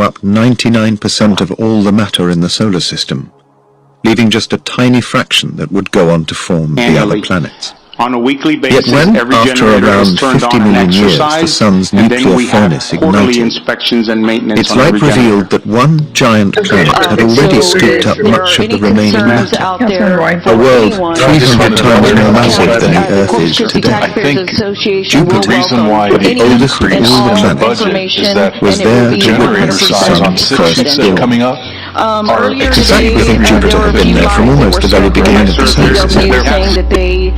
up 99% of all the matter in the solar system, leaving just a tiny fraction that would go on to form the other planets. On a weekly basis, Yet when, every after generator is around turned 50 on and million years, the exercised, sun's and then nuclear we have furnace quarterly ignited, inspections and maintenance its on light every generator. revealed that one giant planet had already scooped up much of the remaining matter, a world 300 times more massive than the Earth is today. I think Jupiter, the reason why the oldest of all the planets, was there to witness the sun's first dawn. coming up In fact, we think Jupiter had been there from almost the very beginning of the solar system.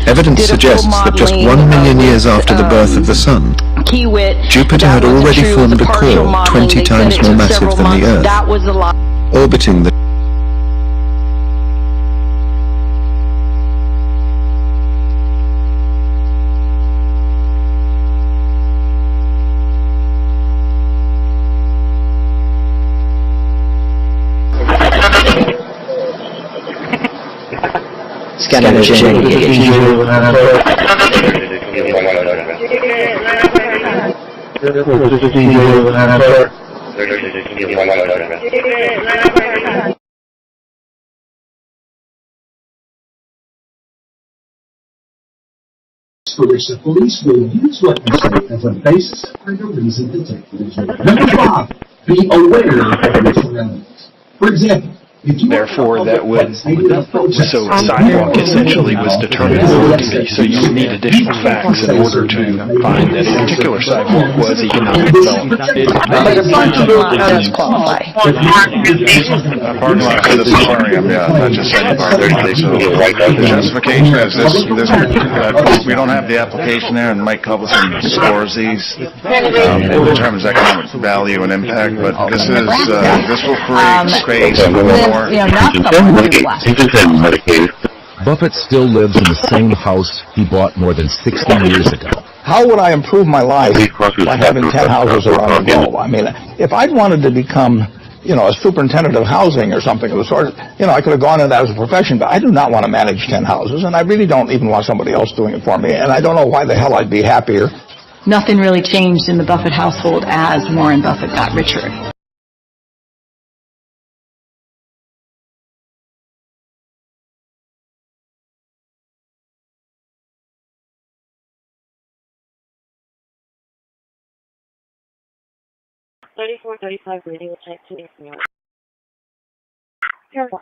Evidence suggests that just 1 million years after the birth of the Sun, Jupiter had already formed a core 20 times more massive than the Earth, orbiting the for which the police will use what you say as a basis for your reason to take the job. Number 5, be aware of your surroundings. For example, therefore that would, so sidewalk essentially was determined to be, so you would need additional facts in order to find that a particular sidewalk was economic development. But a parking lot does qualify. a parking lot for this aquarium, yeah, not just any parking lot. So the justification is this we don't have the application there, and Mike Covelson scores these and determines economic value and impact, but this will create space for more. Buffett still lives in the same house he bought more than 60 years ago. How would I improve my life by having 10 houses around the globe? I mean, if I'd wanted to become, a superintendent of housing or something of the sort, I could have gone into that as a profession, but I do not want to manage 10 houses, and I really don't even want somebody else doing it for me, and I don't know why the hell I'd be happier. Nothing really changed in the Buffett household as Warren Buffett got richer. (3435) radio type 2 email. Careful.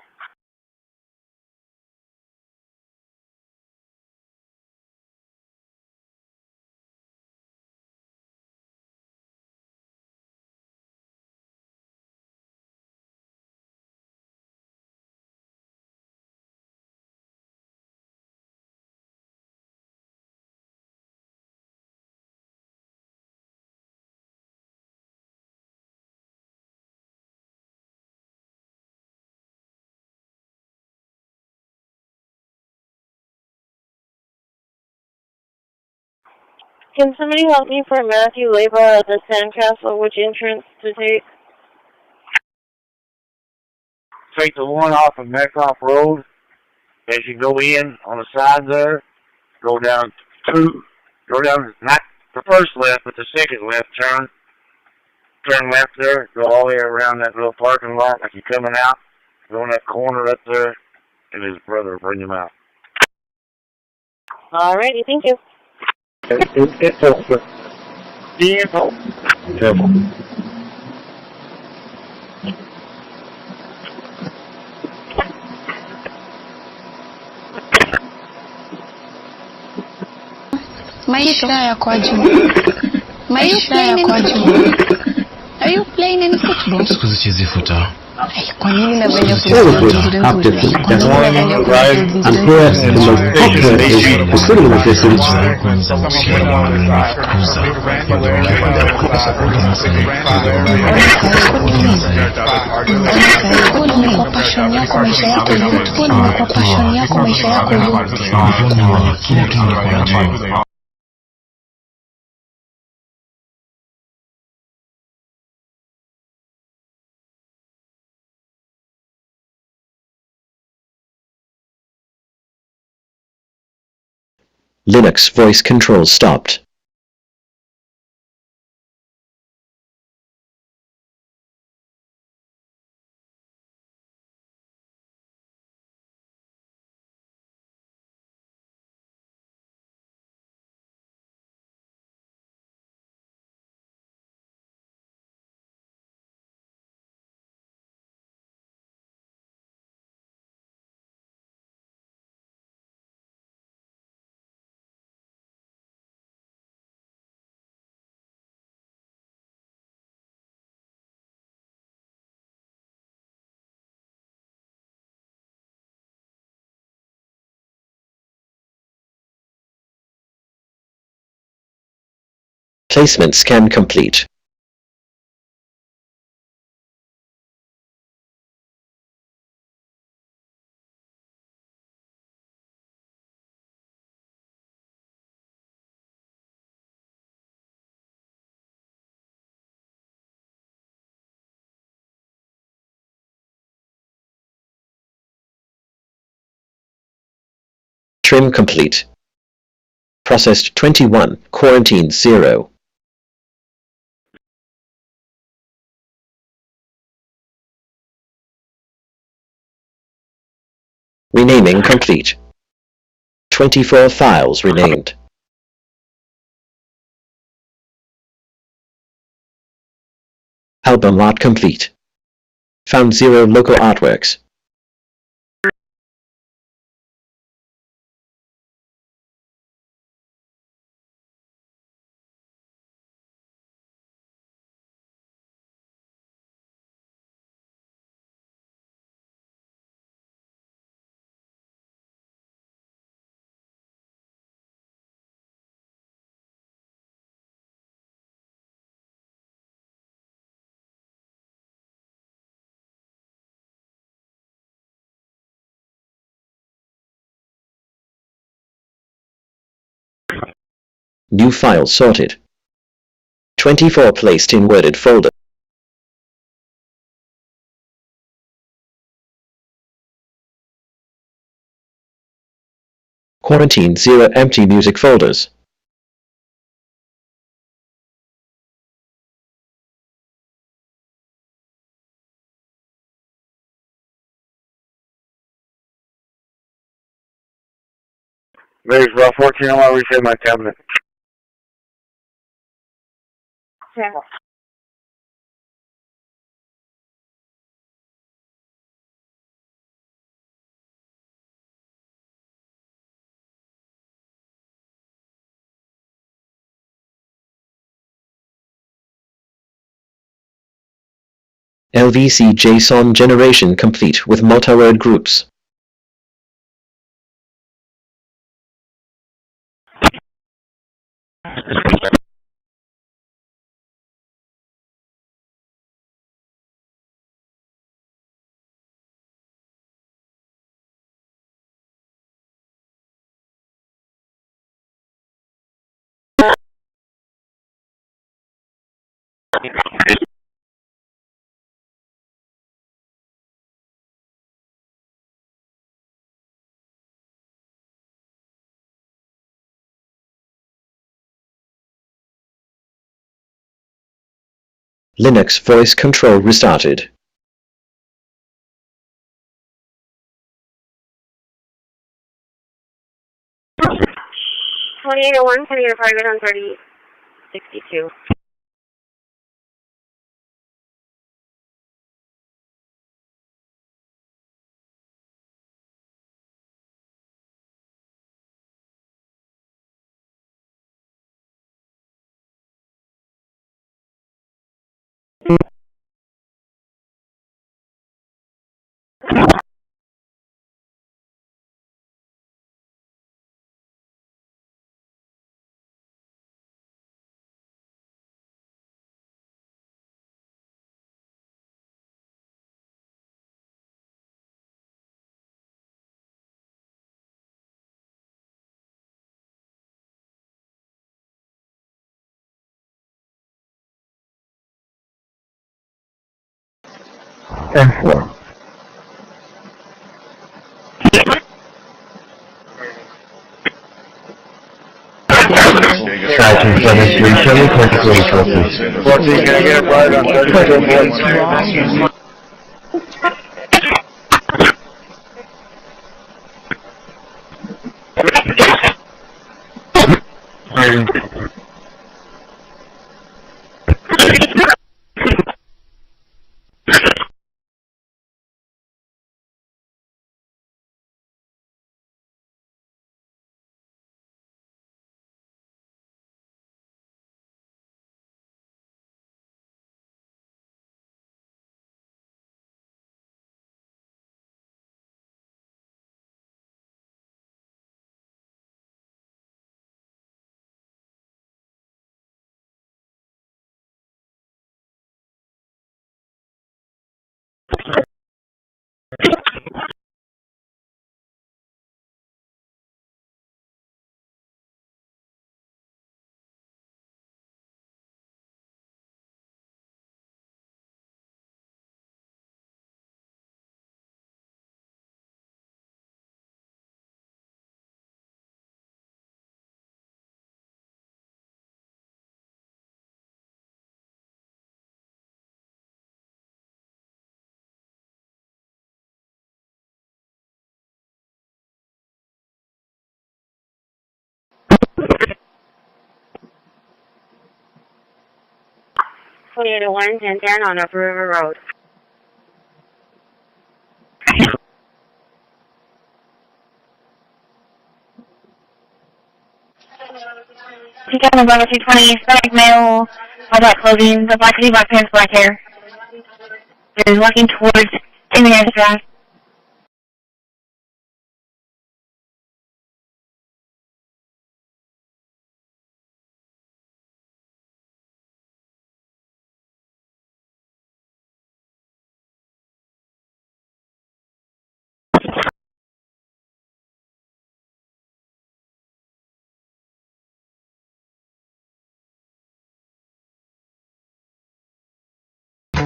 Can somebody help me for Matthew Leyva at the Sandcastle? Which entrance to take? Take the one off of Metcalf Road. As you go in on the side there, go down not the first left, but the second left turn. Turn left there, go all the way around that little parking lot like you're coming out. Go in that corner up there, and his brother will bring him out. Alrighty, thank you. Careful. Maisha yako juu. Are you playing any football? Siku zichezi futa. Kwa nini na venye Linux voice control stopped. Placement scan complete. Trim complete. Processed 21, quarantined 0. Renaming complete. 24 files renamed. Album art complete. Found 0 local artworks. New file sorted. 24 placed in worded folder. Quarantine 0 empty music folders. There's 14 on my reset my cabinet. Channel. LVC JSON generation complete with multi-word groups. Linux voice control restarted. (2801) Senator Private on 3062. M4. Sergeant 737, 14, can I get a ride on 32? Unit 11010 on Upper River Road. Number 220, Hispanic male, all black clothing, the black hoodie, black pants, black hair. Is walking towards Indiana Drive.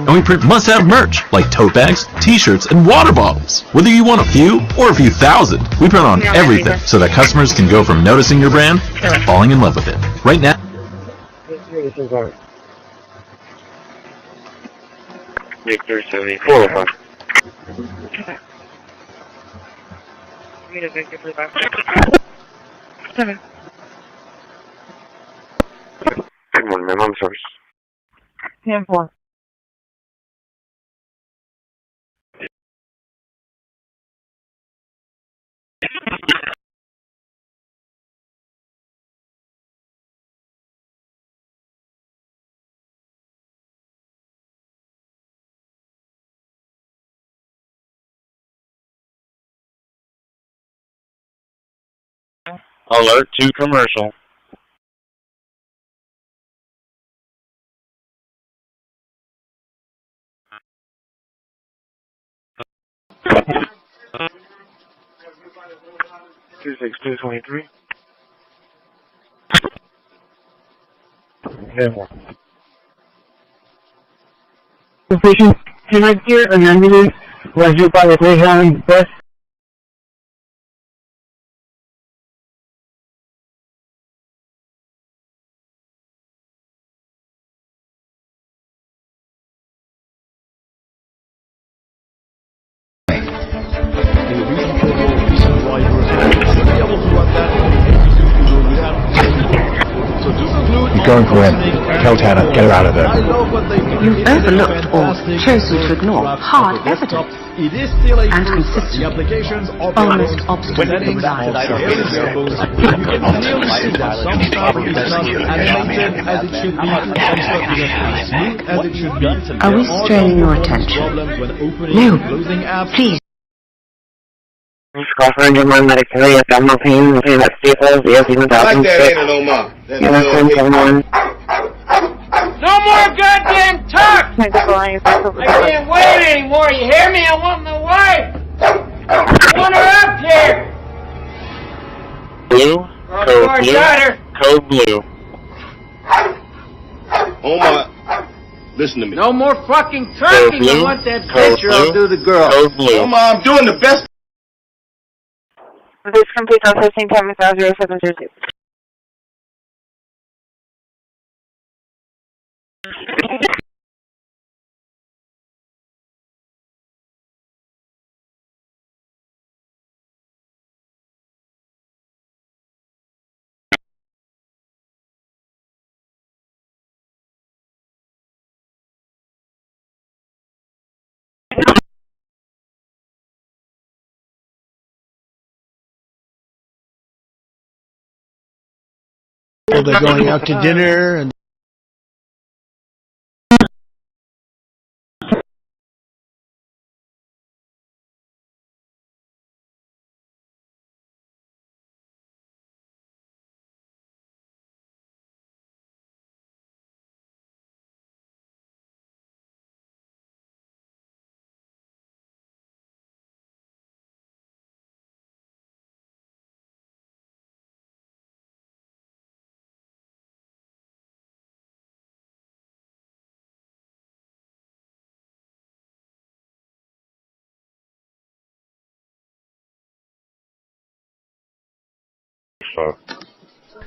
And we print must-have merch like tote bags, t-shirts, and water bottles. Whether you want a few or a few thousand, we print on everything so that customers can go from noticing your brand to falling in love with it. Right now. Victor 74. Victor 45. 7. Come on, man, I'm sorry. 10-4. Alert to commercial. Two 26223. Station 10 here, an ambulance was due by the Trailerand bus. Going for him. Tell Tanner, get her out of there. You've overlooked or chosen to ignore hard evidence and consistent, almost obstinate Are we straining your attention? No, please. Crawford, your mind medically, if I'm not paying, I'm paying that Staples, ESC 1006. I like that ain't no more. No more goddamn talk! I can't wait anymore, you hear me? I want my wife! I want her up here! Blue, code blue, code blue. Oma, listen to me. No more fucking talking, I want that picture, I'll do the girl. Code blue. Oma, I'm doing the best. This completes on 15 time 0702. They're going out to dinner and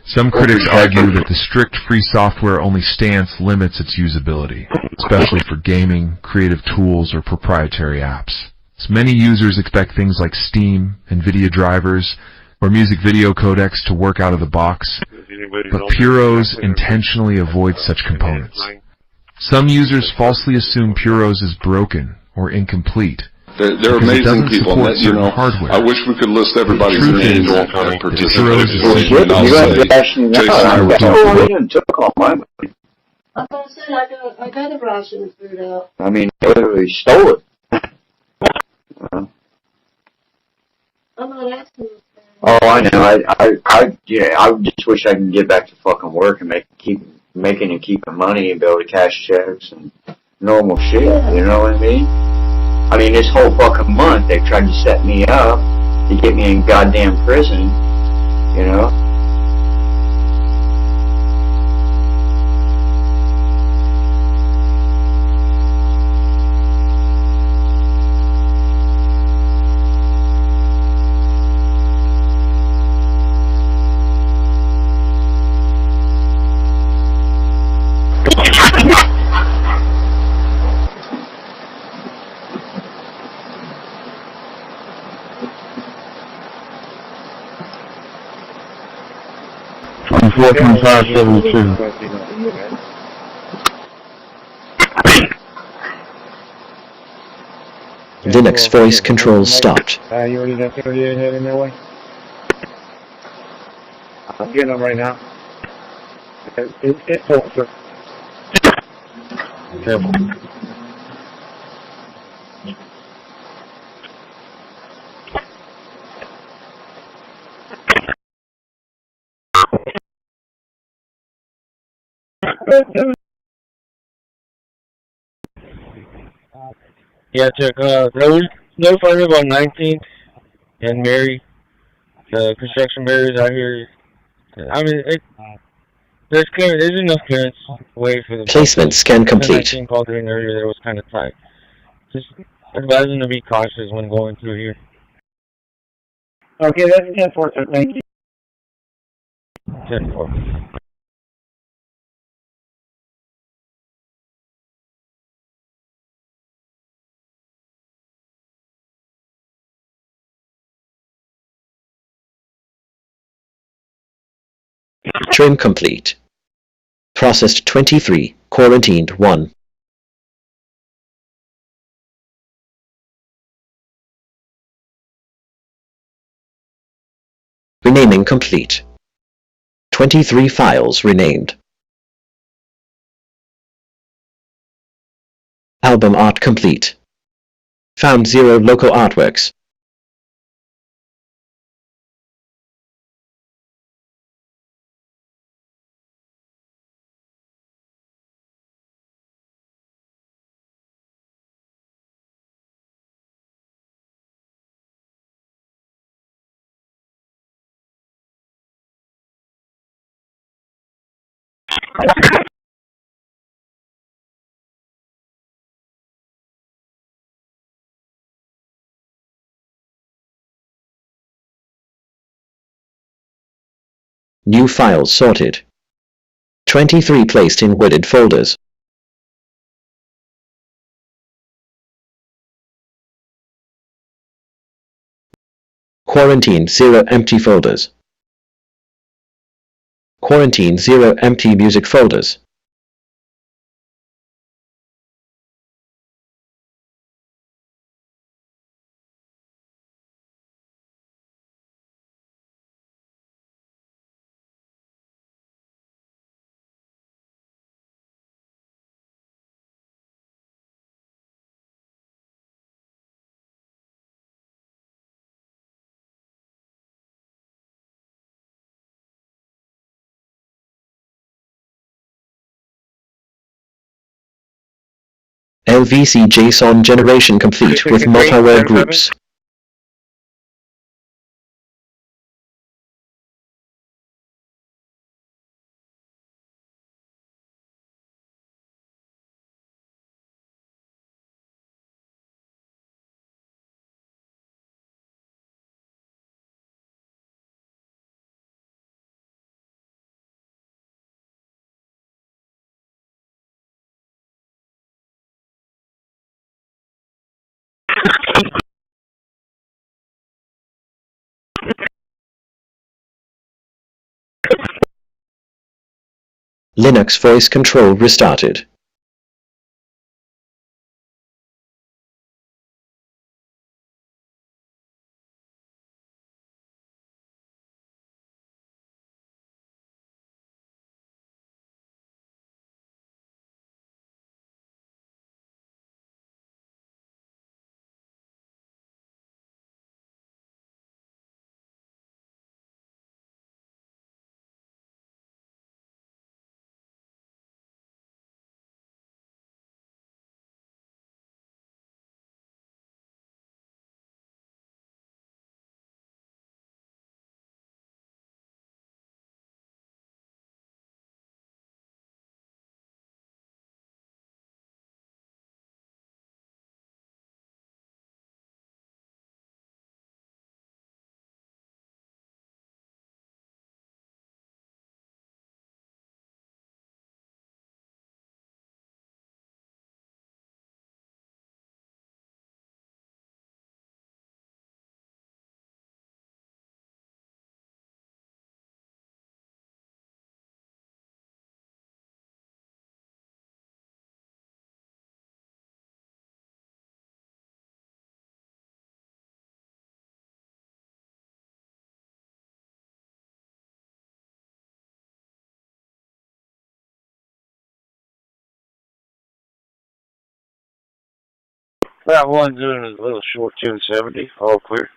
Some critics argue that the strict free software only stance limits its usability, especially for gaming, creative tools, or proprietary apps. So many users expect things like Steam, NVIDIA drivers, or music video codecs to work out of the box, but Puros intentionally avoid such components. Some users falsely assume Puros is broken or incomplete. They're amazing people, and you know, hardware. I wish we could list everybody's name that participated in Puros it, and I'll say, Jason and I were talking. Took all my money. I got a ration food out. I mean, they literally stole it. I'm not asking you. Oh, I know. I just wish I could get back to fucking work and keep making and keeping money and be able to cash checks and normal shit. You know what I mean? I mean, this whole fucking month they tried to set me up to get me in goddamn prison. You know? Linux voice controls stopped. You already got 38 heading that way? I'm getting them right now. It's full, sir. Careful. Yeah, check. Notify me about 19th and Mary. Construction barriers out here. I mean, there's enough clearance way for the Placement scan complete. 19 called in earlier that was kind of tight. Just advise them to be cautious when going through here. Okay, that's 10-4, sir. Thank you. 10-4. Trim complete. Processed 23, quarantined 1. Renaming complete. 23 files renamed. Album art complete. Found 0 local artworks. New files sorted. 23 placed in wooded folders. Quarantine 0 empty folders. Quarantine 0 empty music folders. LVC JSON generation complete with multiware groups. Linux voice control restarted. That one doing a little short 1070, all clear.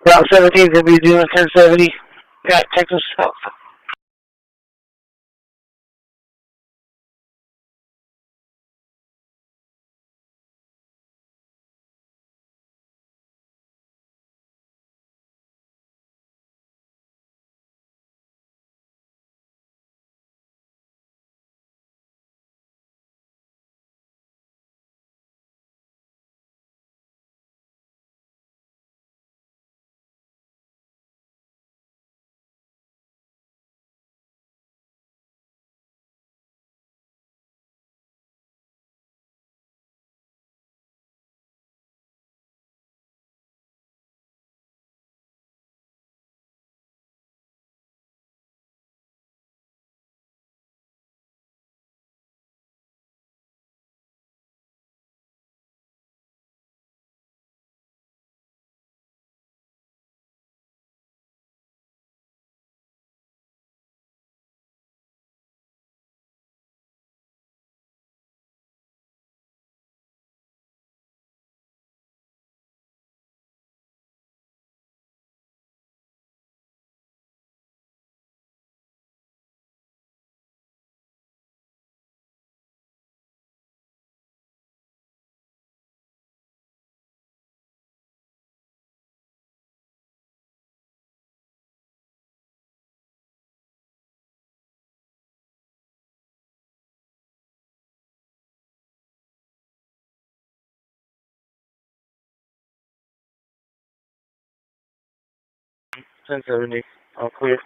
Route 17 could be doing 1070. Got Texas South. Ten 70, all clear.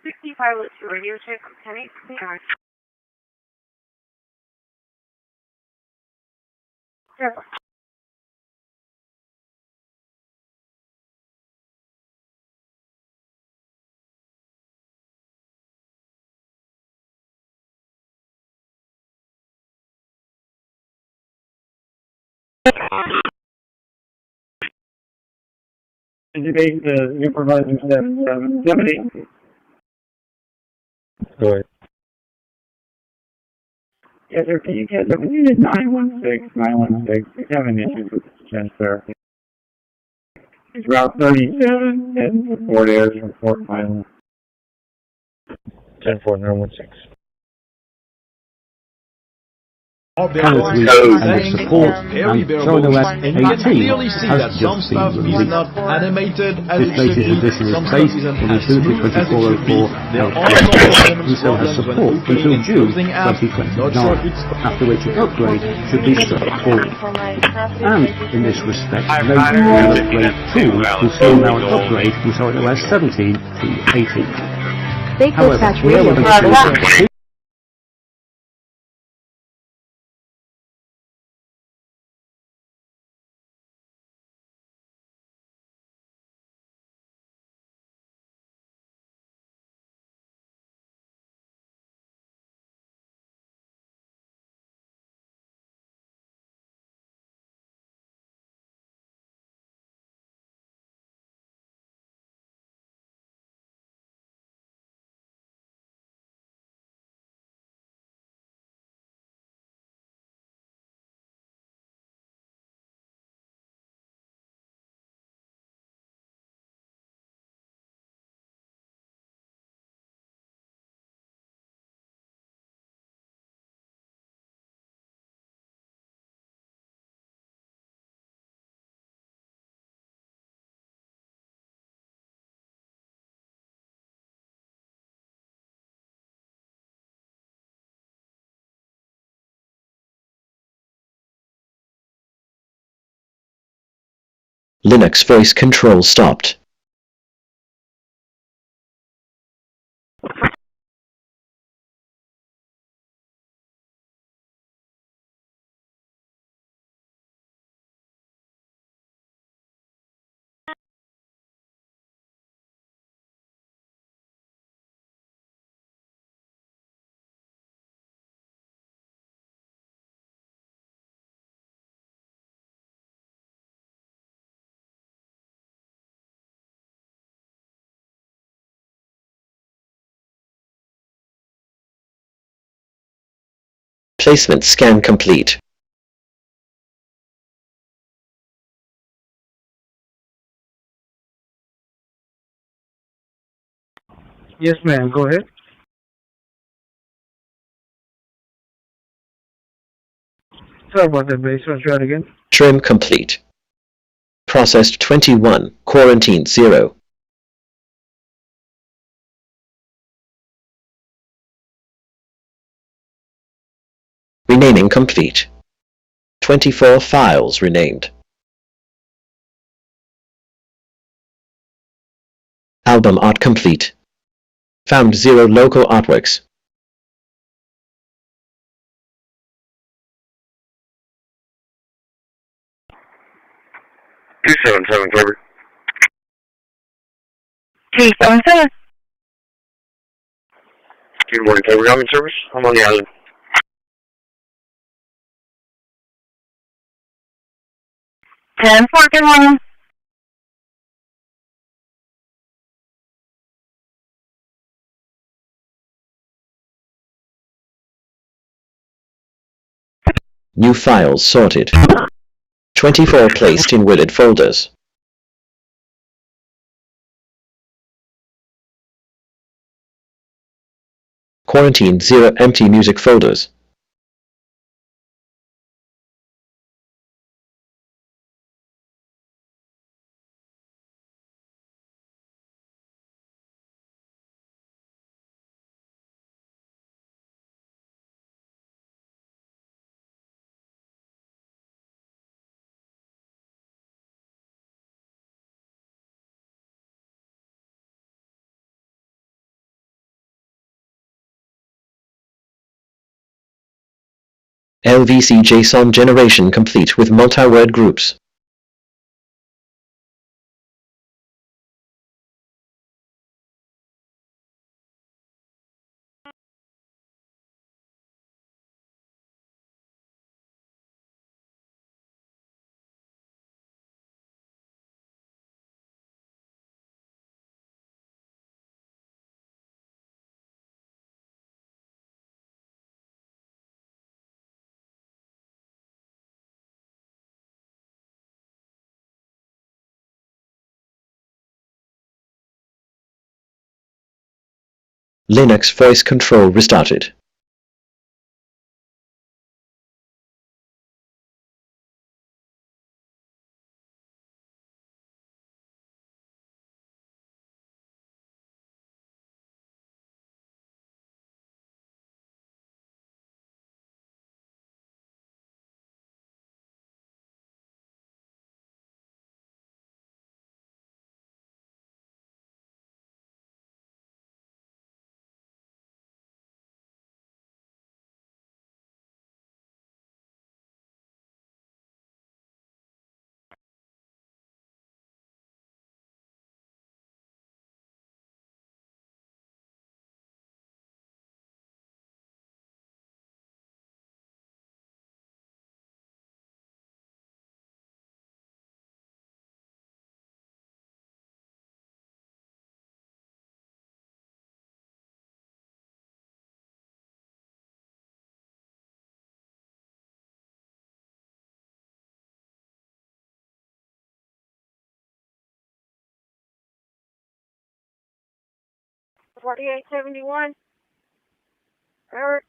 65 looks for radio check, 10-8, Sure. Debate the supervisor that deputy. Go ahead. Yes, sir. Can you get the 916? We have an issue with the transfer. It's Route 37 and Fort Ayers from Fort Milan. 104916. And the support and showing the West 18 has just been released. This basis edition is based on Utility 2404 and so has support until June 2029, after which an upgrade should be straightforward. And in this respect, no upgrade tool will still allow an upgrade from Solid OS 17 to 18. However, we are able to Linux voice control stopped. Placement scan complete. Yes, ma'am. Go ahead. Sorry about that, base. Let's try it again. Trim complete. Processed 21, quarantined 0. Renaming complete. 24 files renamed. Album art complete. Found 0 local artworks. Two 277 Clever. 277. Good morning, Clever. I'm in service. I'm on the island. Good morning. New files sorted. 24 placed in willed folders. Quarantined 0 empty music folders. LVC JSON generation complete with multi-word groups. Linux voice control restarted. $48.71. Eric.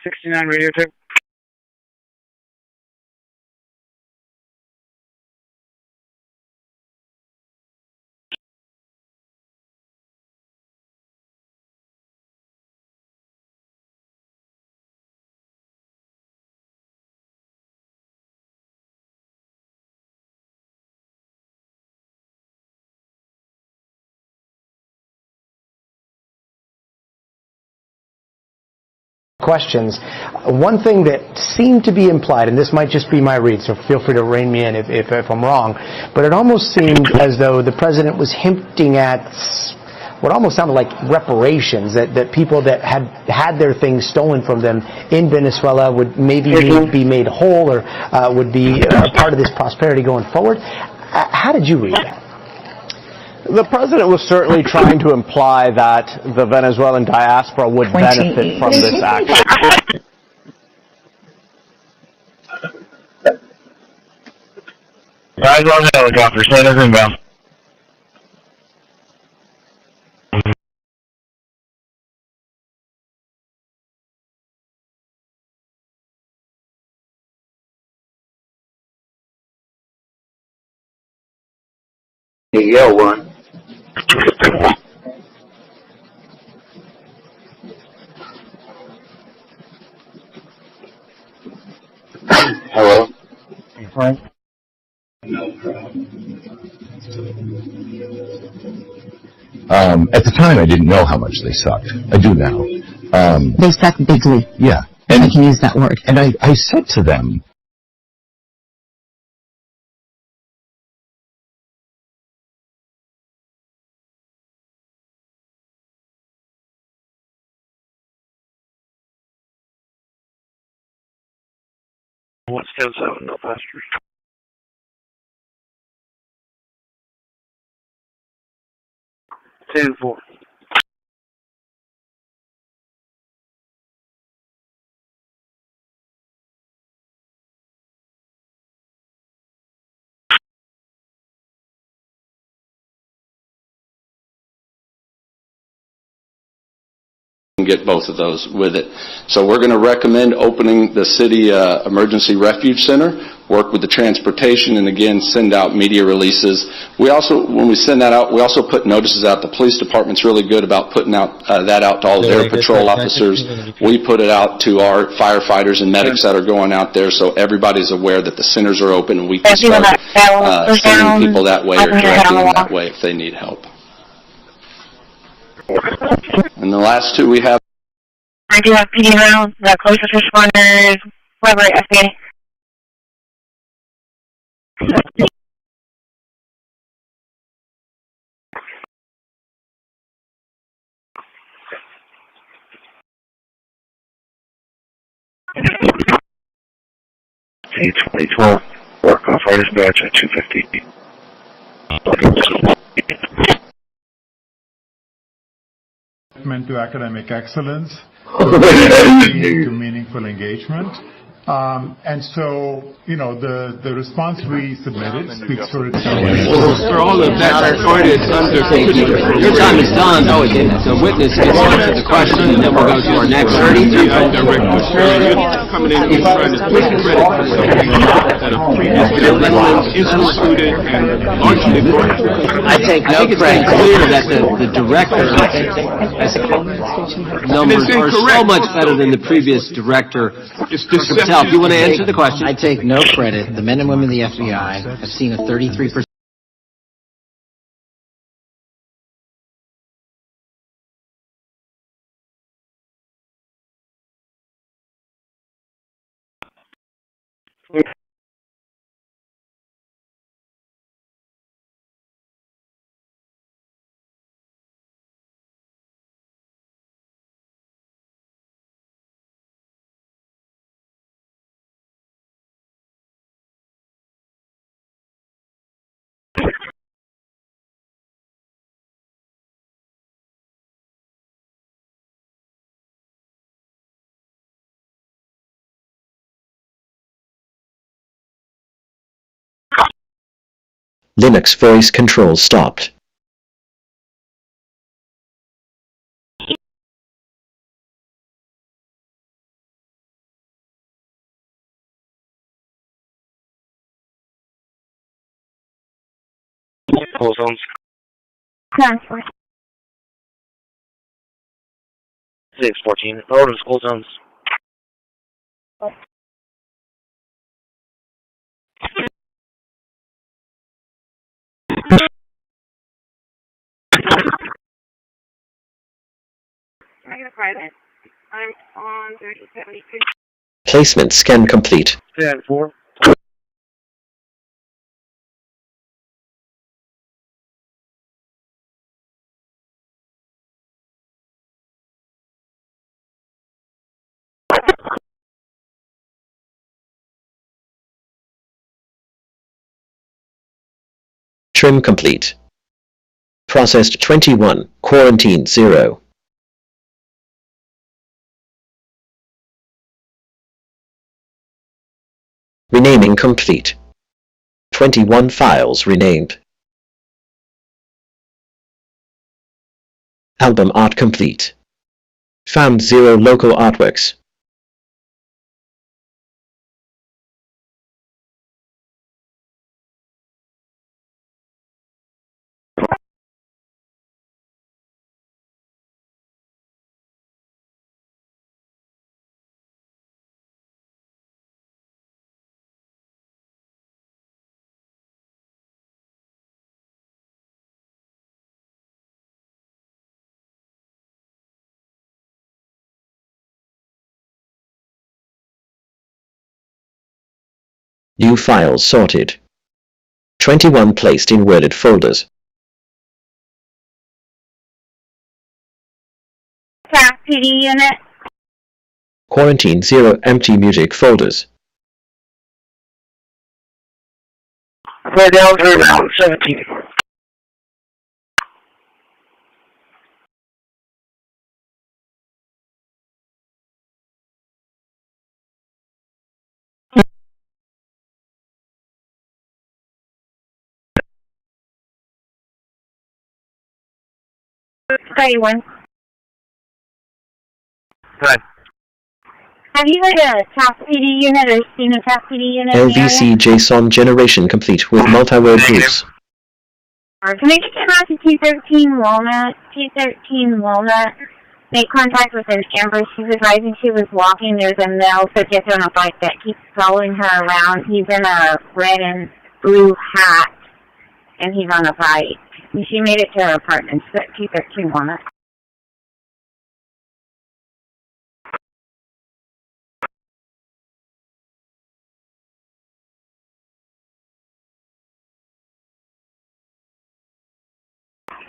$69 radio check. Questions. One thing that seemed to be implied, and this might just be my read, so feel free to rein me in if I'm wrong, but it almost seemed as though the president was hinting at what almost sounded like reparations, that people that had their things stolen from them in Venezuela would maybe be made whole or would be part of this prosperity going forward. How did you read that? The president was certainly trying to imply that the Venezuelan diaspora would benefit from this action. Rise on helicopter, send us inbound. You got one. Hello? Frank? At the time, I didn't know how much they sucked. I do now. They suck bigly. Yeah. If I can use that word. And I said to them, What's 10-7, no pastures. Ten four. Get both of those with it. So we're going to recommend opening the city emergency refuge center, work with the transportation, and again send out media releases. We also, when we send that out, we also put notices out. The police department's really good about putting out that out to all their patrol officers. We put it out to our firefighters and medics that are going out there, so everybo's aware that the centers are open and we can start sending people that way or directing them that way if they need help. And the last two we have. I do have PD rounds, the closest responders, whoever FBI. C-2012, work off our dispatch at 250. Commitment to academic excellence, to meaningful engagement. And so, you know, the response we submitted speaks for itself. For all of that recorded under your time is done. No, it didn't. The witness gets to answer the question, and then we'll go to our next. Coming in and trying to take credit for something that a previous gentleman instituted and largely brought. I think it's clear that the director numbers are so much better than the previous director himself. You want to answer the question? I take no credit. The men and women of the FBI have seen a 33%. Linux voice control stopped. School zones. Transfer. 614, over to school zones. Negative private. I'm on 3073. Placement scan complete. 10-4. Trim complete. Processed 21, quarantined 0. Renaming complete. 21 files renamed. Album art complete. Found 0 local artworks. New files sorted. 21 placed in worded folders. PD unit. Quarantine 0 empty music folders. We're down to around 17. One. Good. Have you heard a TAP PD unit or seen a TAP PD unit in the LVC area? JSON generation complete with multi-word groups. Can I get down to 213 Walnut? 213 Walnut. Make contact with her camper. She's advising she was walking. There's a male subject on a bike that keeps following her around. He's in a red and blue hat, and he's on a bike. And she made it to her apartment. She's at 213 Walnut.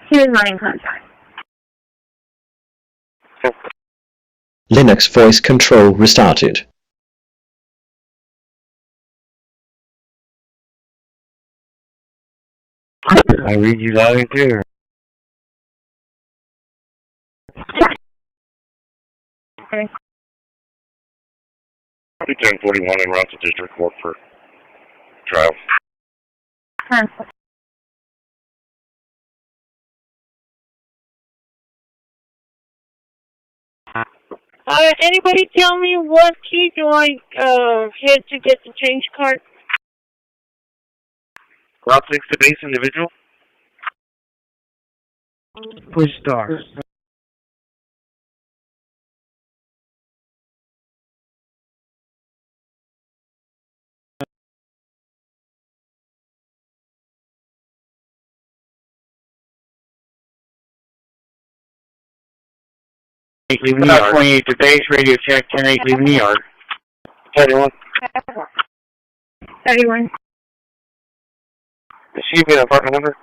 She was not in contact. Linux voice control restarted. I read you loud and clear. Okay. 1041 en route to District Court for trial. Anybody tell me what key do I hit to get the change card? Route 6 to base individual. Push star. Leaving the yard. 28 to base, radio check, 10-8, leaving the yard. 31. 31. Does she be an apartment number?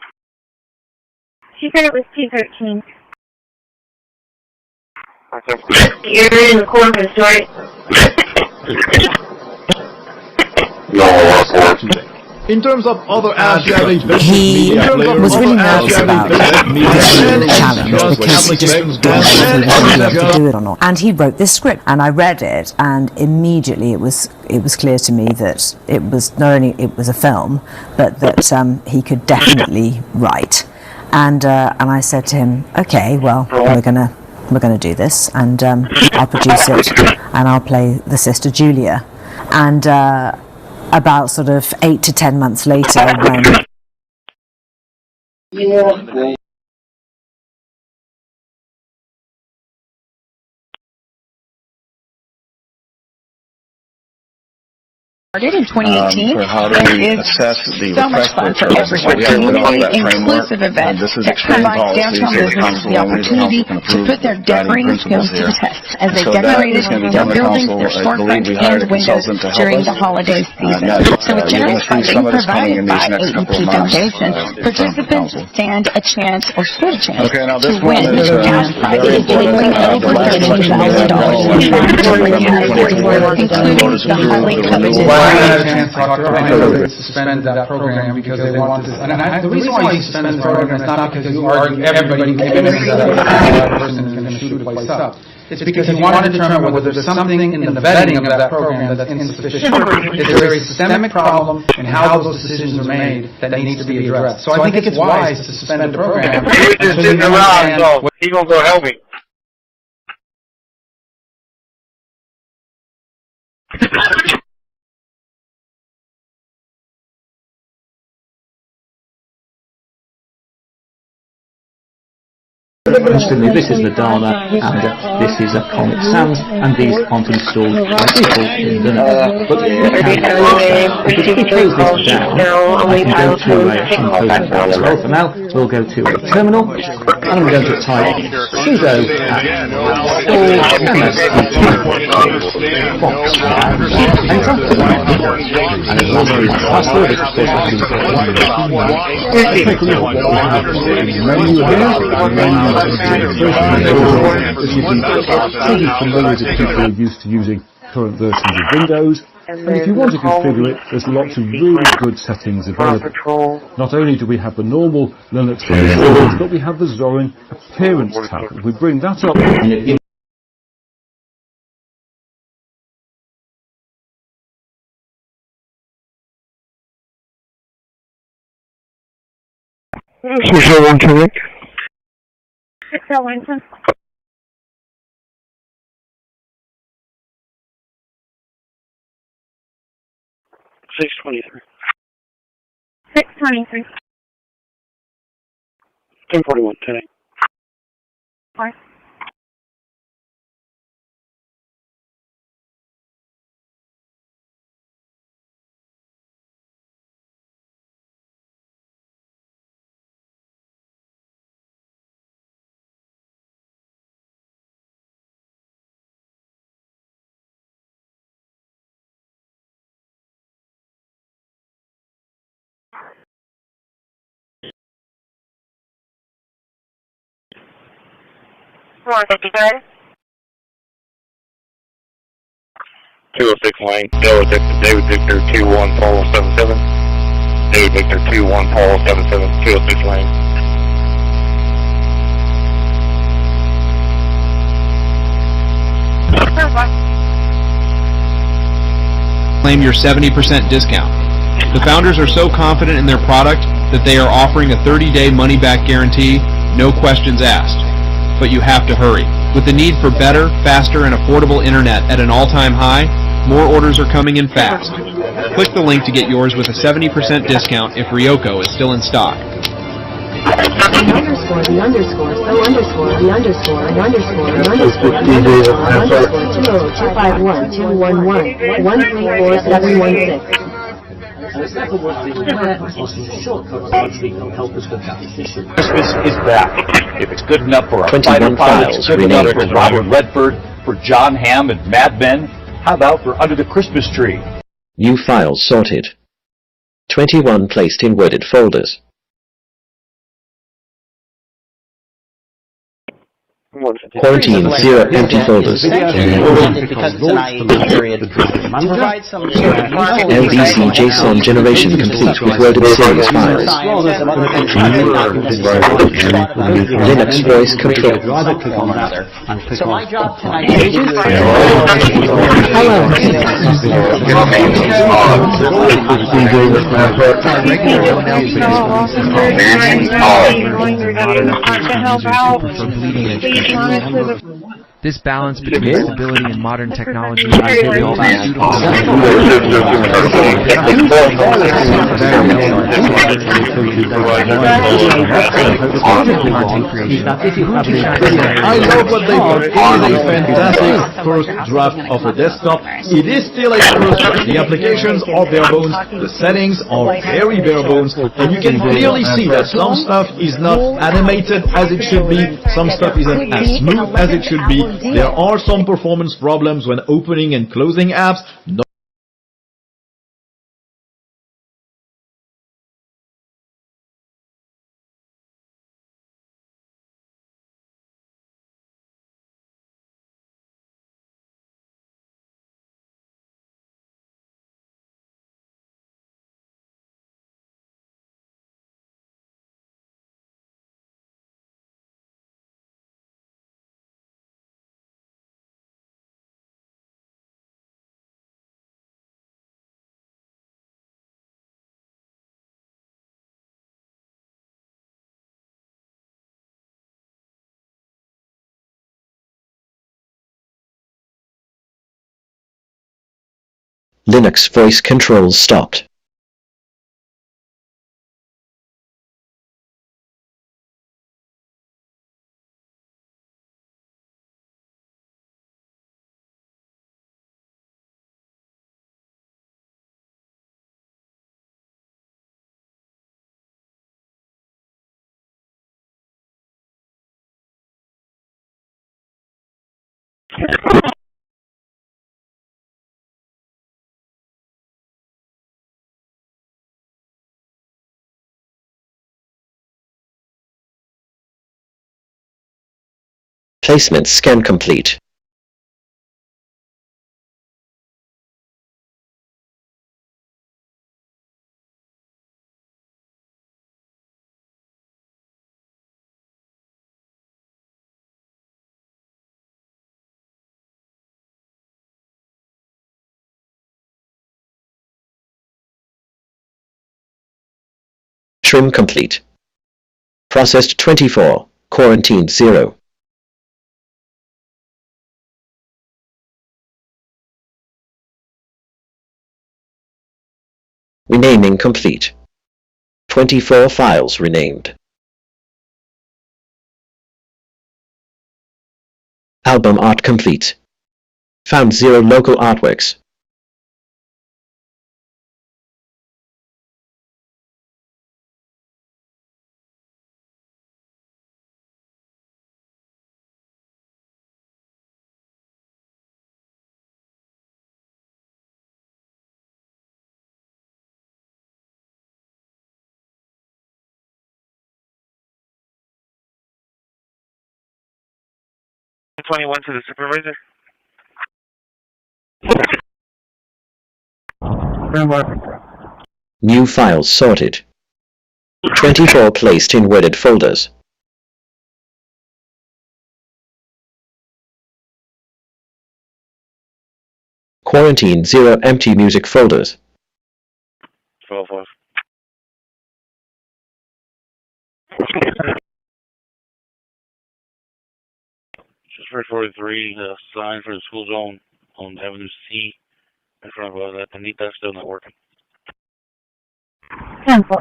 She said it was 213. Okay. You're in the corpus, right? In terms of other aspects, He was really nervous about the challenge because he just didn't know if he would do it or not. And he wrote this script, and I read it, and immediately it was clear to me that it was not only it was a film, but that he could definitely write. And I said to him, okay, well, we're gonna do this, and I'll produce it, and I'll play the sister Julia, and. About sort of 8 to 10 months later, when started in 2018. It is so much fun for everyone. Community-inclusive event that provides downtown businesses the opportunity to put their decorating skills to the test as they decorated their buildings, their storefronts, and windows during the holiday season. So with generous funding provided by AEP Foundation, participants stand a chance or stood a chance to win cash prizes totaling over $13,000, including the highly coveted I had a chance to talk to them. They suspended that program because they wanted to. And the reason why you suspend the program is not because you argue everybody came in and said that person is going to shoot the place up. It's because you want to determine whether there's something in the vetting of that program that's insufficient. Is there a systemic problem in how those decisions are made that needs to be addressed? So I think it's wise to suspend the program. We're just sitting around, so he's going to go help me. Instantly, this is the Dharma, and this is a Comic Sans, and these aren't installed by default in Linux. But you can if we close this down, I can go to I'm closing it down as well for now. We'll go to a terminal, and I'm going to type sudo install box and enter. And as long as the password, which of course I can take a look at the menu here. Some millions of people are used to using current versions of Windows, and if you want to configure it, there's lots of really good settings available. Not only do we have the normal Linux settings, but we have the Zorin Appearance tab. If we bring that up, Winton. 623. 623. 1041, 10. 4. Good. 206 lane, Delta Texas, David Victor 21 Paul 77. David Victor 21 Paul 77, 206 lane. Claim your 70% discount. The founders are so confident in their product that they are offering a 30-day money-back guarantee, no questions asked. But you have to hurry. With the need for better, faster, and affordable internet at an all-time high, more orders are coming in fast. Click the link to get yours with a 70% discount if Ryoko is still in stock. The underscore, the underscore, the underscore, the underscore, the underscore, the underscore, 202512111344716. It's never worth the internet, or some shortcuts actually can help us with that issue. Christmas is back. If it's good enough for a 21 fighter pilot, files it's good enough renamed. for Robert Redford, for John Hamm and Mad Men, how about for Under the Christmas Tree? New files sorted. 21 placed in worded folders. 14 0 empty folders. Because it's an IE period. Provide some sort of LDC JSON generation complete with worded series files. Linux voice control. So my job tonight is This balance between stability and modern technology is really all I love what they've done. It is a fantastic first draft of a desktop. It is still a first. The applications are bare bones. The settings are very bare bones. And you can clearly see that some stuff is not animated as it should be. Some stuff isn't as smooth as it should be. There are some performance problems when opening and closing apps. Linux voice controls stopped. Placement scan complete. Trim complete. Processed 24, quarantined 0. Renaming complete. 24 files renamed. Album art complete. Found 0 local artworks. .21 to the supervisor. New files sorted. 24 placed in wedded folders. Quarantine 0 empty music folders. 12-5. Just for 43, the sign for the school zone on Avenue C in front of that Anita still not working. Cancel.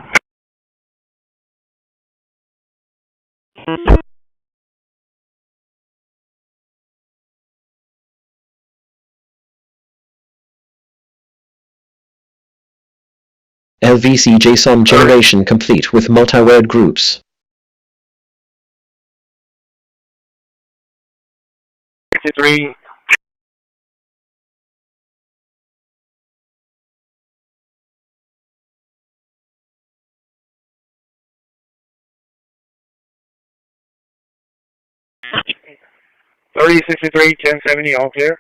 LVC JSON generation complete with multi-word groups. 63. .30, 63, 1070, all clear.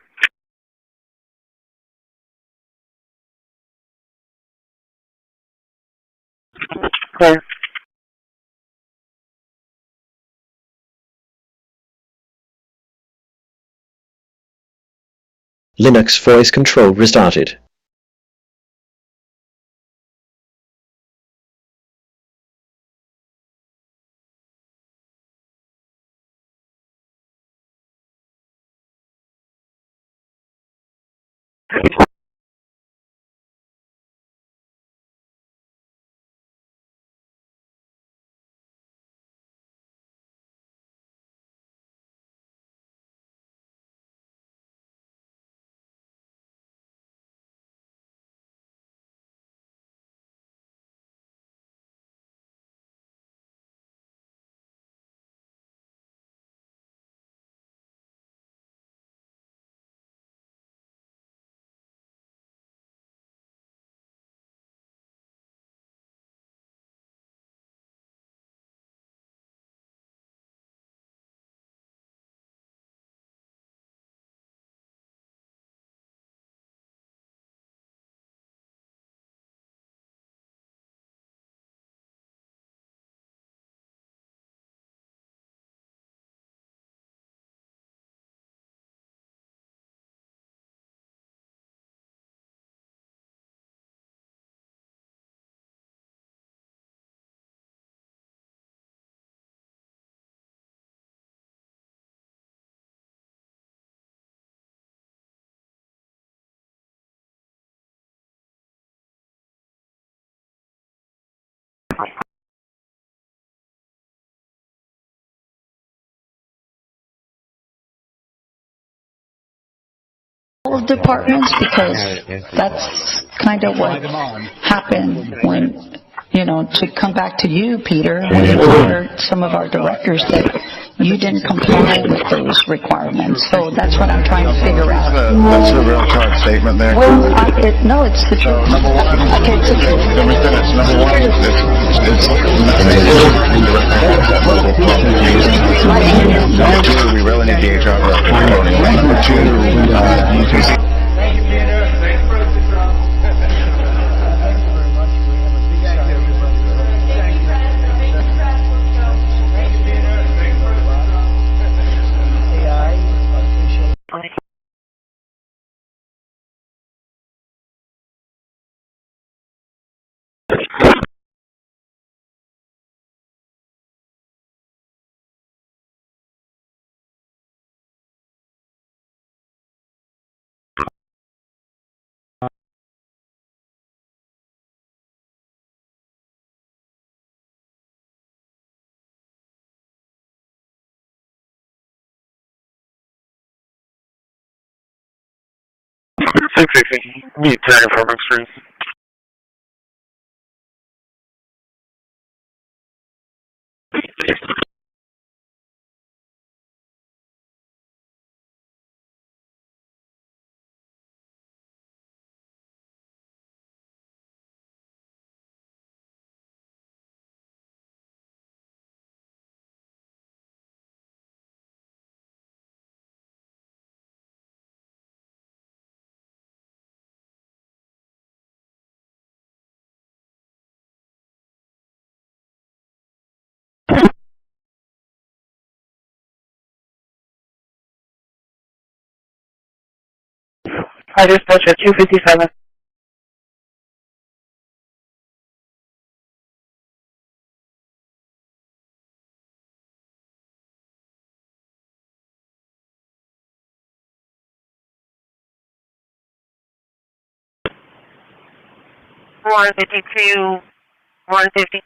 Clear. Linux voice control restarted. Departments, because that's kind of what happened when, to come back to you, Peter, when you hired some of our directors that, You didn't comply with those requirements, so that's what I'm trying to figure out. That's a real hard statement there. Well, no, it's the truth. Number one, Okay, it's the truth. let me finish. Number one, it's Number two, we really need to gauge our record. Number two, you can see. Need time for my screen. I just touched at 257. One 52, 150.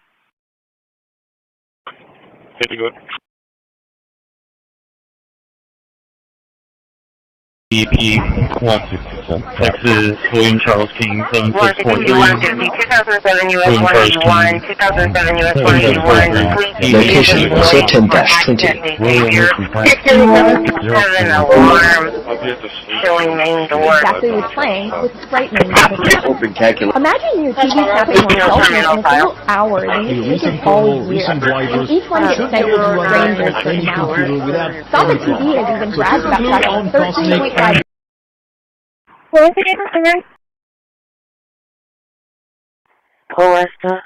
50 good. BP 167. Texas, William Charles King, 7643. 2007 US 181, 2007 US 181, Location 410-20. Have an alarm showing main door. Exactly was playing was frightening. Open calculator. Imagine your TV snapping on cell phone in a single hour. This is all year. And each one gets sent to strangers for an hour. Sonic TV has even bragged about tracking 13.5. What is it? Colesta.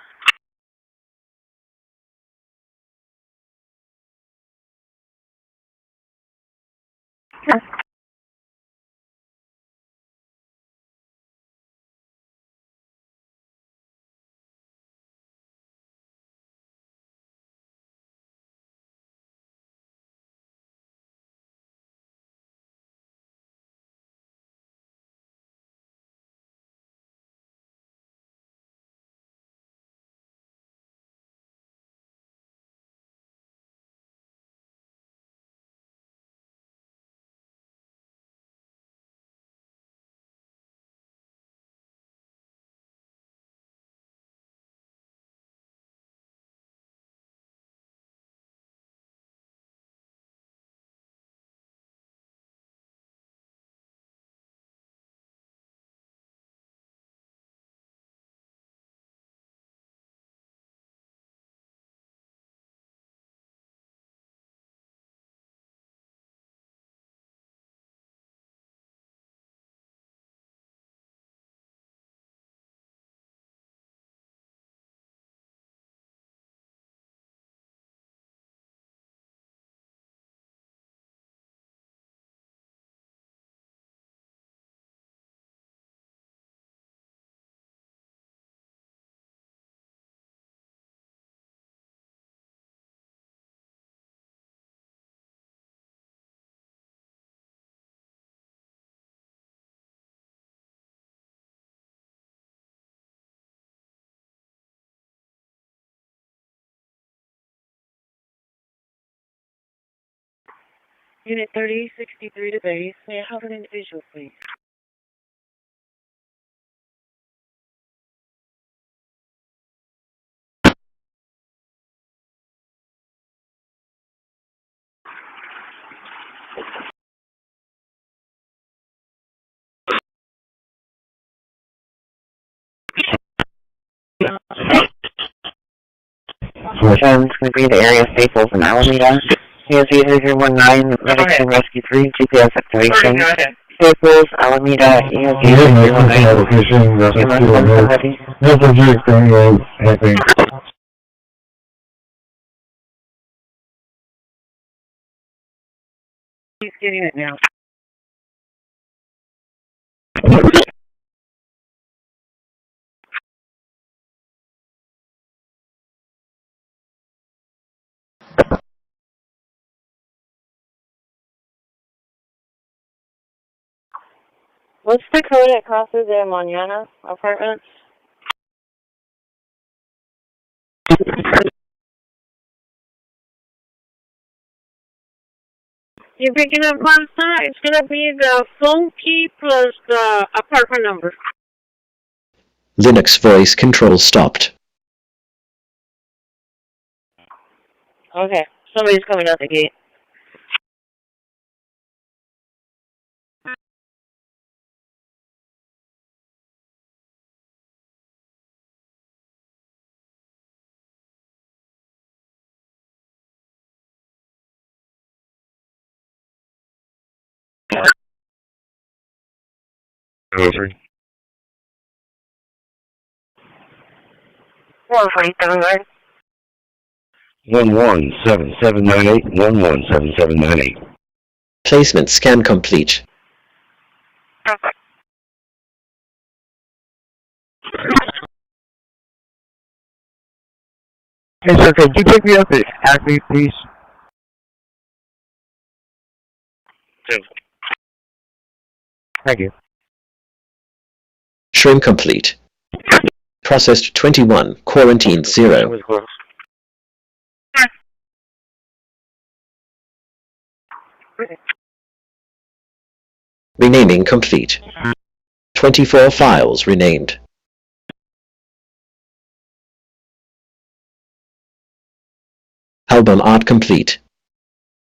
Unit 3063 to base. May I have an individual, please? It's going to be the area Staples in Alameda. ESC 319, Medic 2 Rescue 3, GPS activation. Staples, Alameda, ESC 319. Somebody. He's getting it now. What's the code at Casa de Mañana apartments? You're picking up Casa? It's going to be the phone key plus the apartment number. Linux voice control stopped. Okay, somebody's coming out the gate. Over. 147. 117798, 117798. Placement scan complete. Hey, sir, could you pick me up at Acme, please? Thank you. Shrink complete. Processed 21, quarantined 0. Renaming complete. 24 files renamed. Album art complete.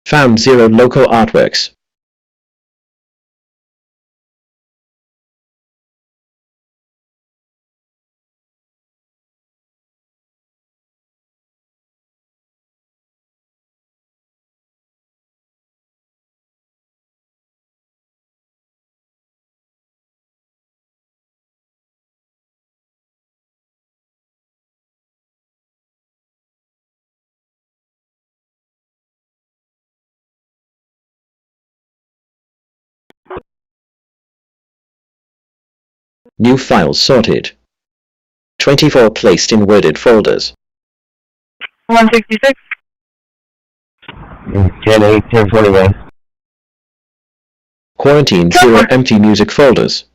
Found 0 local artworks. New files sorted. 24 placed in worded folders. 166. 10-8, 1021. Quarantine 0 empty music folders.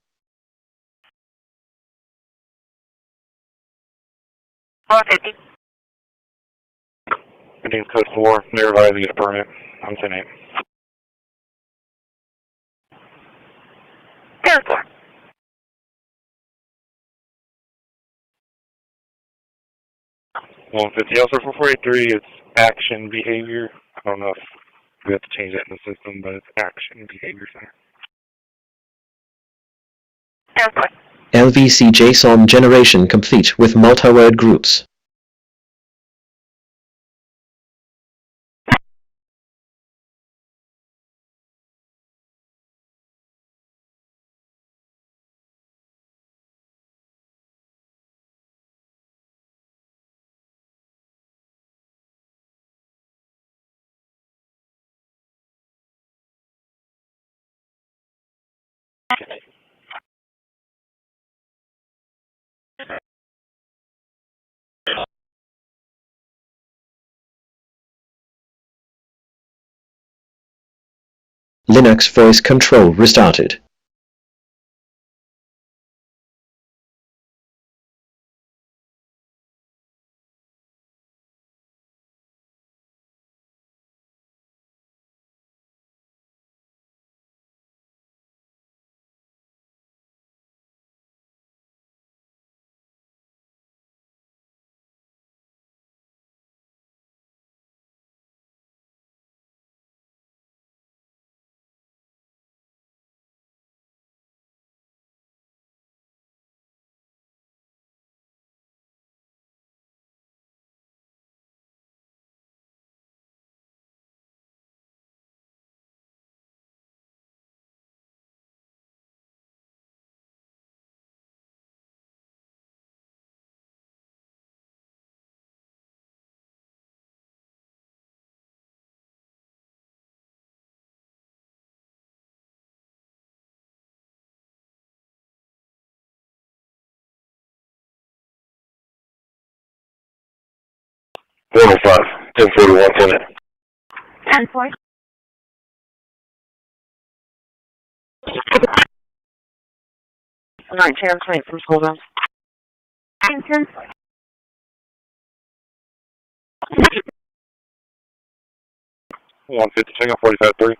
Name code 4, nearby the apartment. I'm 10-8. Airport. Well, if it's also 443, it's action behavior. I don't know if we have to change that in the system, but it's action behavior center. Airport. LVC JSON generation complete with multi-word groups. Linux voice control restarted. 105, 1041, 10. 10-4. Alright, Chair, I'm sorry, from school zone. 10-10. 150, check out 45-3.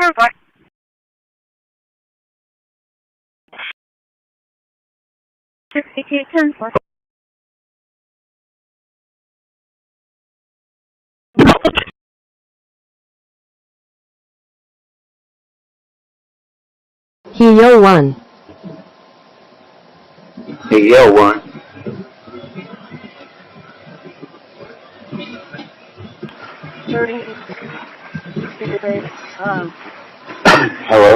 10-4. 62-10-4. Yo, 1. Hey, yo, one. Hello?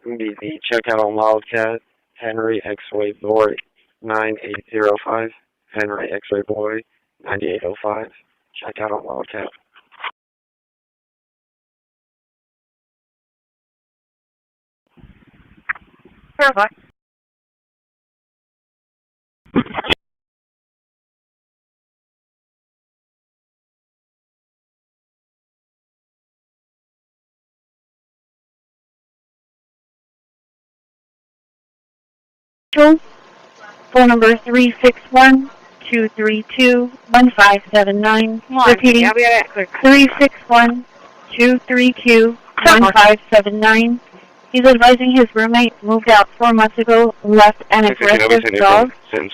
BZ, check out on Wildcat, Henry X-Ray Boy, 9805. Henry X-Ray Boy, 9805. Check out on Wildcat. Perfect. Phone number 361-232-1579. Repeating, 361-232-1579. He's advising his roommate moved out 4 months ago, left an aggressive dog. 2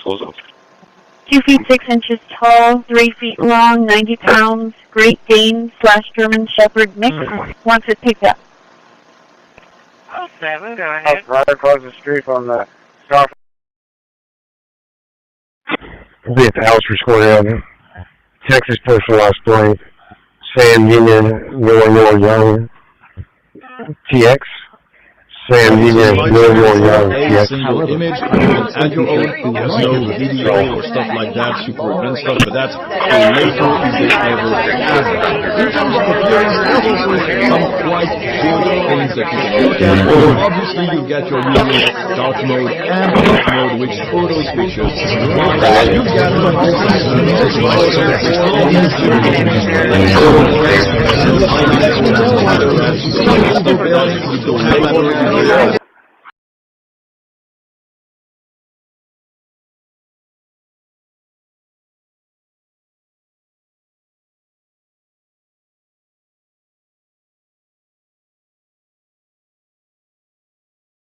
feet 6 inches tall, 3 feet long, 90 pounds, Great Dane / German Shepherd mix. Wants it picked up. Oh, 7, go ahead. Right across the street from the South. We'll be at the house for Square Avenue. Texas Personalized Blank. Sam Union, Noah Young. TX. Sam Union, Noah Young. TX. Single image, you can add your own. There's no video or stuff like that, super advanced stuff, but that's a later in the ever. In terms of appearance, there's also some quite good things that you can look at. Obviously, you get your usual dark mode and light mode, which photo switches. You get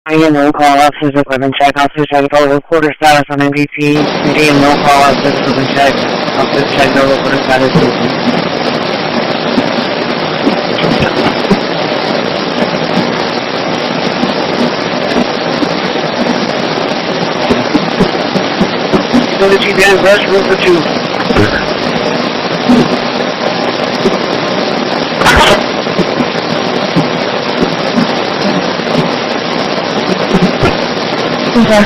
Medium roll call out, physical equipment check, officer check, total quarter status on MVP. Medium roll call out, physical equipment check, officer check, total quarter status. Go to GPS, rush, room for 2. Okay.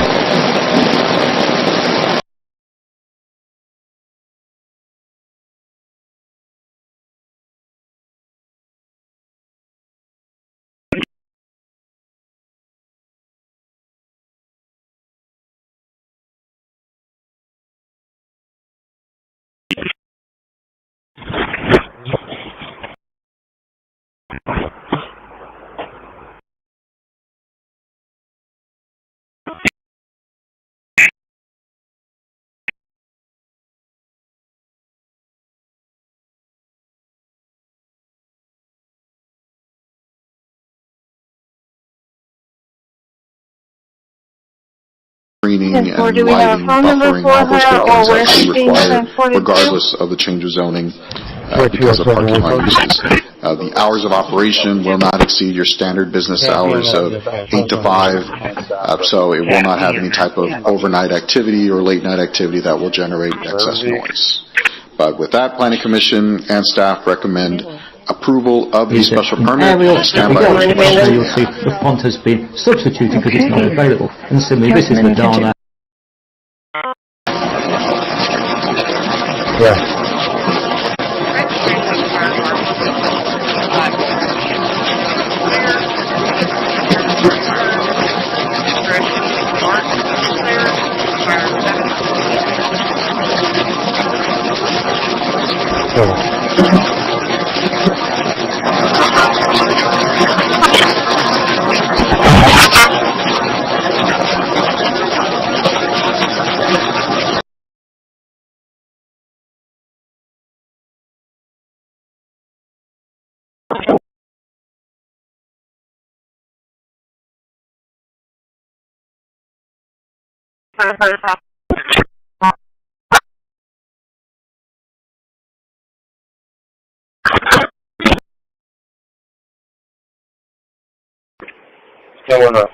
screening and Or do we have a lighting, phone number buffering, for all those her, good or things where that she's we being require transported to? regardless of the change of zoning because of parking lot uses. The hours of operation will not exceed your standard business hours of 8 to 5, so it will not have any type of overnight activity or late night activity that will generate excess noise. But with that, Planning Commission and staff recommend approval of the special permit. Stand by. You'll see the font has been substituted because it's not available. And similarly, this is Madonna. Yeah. Still enough.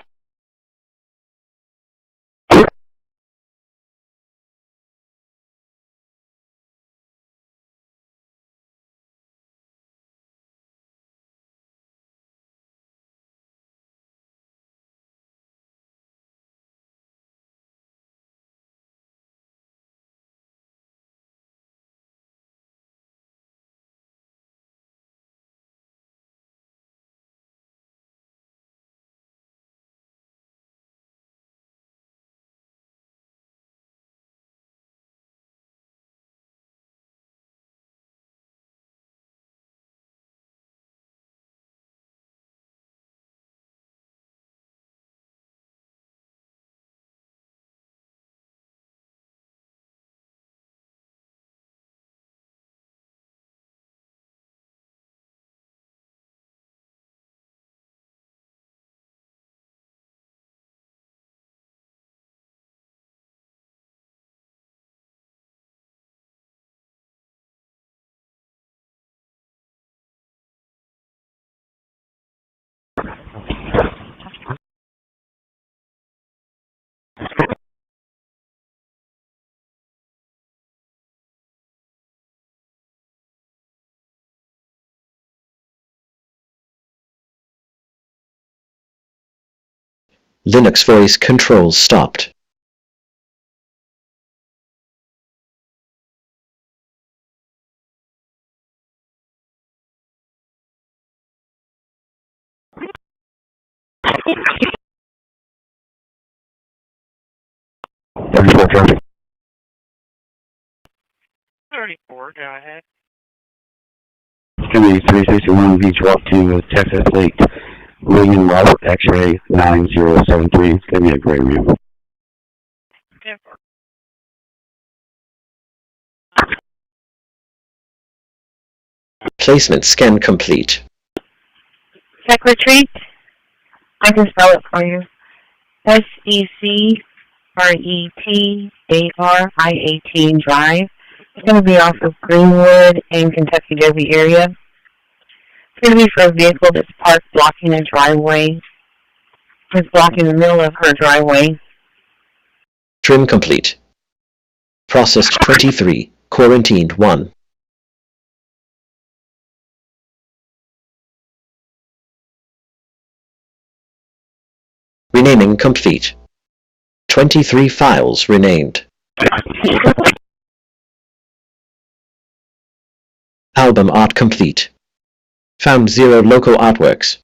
Linux voice controls stopped. Traffic. 34, go ahead. It's going to be 361 Beach Walk to Texas Lake, William Robert X-ray 9073. It's going to be a great view. Placement scan complete. Check retreat. I can spell it for you. SECRETARIAT Drive. It's going to be off of Greenwood and Kentucky Derby area. It's going to be for a vehicle that's parked blocking a driveway. It's blocking the middle of her driveway. Trim complete. Processed 23. Quarantined 1. Renaming complete. 23 files renamed. Album art complete. Found 0 local artworks.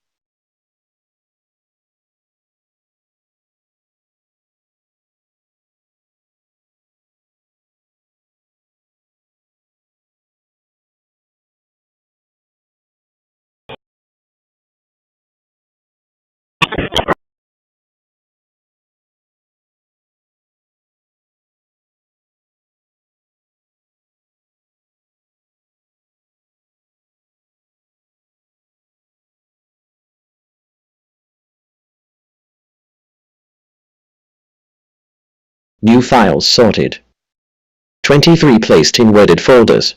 New files sorted. 23 placed in wedded folders.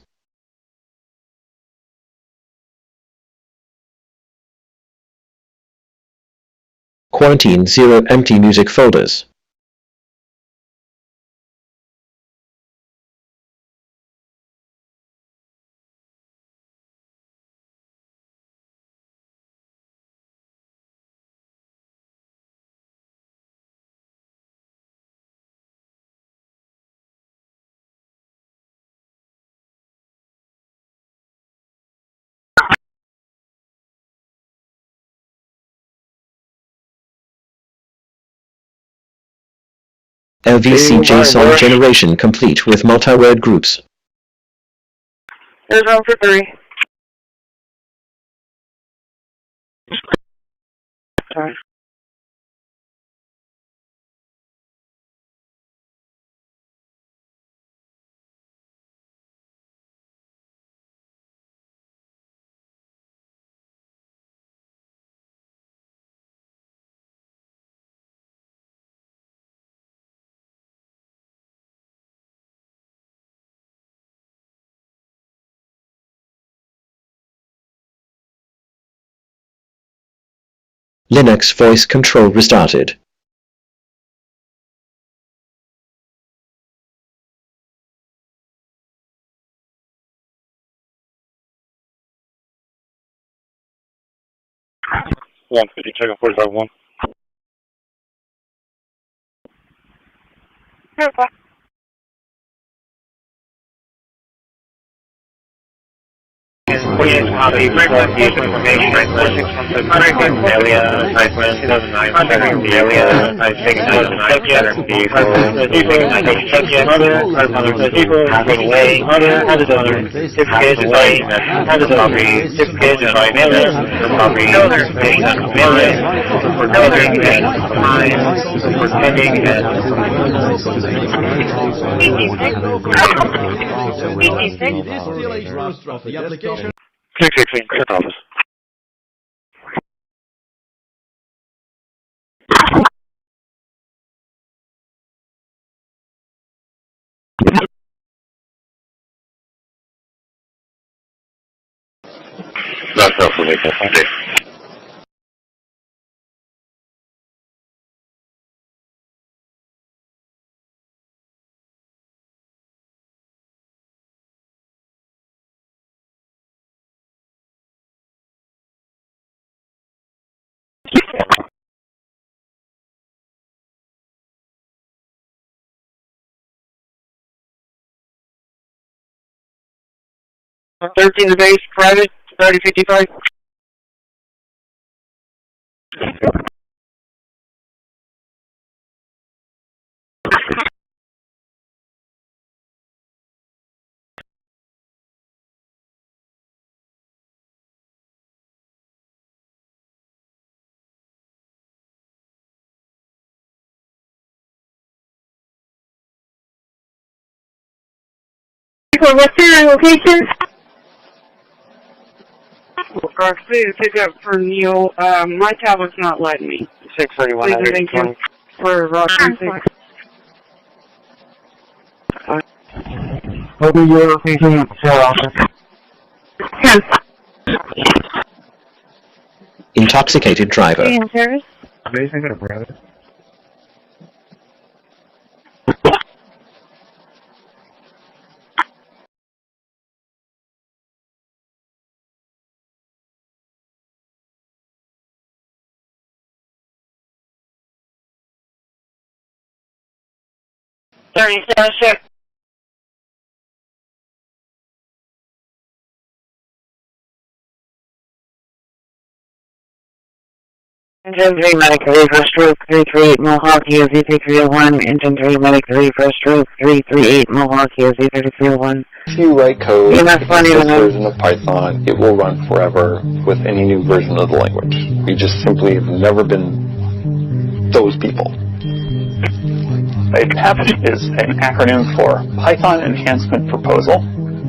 Quarantine 0 empty music folders. LVC JSON generation complete with multi-word groups. There's room for 3. Sorry. Linux voice control restarted. Check on 45-1. Okay. The application. 616, correct office. That's helpful, Nick. Okay. Thirteen the base, private, 3055. What's your location? Well, please pick up for Neil. My tablet's not letting me. 631. Thank you for Rocky 6. What are your location at the office? Intoxicated driver. Ship. Engine 3, medic 3, first stroke, 338 Mohawk, EOZ 3301. Engine 3, medic 3, first stroke, 338 Mohawk, EOZ 3301. If you write code You're with not funny this enough. version of Python, it will run forever with any new version of the language. We just simply have never been those people. PEP is an acronym for Python Enhancement Proposal.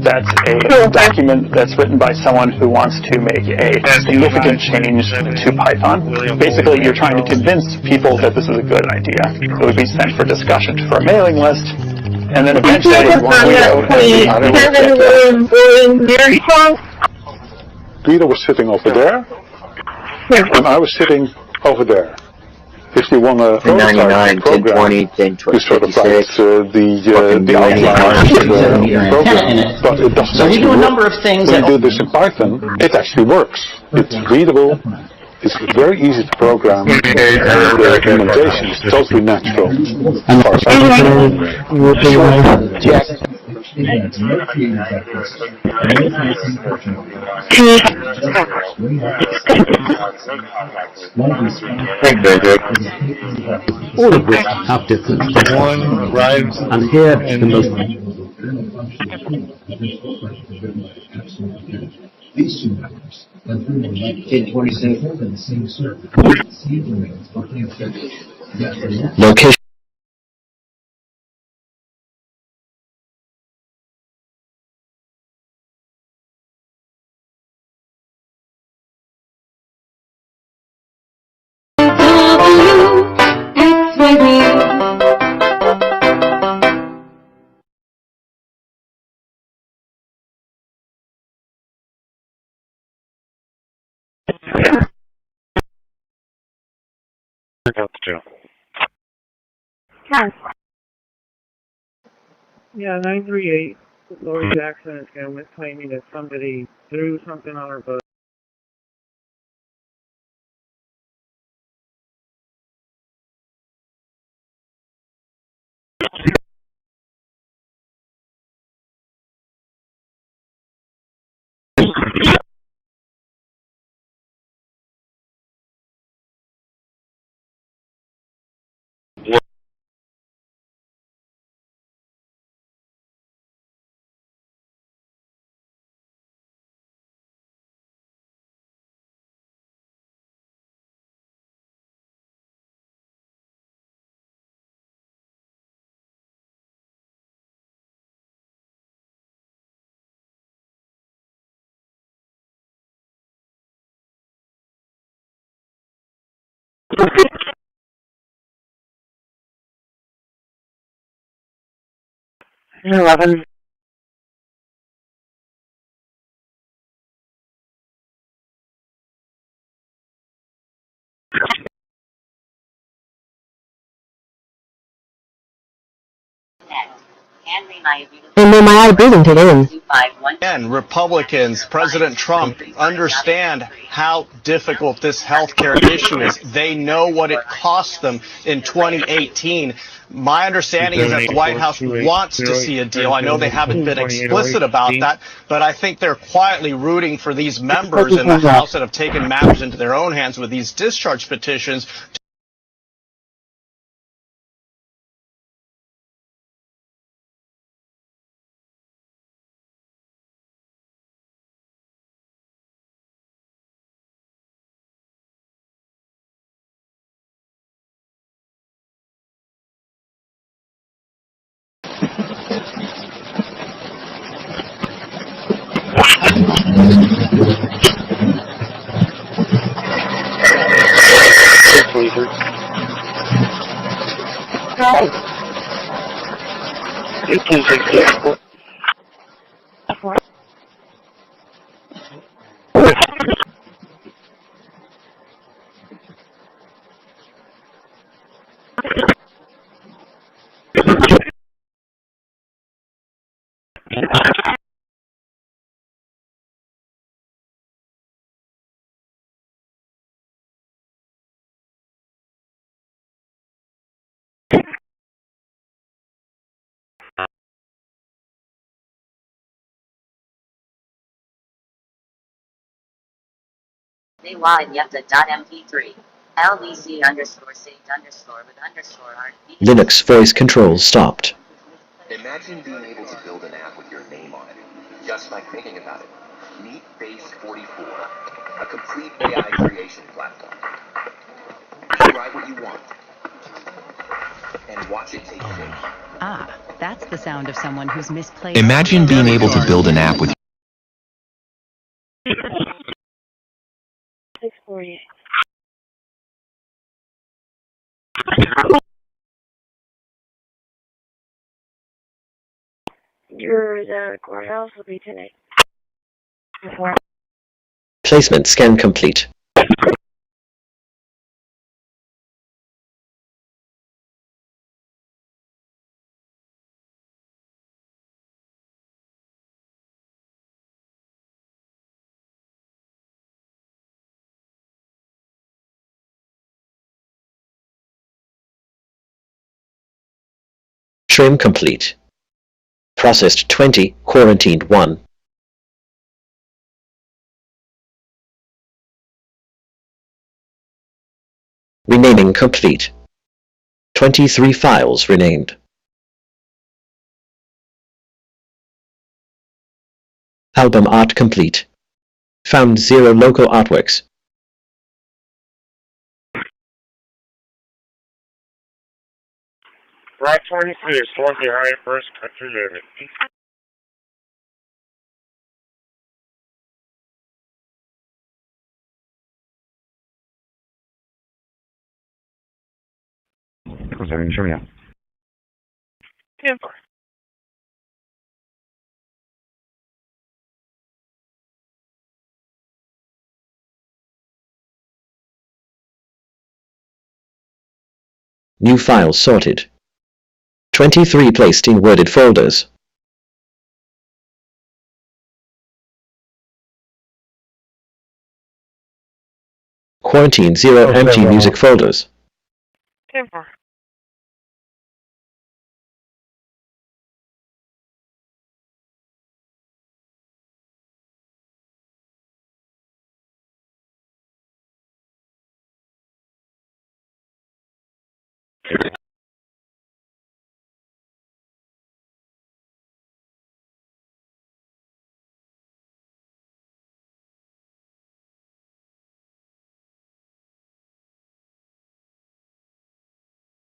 That's a document that's written by someone who wants to make a significant change to Python. Basically, you're trying to convince people that this is a good idea. It would be sent for discussion for a mailing list, and then eventually we go Peter was sitting over there, and I was sitting over there. If you want to prototype the program, you sort of write the outline of the program, but it doesn't So we do a actually number work. of things. When you do this in Python, it actually works. It's readable. It's very easy to program, and the implementation is totally natural. As far as all of which have different functions. And here the most these two numbers, and through the 1027 the same circuit, same domains, but Location. Out the jail. Yeah, 938. Lori Jackson is going to claim me that somebody threw something on her boat. You're 11. And then my eye breathing today. Again, Republicans, President Trump, understand how difficult this healthcare issue is. They know what it cost them in 2018. My understanding is that the White House wants to see a deal. I know they haven't been explicit about that, but I think they're quietly rooting for these members in the House that have taken matters into their own hands with these discharge petitions. mp3 lvc_saved_with_art. Linux voice control stopped. Imagine being able to build an app with your name on it, just like thinking about it. Meet Base 44, a complete AI creation platform. You write what you want, and watch it take shape. Ah, that's the sound of someone who's misplaced. Imagine being able to build an app with 648. The courthouse will be tonight. Placement scan complete. Trim complete. Processed 20, quarantined 1. Renaming complete. 23 files renamed. Album art complete. Found 0 local artworks. Right 26, towards the high first country limit. Show me out. 10-4. New files sorted. 23 placed in worded folders. Quarantine 0 empty music folders. 10-4.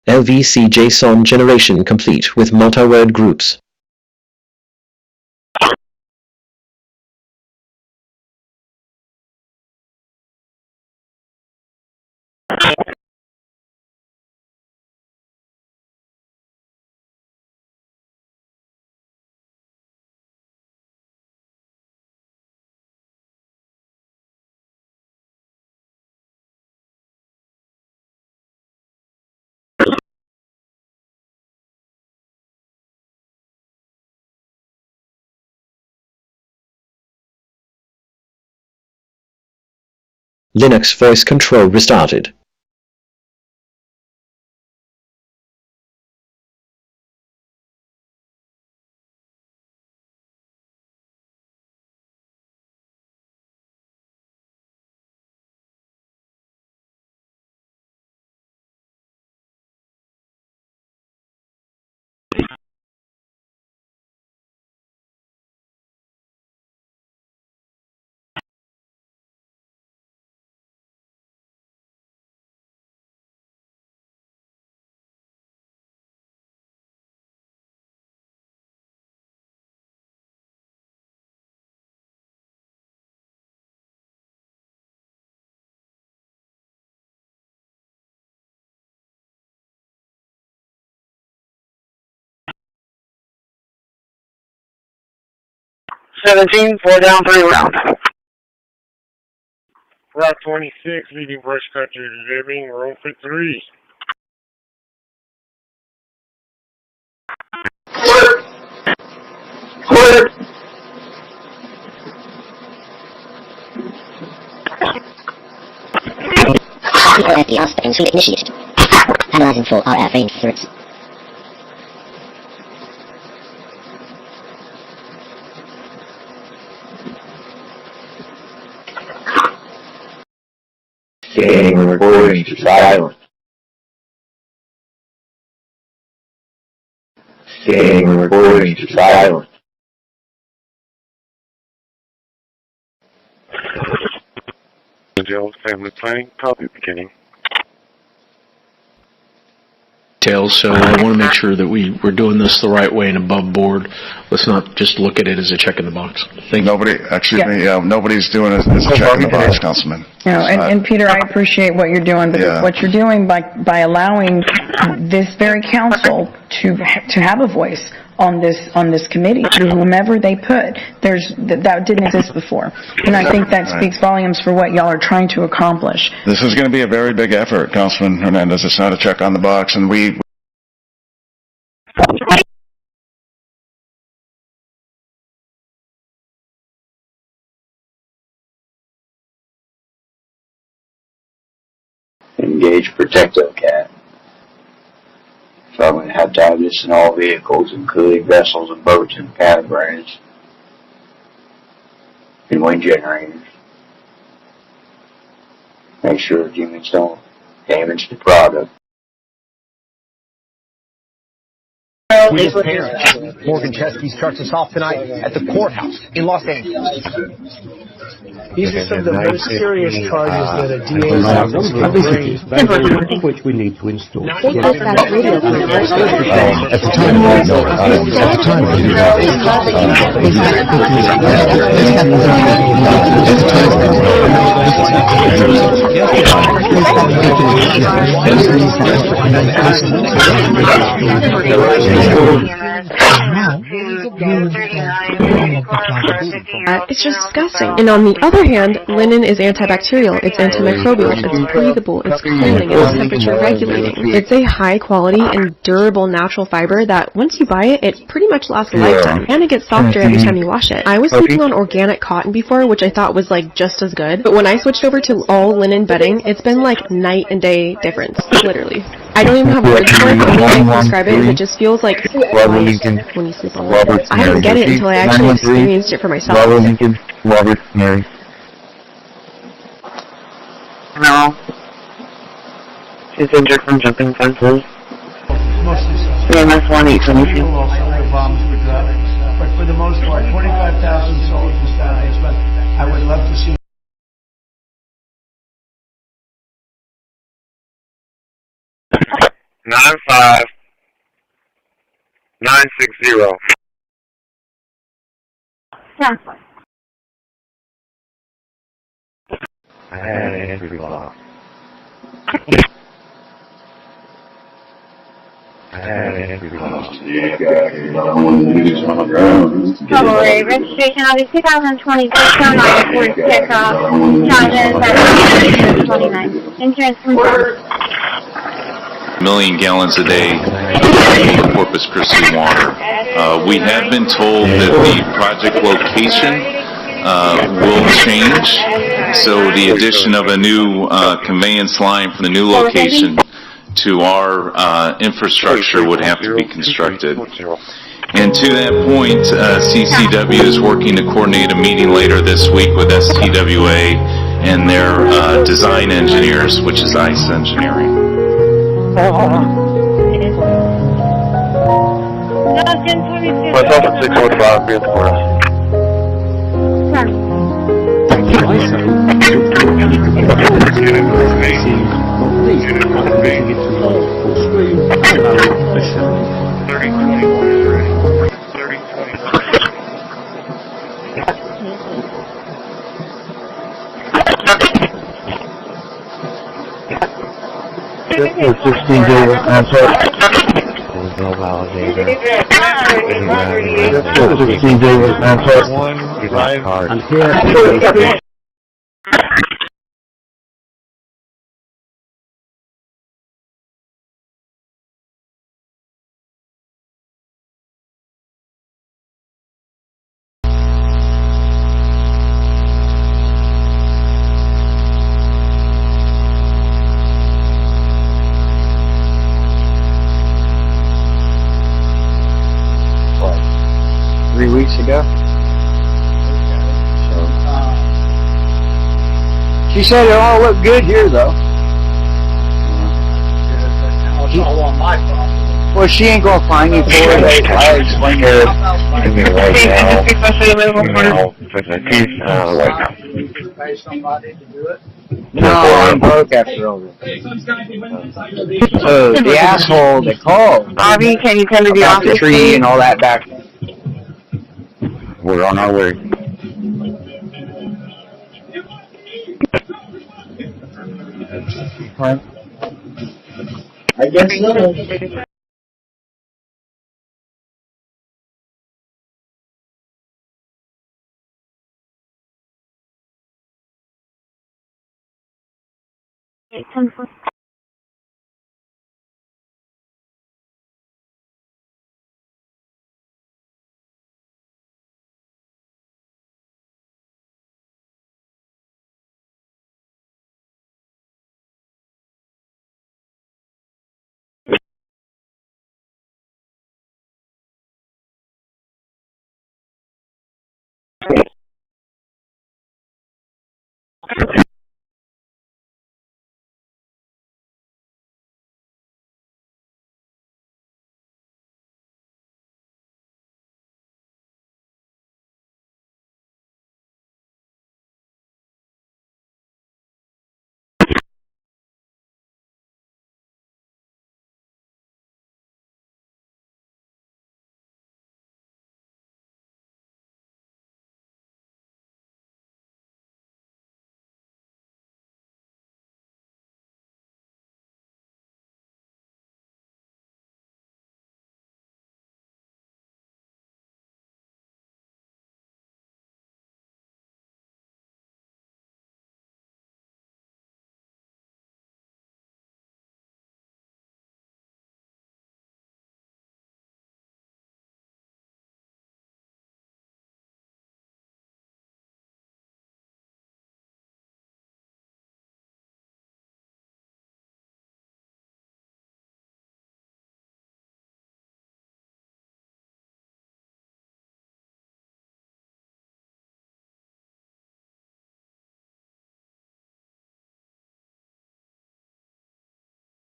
LVC JSON generation complete with multi-word groups. Linux voice control restarted. Four down, 3 round. Route 26, leading first country living, room for 3. FDR spectrum suite initiated. Analyzing full RF interference. Scanning and recording to silent. Scanning and recording to silent. Jail family planning, copy beginning. details, so I want to make sure that we're doing this the right way and above board. Let's not just look at it as a check in the box. Thank you. Nobody's doing it as a check in the box, Councilman. No, and Peter, I appreciate what you're doing, but what you're doing by allowing this very council to have a voice on this committee through whomever they put, that didn't exist before, and I think that speaks volumes for what y'all are trying to accomplish. This is going to be a very big effort, Councilman Hernandez. It's not a check on the box, and we. Engage protective cat. So I'm going to have to have this in all vehicles, including vessels and boats and catamarans and wind generators. Make sure humans don't damage the product. Morgan Chesky starts us off tonight at the courthouse in Los Angeles. These are some of the most serious charges that a DA's office can bring, which we need to install. They just got a radio conference. At the time, it's just disgusting. And on the other hand, linen is antibacterial, it's antimicrobial, it's breathable, it's cooling, it's temperature regulating. It's a high quality and durable natural fiber that once you buy it, it pretty much lasts a lifetime. And it gets softer every time you wash it. I was sleeping on organic cotton before, which I thought was like just as good. But when I switched over to all linen bedding, it's been like night and day difference, literally. I don't even have words for it, but the way I can describe it is it just feels like when you sleep on linen. I didn't get it until I actually experienced it for myself. Robert, Mary. No. She's injured from jumping fences. EMS 1822. But for the most part, 25,000 souls in status, but I would love to see. Nine 5 960. I had an entry block. Cavalry, registration on the 2020 Daytona Ford pickup, charges at 29. Insurance confirmed. Million gallons a day of Corpus Christi water. We have been told that the project location will change, so the addition of a new conveyance line from the new location to our infrastructure would have to be constructed. And to that point, CCW is working to coordinate a meeting later this week with STWA and their design engineers, which is ICE Engineering. Myself at 645, be at the courthouse. This is 16 days answer. There's no validator. 16 days answer. And here. Ago. She said it all looked good here, though. It's all on my property. Well, she ain't gonna find you for it. I explained her. Pay somebody to do it. No, I'm broke after all this. So the asshole that called Bobby, can you come to the about office, the tree please? and all that back. We're on our way. What? I guess so.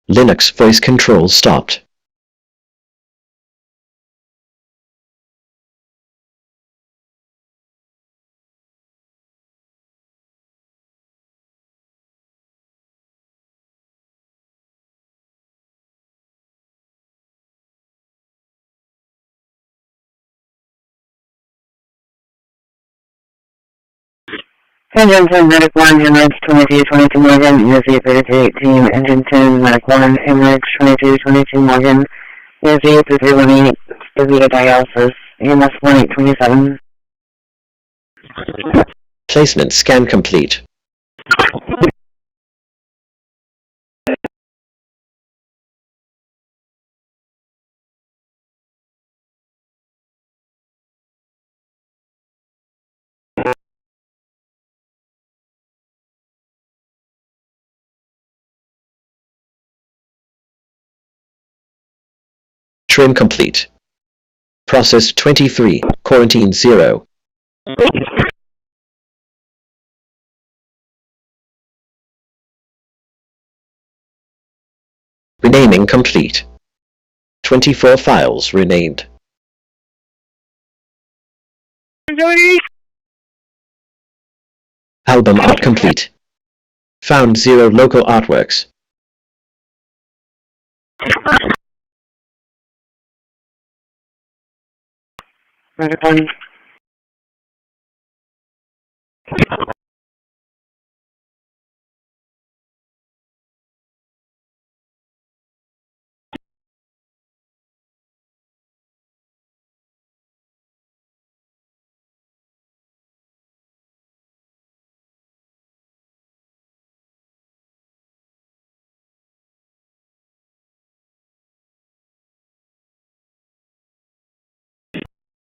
Linux voice control stopped. Engine 10, Medic 1, Hemorrhage 2222 Morgan, ESV 3318, Engine 10, Medic 1, Hemorrhage 2222 Morgan, ESV 3318, Stevia dialysis, EMS 1827. Placement scan complete. Trim complete. Process 23, quarantine 0. Renaming complete. 24 files renamed. Album art complete. Found 0 local artworks. Medic 1.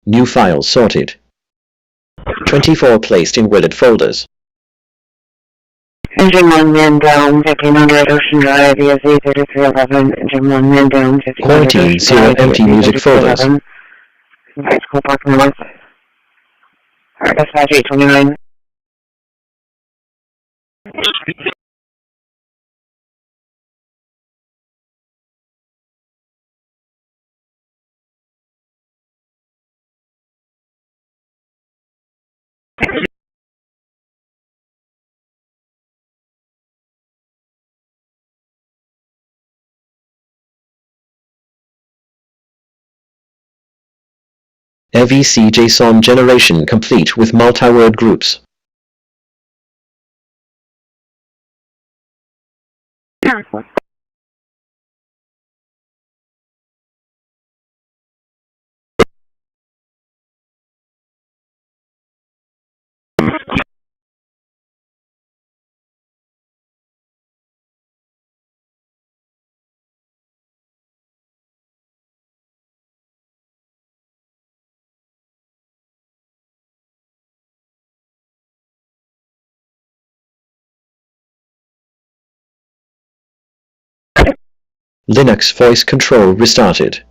New files sorted. 24 placed in willed folders. Engine 1, man down, 1500 Ocean Drive, ESV 3311, Engine 1, man down, 1500 Quarantine Ocean 0 Drive, empty ESV music folders. 3311. High School Parking Lot. Dispatch 829. LVC JSON generation complete with multi-word groups. Linux voice control restarted.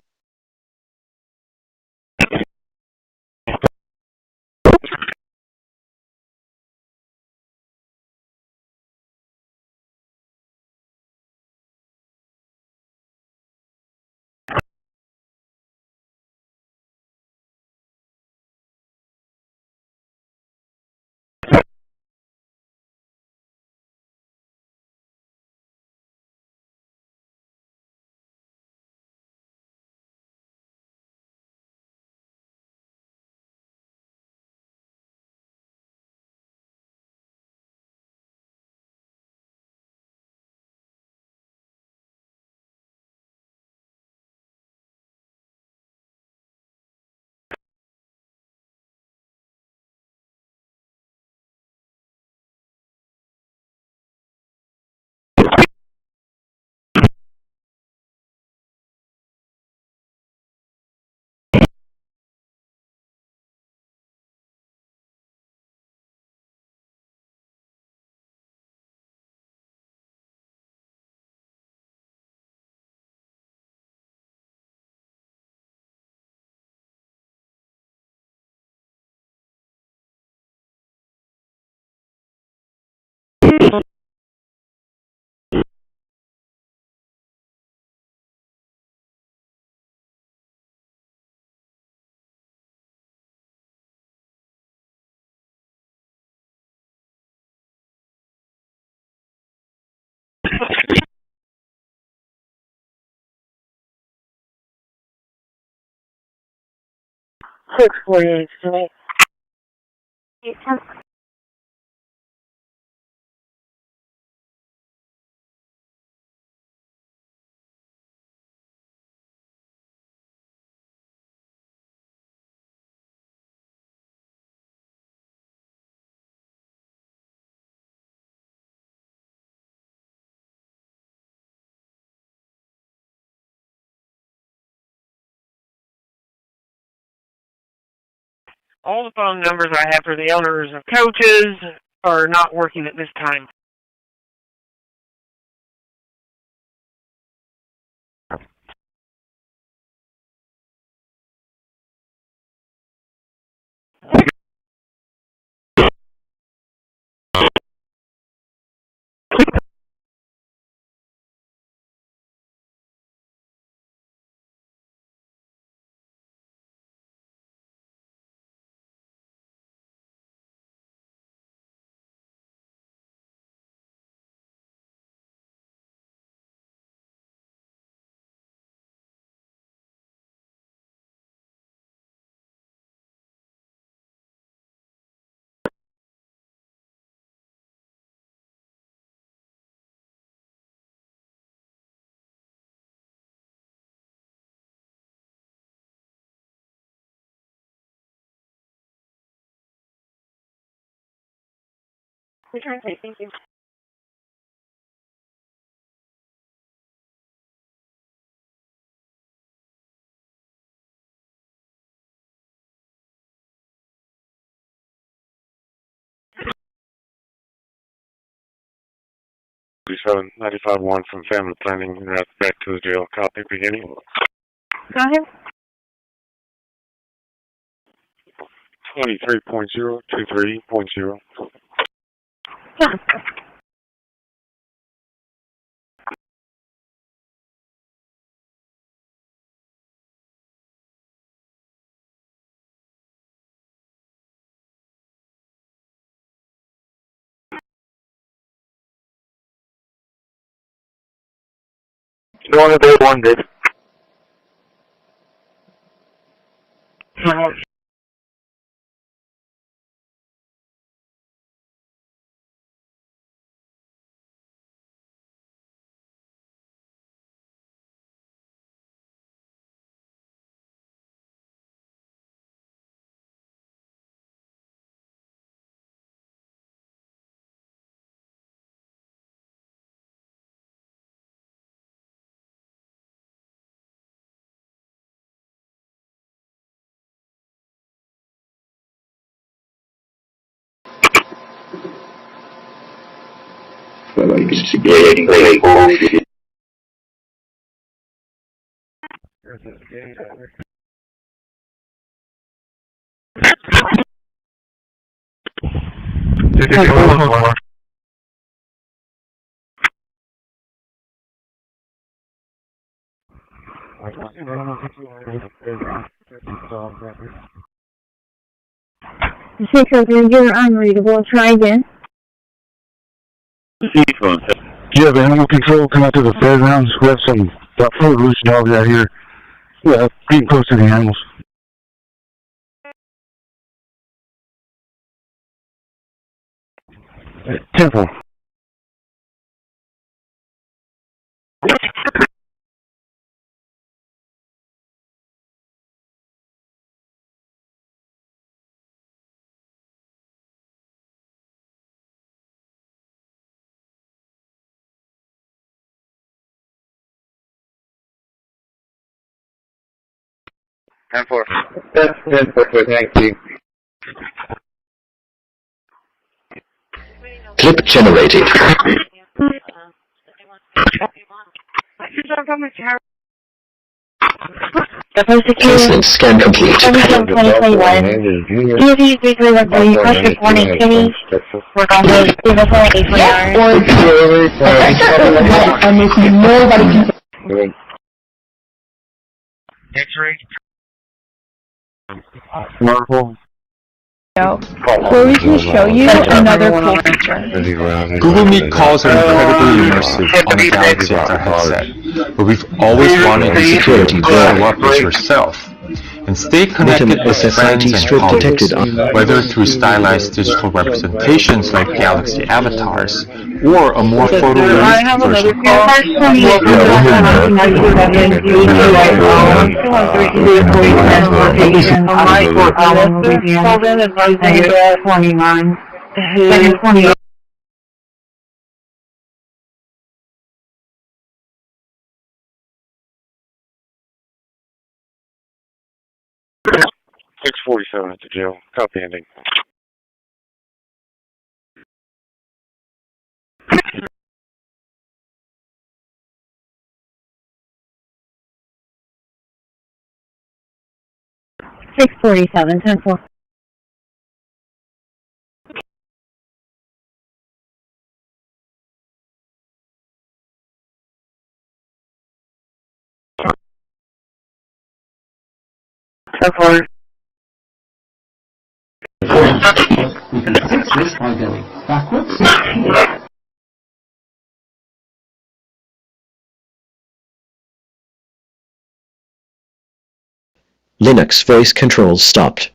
$6.48 tonight. All the phone numbers I have for the owners of coaches are not working at this time. Return, please. Thank you. Seven 95-1 from family planning, and that's back to the jail. Copy beginning. Go ahead. 23.0, 23.0. Yeah. Go on to day one, Dave. great bullshit. The 603, you're unreadable. Try again. Do you have animal control come out to the fairgrounds? We have some about 4 loose dogs out here. Yeah, getting close to the animals. Temple. And for thank you. Clip generated. Placement scan complete. X-ray. Smartphone. Where we can show you another cool feature. Google Meet calls are incredibly immersive on the Galaxy Star headset, but we've always wanted the security to show up as yourself and stay connected with friends and colleagues, whether through stylized digital representations like Galaxy avatars or a more photorealistic version. .647 at the jail. Copy ending. .647, 10-4. We can fix this by going backwards. Linux voice controls stopped.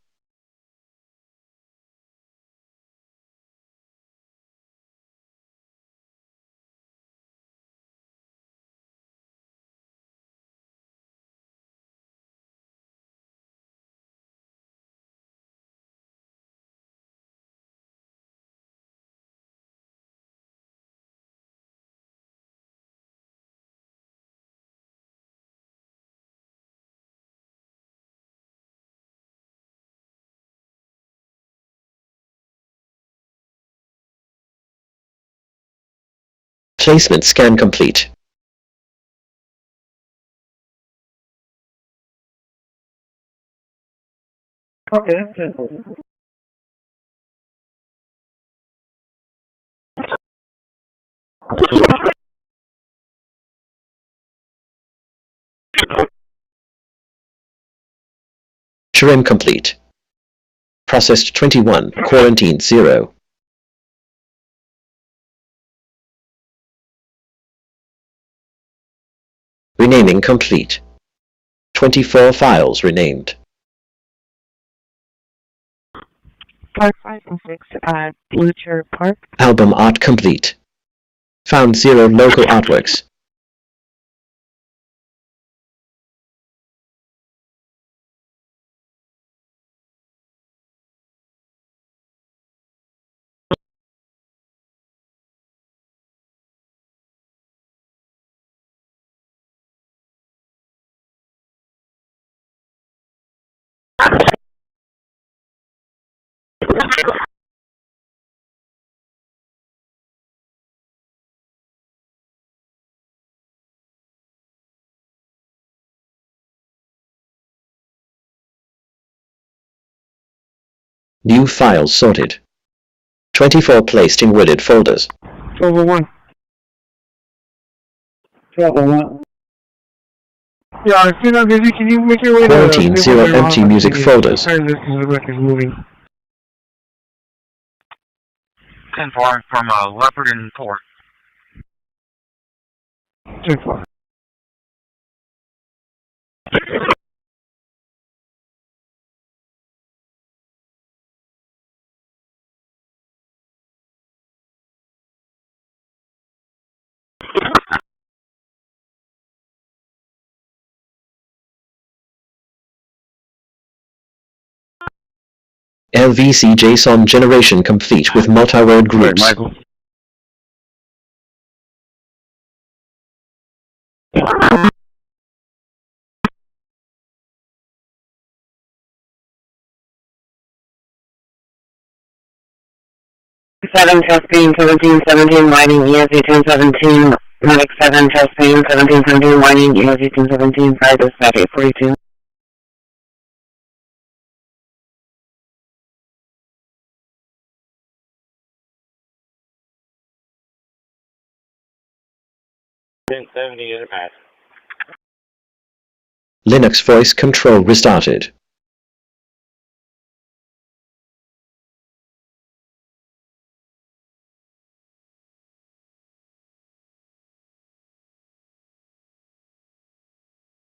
Placement scan complete. Okay. Trim complete. Processed 21, quarantined 0. Renaming complete. 24 files renamed. Park 5 and 6 at Blue Chair Park. Album art complete. Found 0 local artworks. New files sorted. 24 placed in wooded folders. 1201. 1201. Yeah, if you're not busy, can you make your way to... Quarantine 0 empty music folders. The record's moving. 10-4 from Leopard and Port. 10-4. LVC JSON generation complete with multi-word groups. Right, Michael. Seven testing 1717 lighting ESV 1017 medic 7 testing 1717 lighting ESV 1017 prior to stack 842. Linux voice control restarted.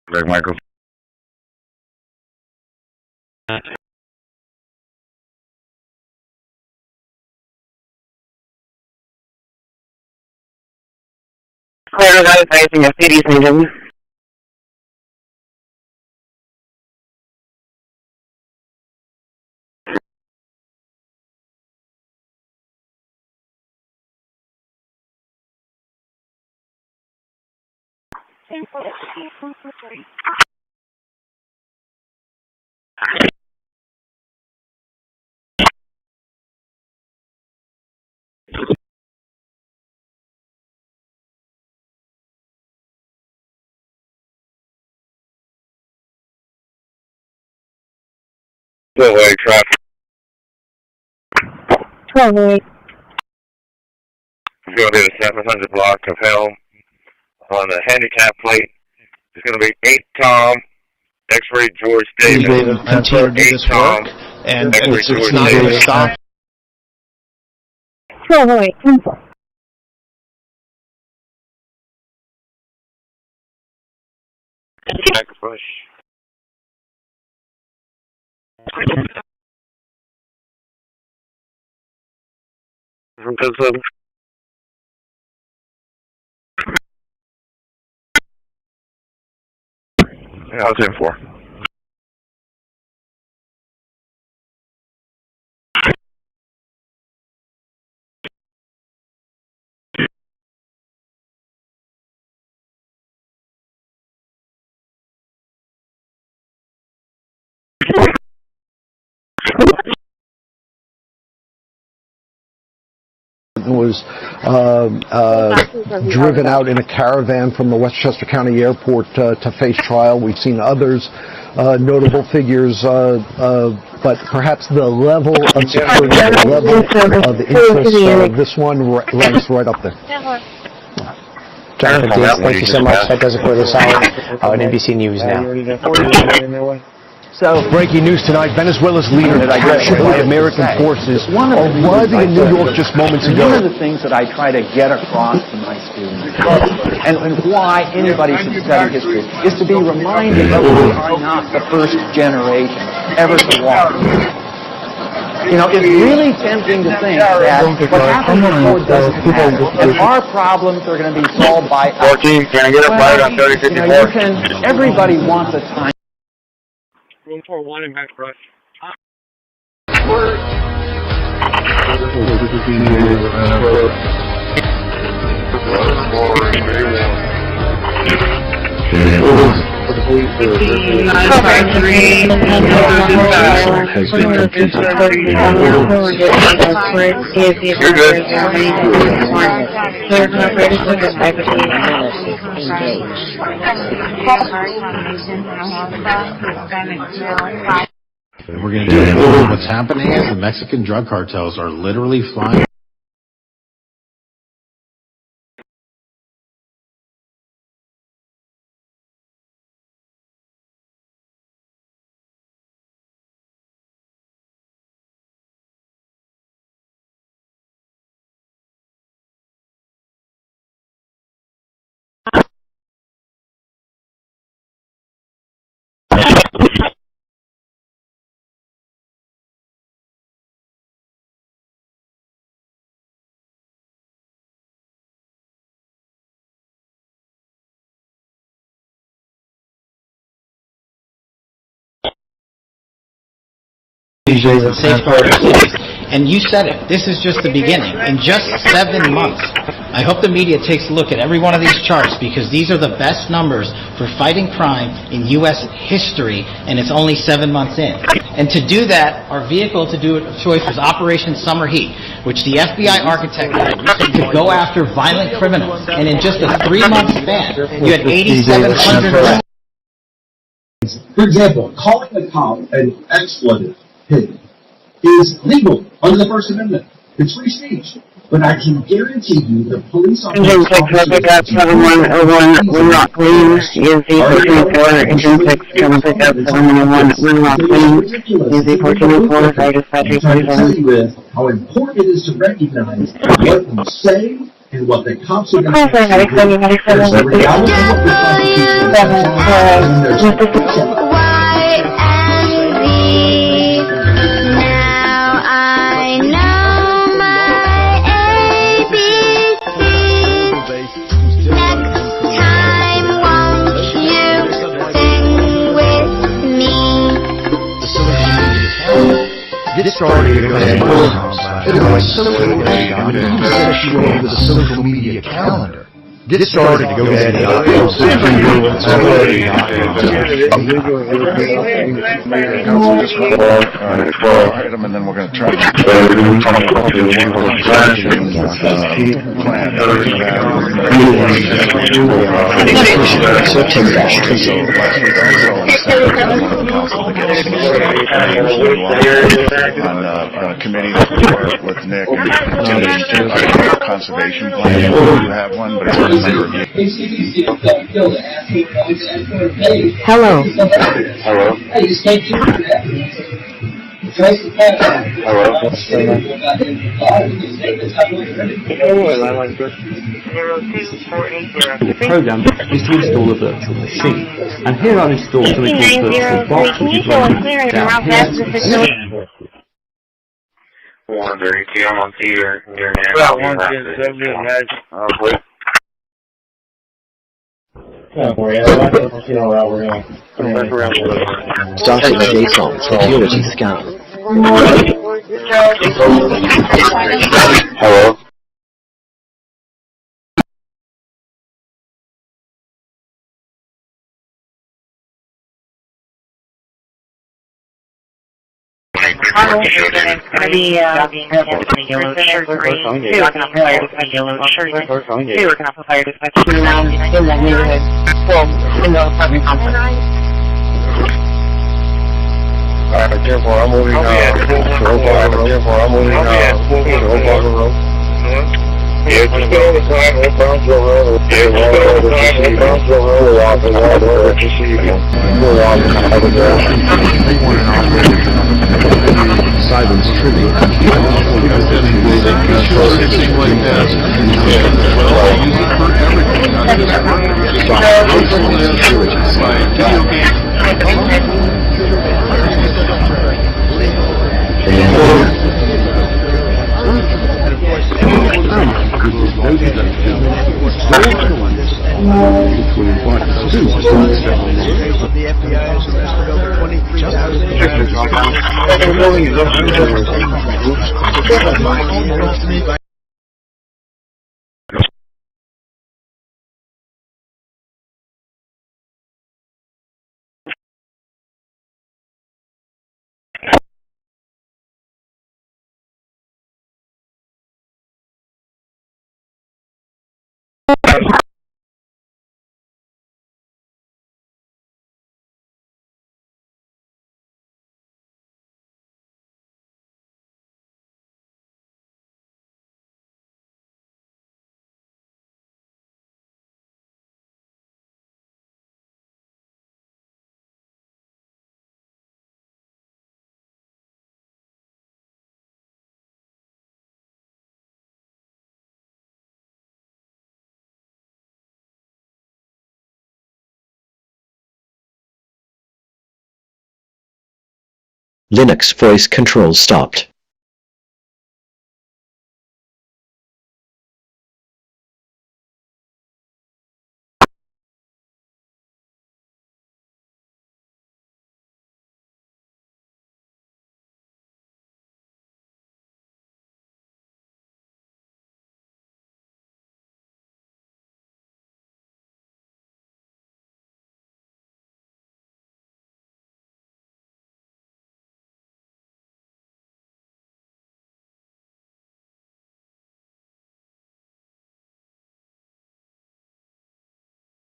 Greg Michael. Clear that facing a city's meeting. Traffic. 1208. It's going to be the 700 block of Helm on the handicap plate. It's going to be 8 Tom, X-ray George Davis. Continue to do this work, and it's not going to stop. 1208, 10-4. Back push. From 10-7. Yeah, I was in 4. Was driven out in a caravan from the Westchester County Airport to face trial. We've seen others, notable figures, but perhaps the level of security, the level of interest, this one ranks right up there. Jonathan Dees, thank you so much. That does it for this hour on NBC News now. So, breaking news tonight, Venezuela's leader captured by American forces arriving in New York just moments ago. One of the things that I try to get across to my students, and why anybody should study history, is to be reminded that we are not the first generation ever to walk. You know, it's really tempting to think that what happened before doesn't matter, and our problems are going to be solved by us. 14, can I get a flight on 3054? Everybody wants a time. Room 41 in Max Brush. And we're going to do it. What's happening is the Mexican drug cartels are literally flying. And safeguard our cities. And you said it, this is just the beginning. In just 7 months, I hope the media takes a look at every one of these charts, because these are the best numbers for fighting crime in U.S. history, and it's only 7 months in. And to do that, our vehicle to do it of choice was Operation Summer Heat, which the FBI architected to go after violent criminals. And in just a 3-month span, you had 8,700 arrests. For example, calling a cop an expletive pig is legal under the First Amendment. It's free speech. But I can guarantee you the police officers... Engine 6, pick up 7101, Winlock Lanes, UZ 1404, Engine 6, come and pick up 7101, Winlock Lanes, UZ 1404, fire dispatcher 47. With how important it is to recognize what you say and what the cops are going to do. There's a reality of what the Constitution says. This started with the social media calendar. This started to go ahead and item, and then we're going to try on a committee with Nick and conservation plan. You have one, but it's under review. Hello. Hello. The program is to install a virtual machine, and here I've installed something called virtual box, which is running down here. 132, I'm on theater. About 170, wait. Starting JSON security scan. Hello? Careful, I'm moving Yeah, just get on the side, Old Brownsville Road. Yeah, just get on the side, Old Brownsville Road. We'll walk and walk over to see you. We'll walk and have a go. Silence trivia. The Linux voice control stopped.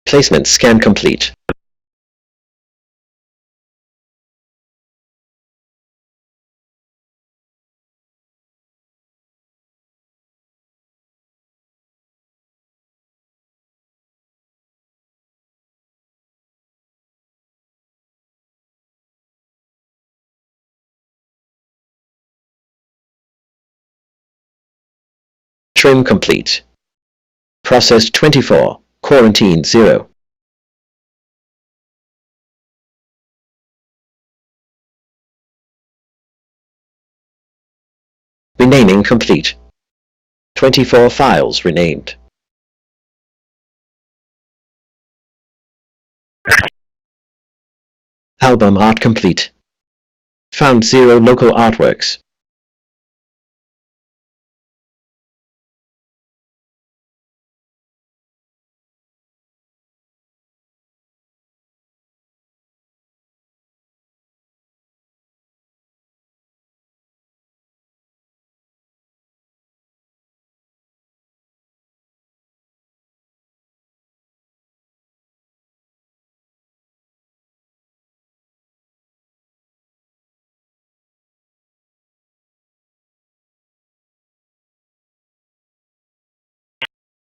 Placement scan complete. Trim complete. Processed 24, quarantine 0. Renaming complete. 24 files renamed. Album art complete. Found 0 local artworks.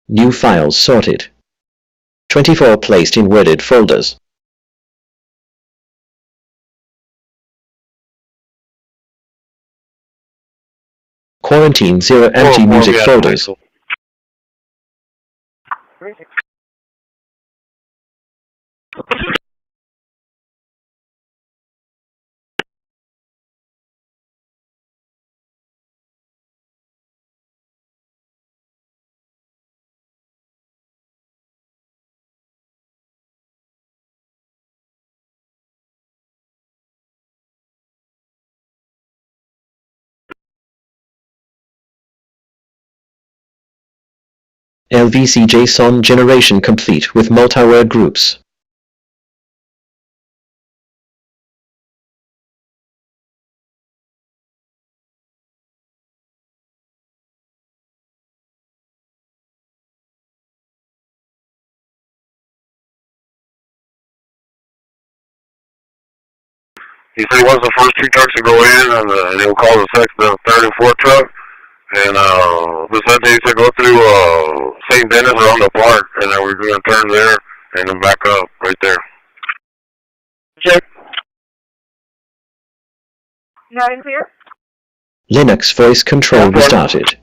New files sorted. 24 placed in worded folders. Quarantine 0 empty music folders. LVC JSON generation complete with multi-word groups. He said he wants the first 2 trucks to go in, and he'll call the 3rd and 4th truck. And the Sunday he said go through St. Dennis around the park, and then we're going to turn there and then back up right there. Check. Not in clear? Linux voice control restarted.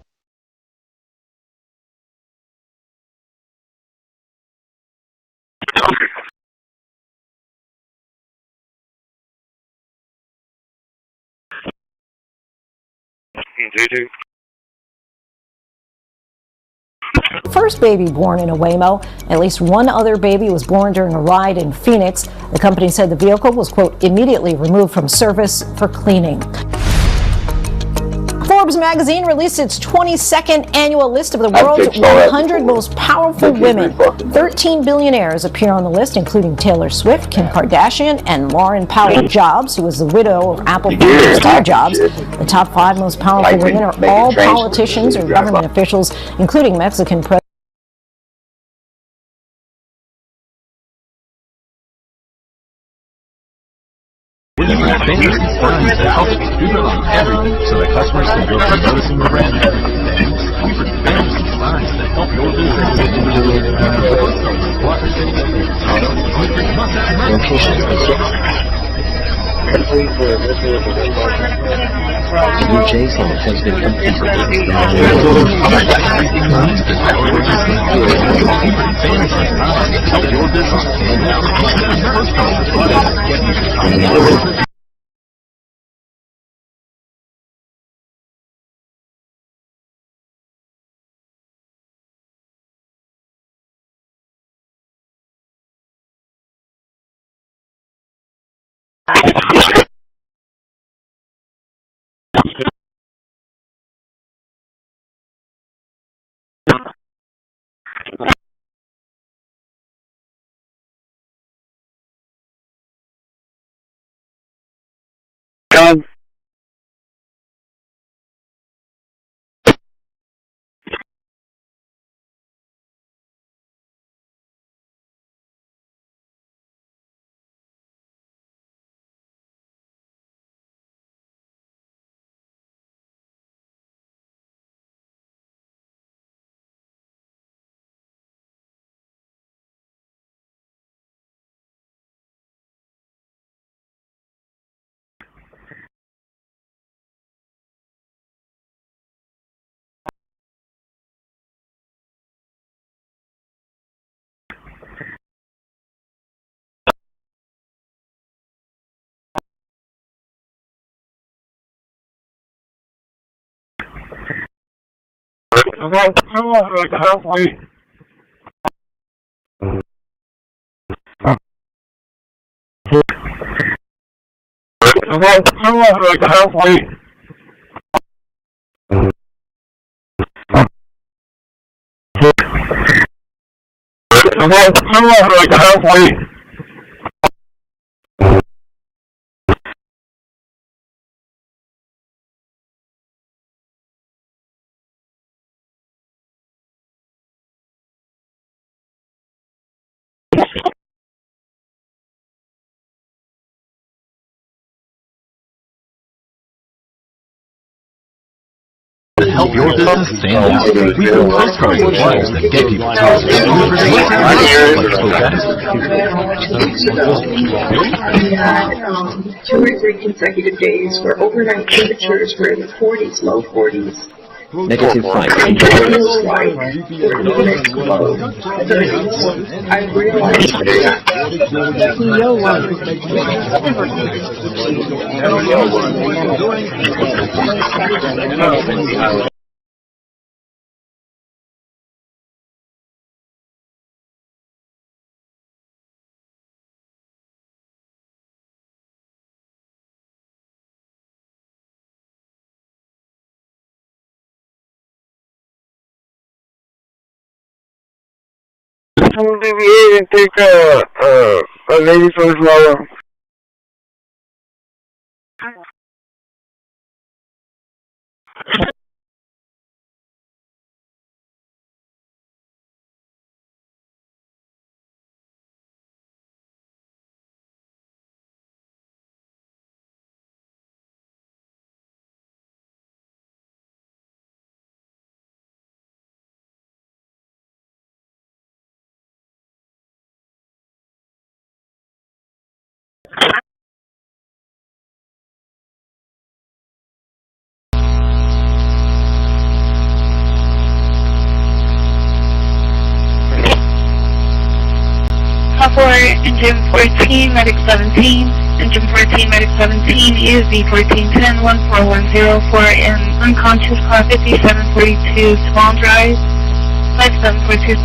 First baby born in a Waymo. At least one other baby was born during a ride in Phoenix. The company said the vehicle was, quote, immediately removed from service for cleaning. Forbes magazine released its 22nd annual list of the world's 100 most powerful women. 13 billionaires appear on the list, including Taylor Swift, Kim Kardashian, and Lauren Powell Jobs, who was the widow of Apple founder Steve Jobs. The top 5 most powerful women are all politicians or government officials, including Mexican President. We use banners and signs to help streamline everything so that customers can go from noticing your brand. We put banners and signs to help your business. New JSON has been completed. Help your business. halfway. Halfway. Halfway. To help your business stand out, we do postcards and flyers that get people talking. We had 2 or 3 consecutive days where overnight temperatures were in the 40s, low 40s. -5. I realized that Someone deviate and take a lady first flower. Engine 14, medic 17. Engine 14, medic 17, ESD 1410, 14104 in unconscious car 5742, small drive, 5742,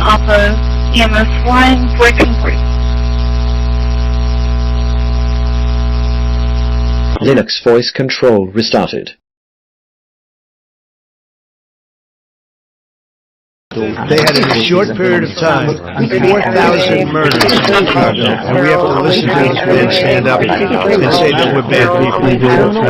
off of EMS line 1440. Linux voice control restarted. They had in a short period of time 4,000 murders in Chicago, and we have to listen to these men stand up and say that we're bad people.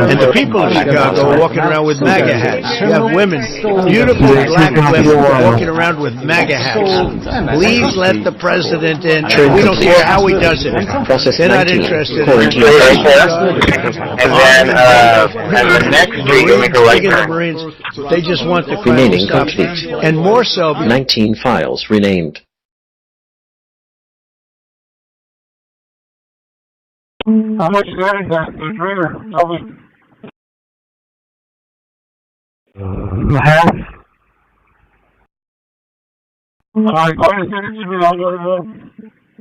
And the people of Chicago are walking around with MAGA hats. You have women, beautiful black women, walking around with MAGA hats. Please let the president in. We don't care how he does it. They're not interested in it. And then the next street, you make a right turn. They just want the crime to Remaining stop. complete. And more so. 19 files renamed. How much is that? The trailer. Half. Alright, go ahead and send it to me. I'll go to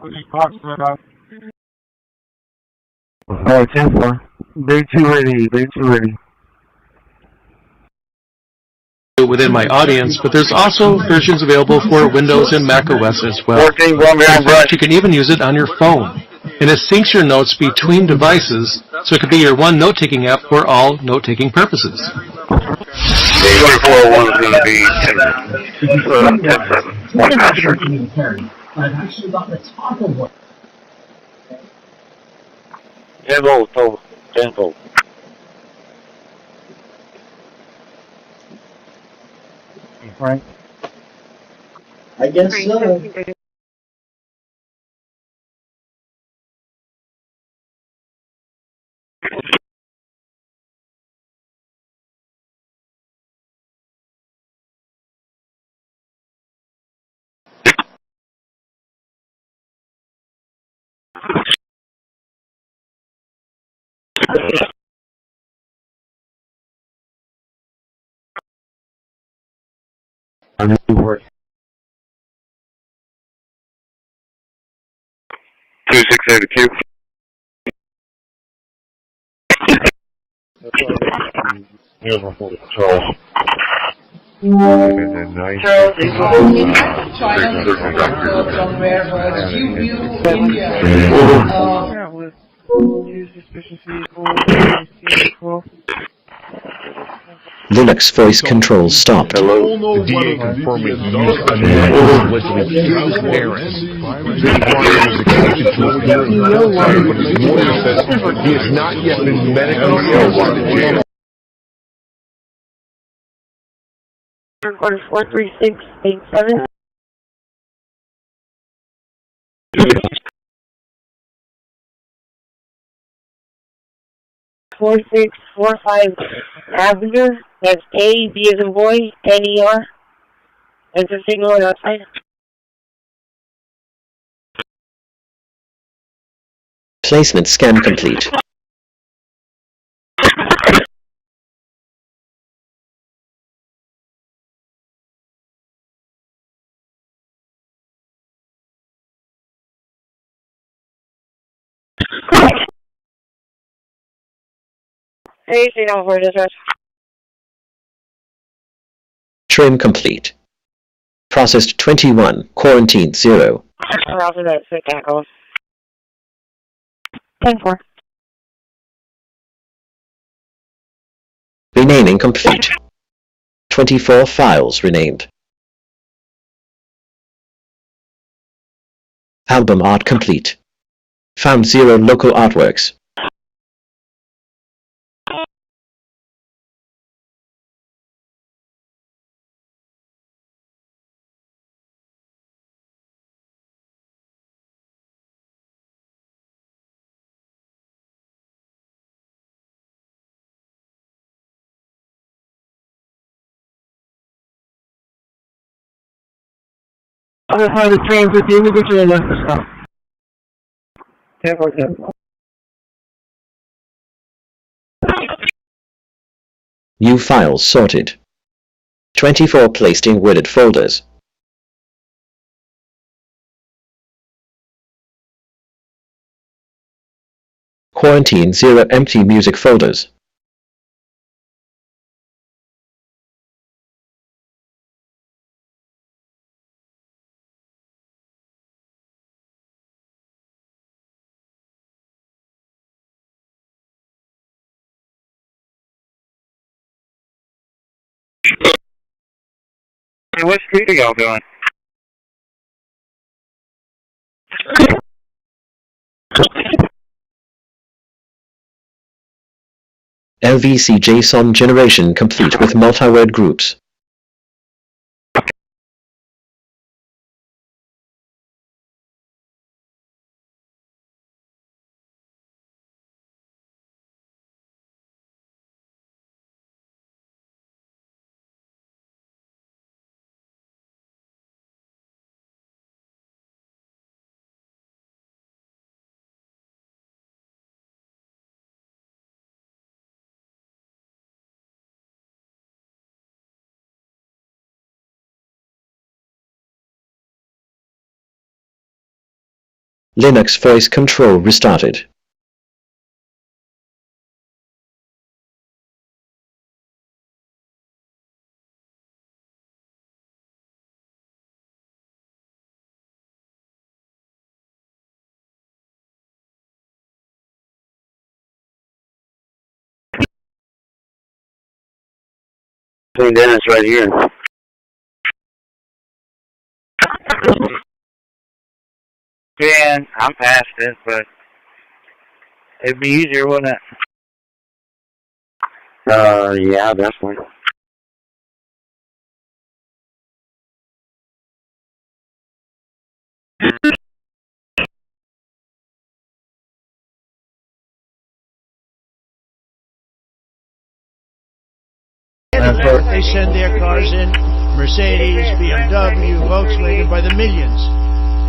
these boxes that up. Alright, 10-4. Day 2 ready. Day 2 ready. Within my audience, but there's also versions available for Windows and Mac OS as well. In fact, you can even use it on your phone. And it syncs your notes between devices, so it could be your one note-taking app for all note-taking purposes. 2401 is going to be 10-7. One master. I've actually got the top of one. 10 volts total. 10 volts. Frank? I guess so. Work. 268 Q. Here's my full control. Linux voice control stopped. Hello, the DA confirming he used unusual listening to this errand. This warrant was expected to appear in court today, but his lawyer says he has not yet been medically ill while in jail. Order 43687. (4645) Avenue. That's A, B as in boy, N-E-R. That's a signal outside. Placement scan complete. Anything over this rest. Trim complete. Processed 21, quarantined 0. After that, so that goes. 10-4. Renaming complete. 24 files renamed. Album art complete. Found 0 local artworks. Other side of the train with the individual left to stop. 10-4. New files sorted. 24 placed in wooded folders. Quarantine 0 empty music folders. Hey, what street are y'all doing? LVC JSON generation complete with multi-word groups. Linux voice control restarted. St. Dennis right here. Yeah, I'm past it, but it'd be easier, wouldn't it? Yeah, definitely. They send their cars in, Mercedes, BMW, Volkswagen, by the millions.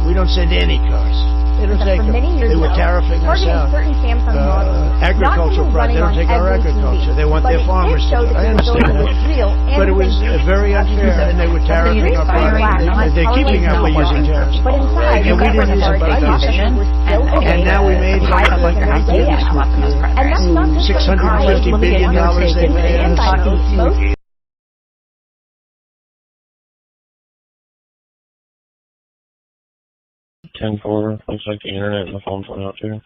We don't send any cars. They don't take them. They were tariffing us out. Agricultural products, they don't take our agriculture. They want their farmers to do it. I understand that. But it was very unfair, and they were tariffing our products. They're keeping up by using tariffs. And we didn't use them, but I used them. And now we made like an idea. $650 billion they made. Ten-4. Looks like the internet and the phone's went out too.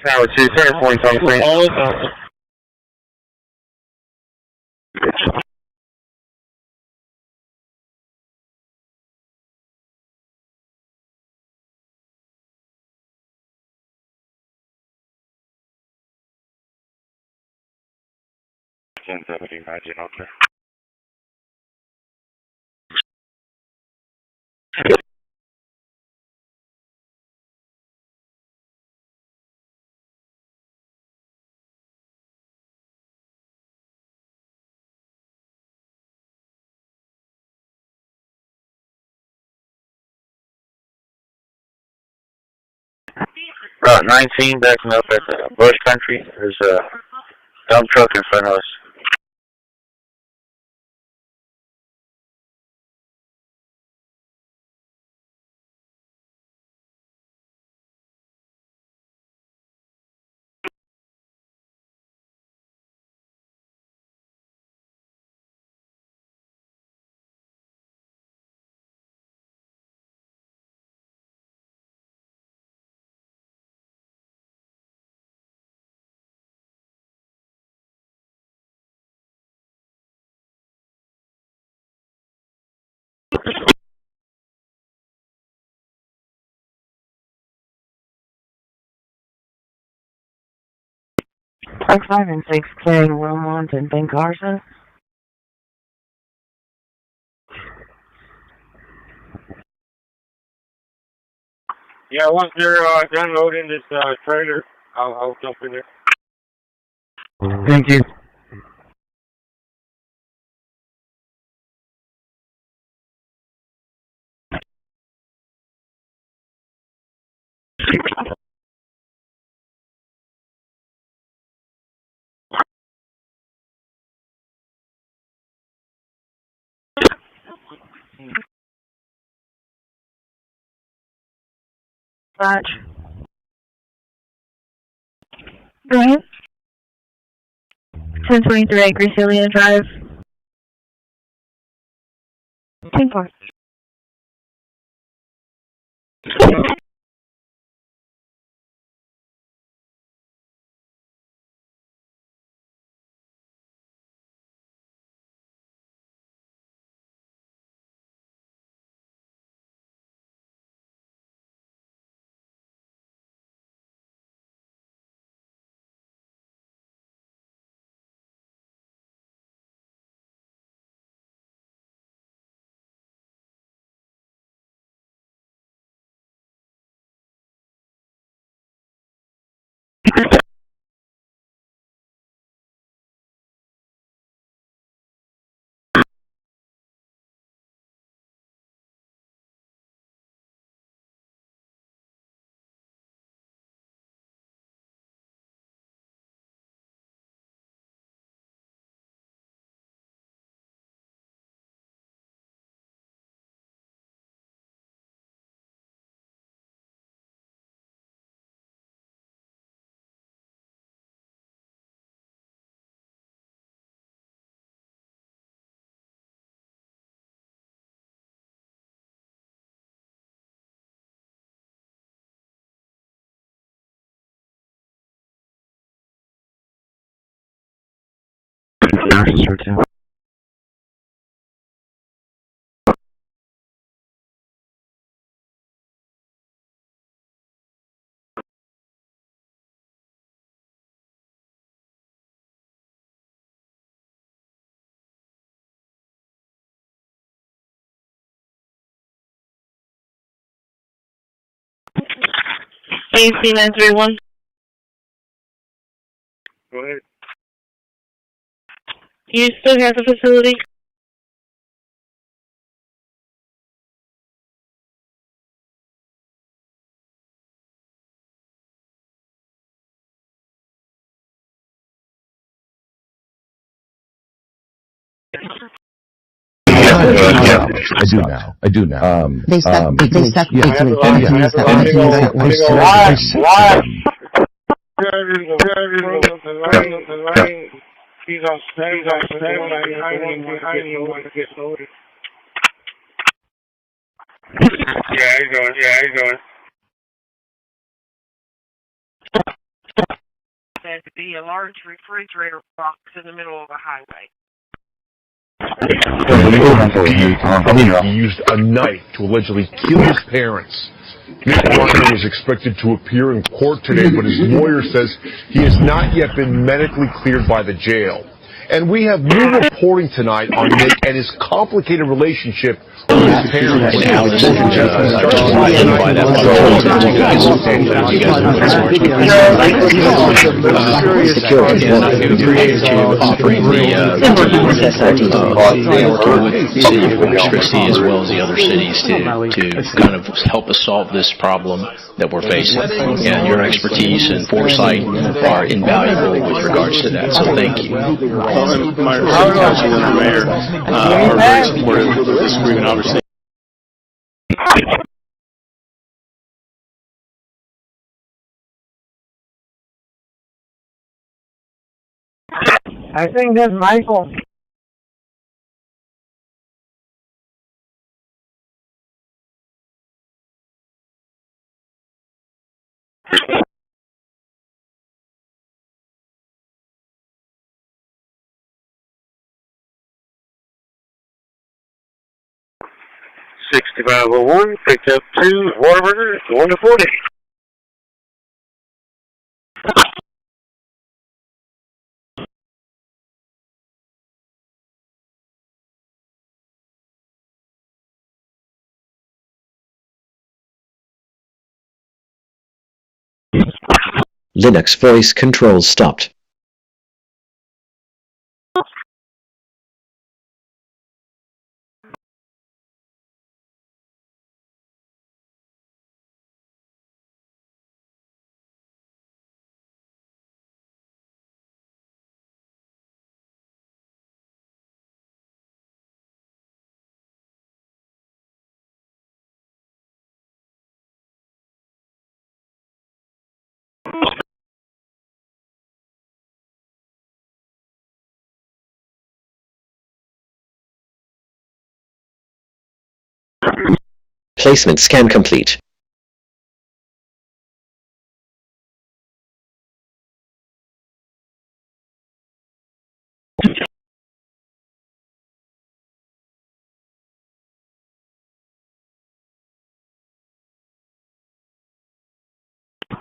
Tower 2, center point on screen. Imagine out there. Route 19 backing up at the bush country. There's a dump truck in front of us. Park 5 and 6 clearing Wilmont and Ben Carson. Yeah, once they're done loading this trailer, I'll jump in there. Thank you. Roger. Brian? 1023 Gracillia Drive. 10-4. Sure too. AC 931. Go ahead. You still have the facility? Yeah, I do now. I do now. They stopped actually trying to use that one. He's on standby behind you when it gets loaded. Yeah, he's going. There to be a large refrigerator box in the middle of a highway. He used a knife to allegedly kill his parents. Nick Martin was expected to appear in court today, but his lawyer says he has not yet been medically cleared by the jail. And we have new reporting tonight on Nick and his complicated relationship with his parents. Christi as well as the other cities to kind of help us solve this problem that we're facing. And your expertise and foresight are invaluable with regards to that. So thank you. My councilman and mayor are very supportive of this agreement, obviously. I think that's Michael. $6501, picked up 2 Whataburger, 1 to 40. Linux voice control stopped. Placement scan complete.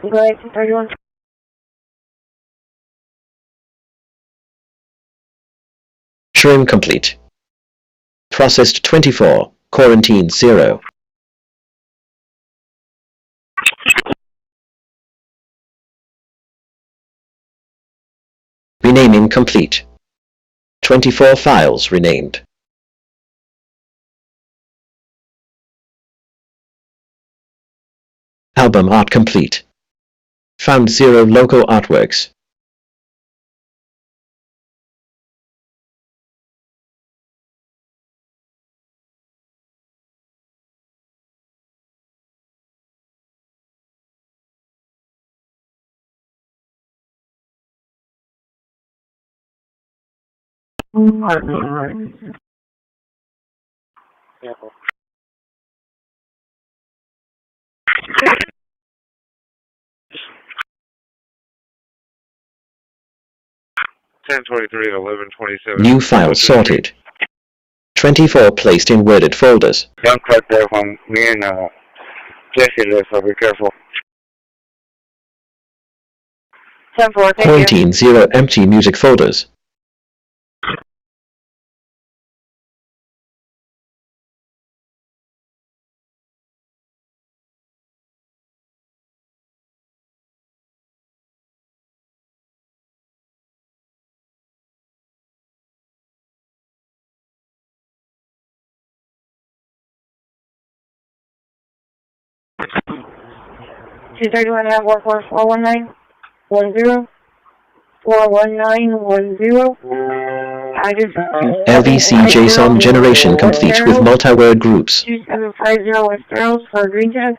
Right, 31. Trim complete. Processed 24. Quarantine 0. Renaming complete. 24 files renamed. Album art complete. Found 0 logo artworks. New file sorted. 24 placed in worded folders. Don't cut there when me and Jesse live, so be careful. 10-4, thank you. Quarantine 0 empty music folders. 231 at 41910. 41910. LVC JSON generation complete with multi-word groups. 2750 West Girls for Green Tag.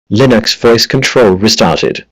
Linux voice control restarted.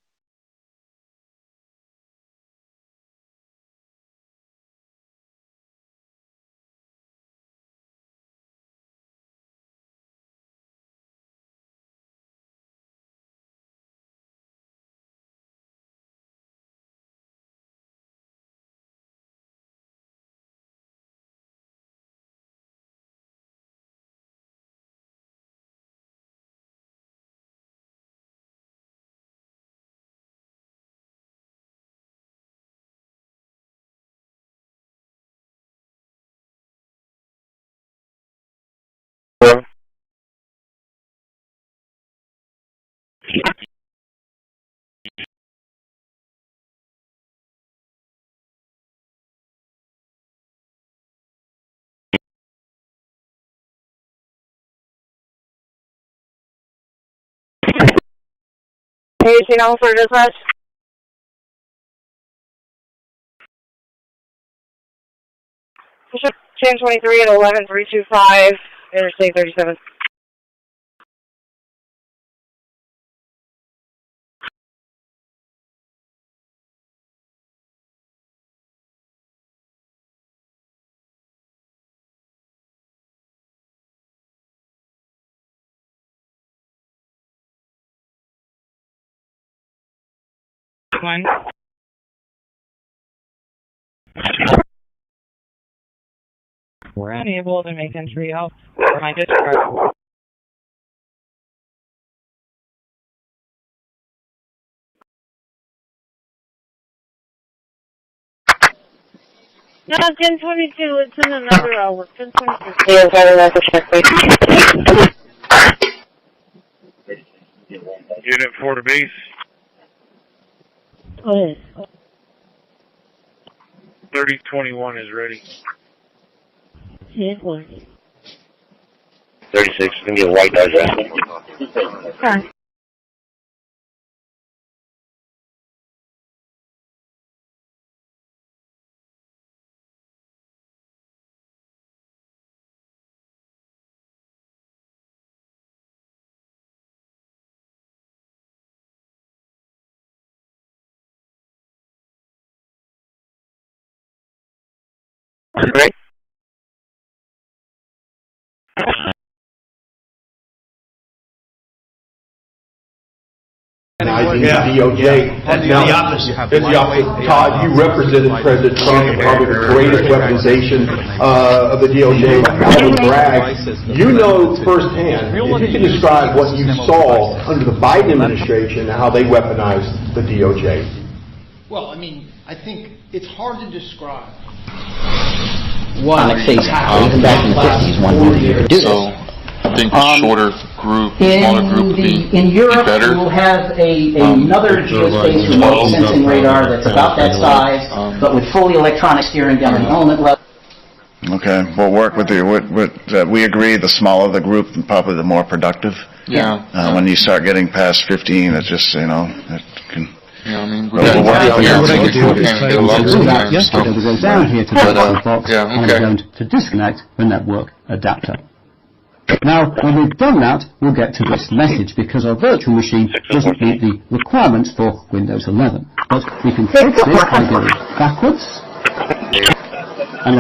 Anything else for dispatch? Chain 23 at 11325, Interstate 37. One. We're unable to make entry out for my discharge. No, 1022, it's in another hour. 1022. Yeah, sorry, that's a check, please. Unit 4 to base. Oh, 3021 is ready. 1020. 36 is going to be a white Dodge Ram. Okay. Right? DOJ. Now, it's the opposite. Todd, you represented President Trump in probably the greatest weaponization of the DOJ. I would brag. You know firsthand, if you can describe what you saw under the Biden administration and how they weaponized the DOJ. Well, I mean, I think it's hard to describe. Let's face it, even back in the 50s, one knew you could do this. I think a shorter group, smaller group would be In Europe, better. we'll have another geospace remote sensing radar that's about that size, but with fully electronic steering down the helmet level. Okay, we'll work with you. We agree the smaller the group, probably the more productive. Yeah. When you start getting past 15, it's just, you know, it can... Yeah, I mean, Yesterday we go down here to the box and we're going to disconnect the network adapter. Now, when we've done that, we'll get to this message because our virtual machine doesn't meet the requirements for Windows 11. But we can fix this by going backwards and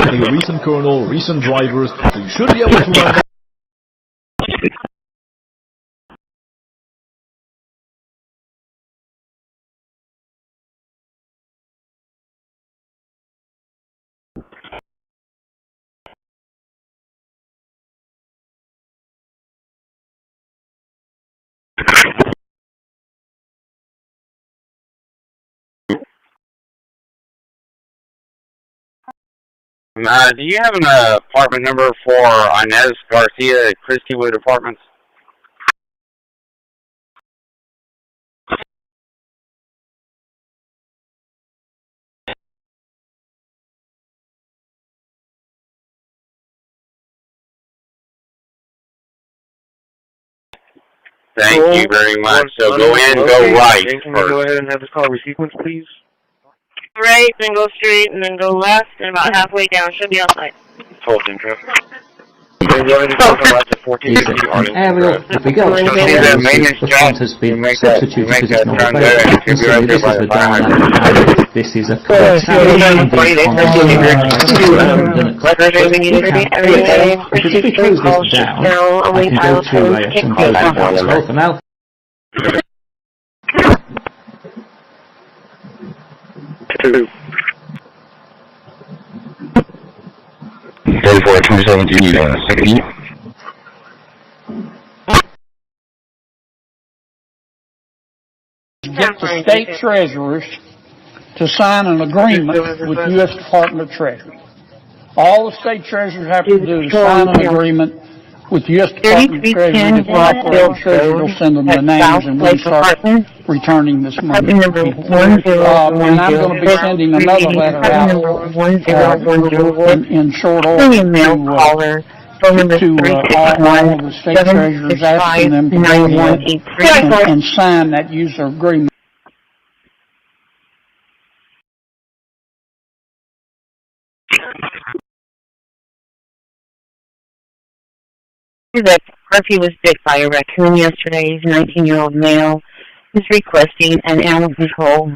a recent kernel, recent drivers, so you should be able to run Do you have an apartment number for Inez Garcia at Christywood Apartments? Thank you very much. So go in, go right. Can you go ahead and have this call resequence, please? Right, then go straight, and then go left, and about halfway down, should be outside. Full intro. Go ahead and talk about the 1450 audience. Aerial, if we go, the font has been substituted because it's not available. This is the dial. This is a correct. For now. 2. 34, 2017, 60. Get the state treasurers to sign an agreement with the U.S. Department of Treasury. All the state treasurers have to do is sign an agreement with the U.S. Department of Treasury. If the operating treasurer will send them the names, and we start returning this money. And I'm going to be sending another letter out in short order to all of the state treasurers, asking them to go ahead and sign that user agreement. That Murphy was bit by a raccoon yesterday. He's a 19-year-old male. He's requesting an animal control,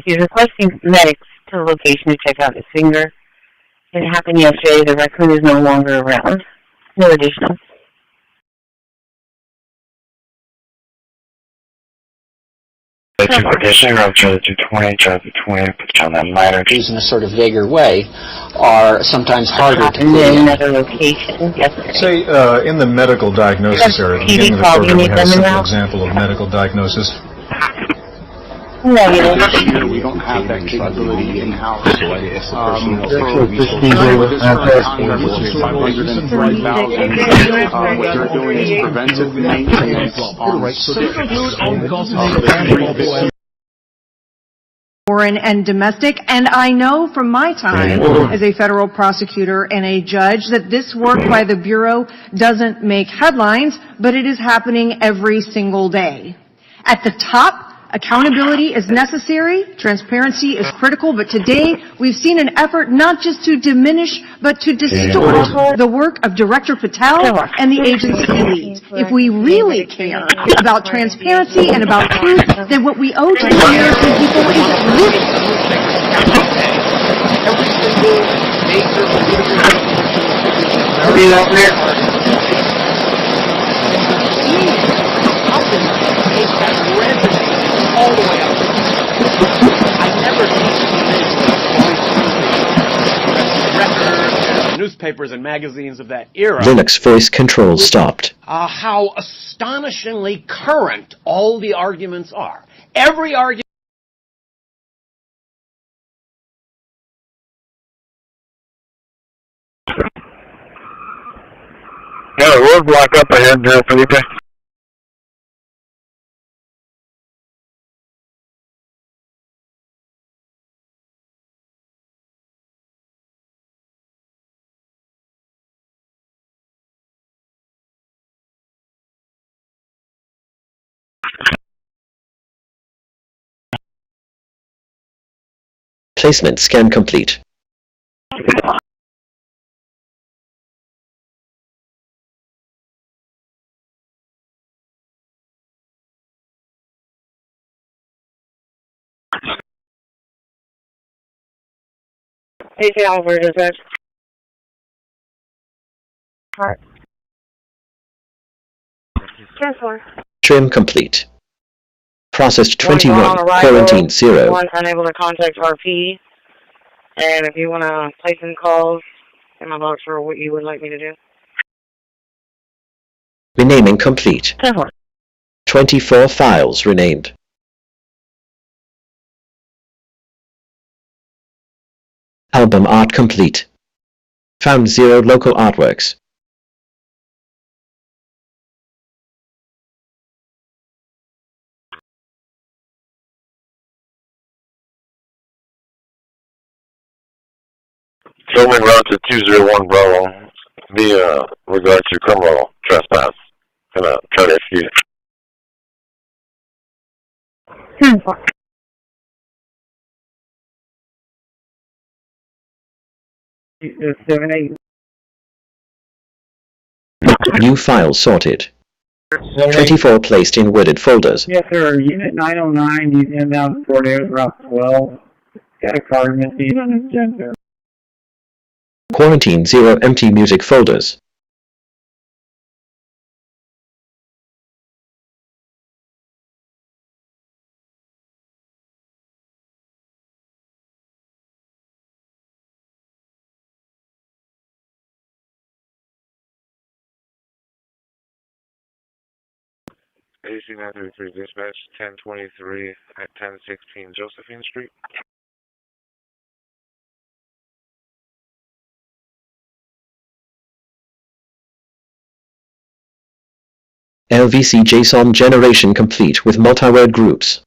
he's requesting medics to the location to check out his finger. It happened yesterday. The raccoon is no longer around. No additional. These in a sort of vaguer way are sometimes harder to clear. In another location yesterday. Say, in the medical diagnosis area, at the beginning of the program, we had a simple example of medical diagnosis. Negative. We don't have that capability in-house. What they're doing is preventive maintenance foreign and domestic, and I know from my time as a federal prosecutor and a judge that this work by the Bureau doesn't make headlines, but it is happening every single day. At the top, accountability is necessary, transparency is critical, but today we've seen an effort not just to diminish, but to distort the work of Director Patel and the agency leads. If we really care about transparency and about truth, then what we owe to the American people is this. Every single major all the way up. I never records, newspapers and magazines of that era. Linux voice control stopped. How astonishingly current all the arguments are. Every argument. Got a roadblock up ahead there, Felipe. Placement scan complete. Hey, Albert, is that part? Trim complete. Processed 21, quarantine 0. One unable to contact RP, and if you want to place in calls in my box for what you would like me to do. Renaming complete. 24 files renamed. Album art complete. Found 0 local artworks. Filming route to 201 Bravo via regard to criminal trespass. Gonna try to execute. 10-4. New file sorted. 24 placed in wooded folders. Yes, sir. Unit 909, he's inbound to Fort Ayers, Route 12. Got a car missing on his gender. Quarantine 0 empty music folders. AC 933 dispatch 1023 at 1016 Josephine Street. LVC JSON generation complete with multi-word groups.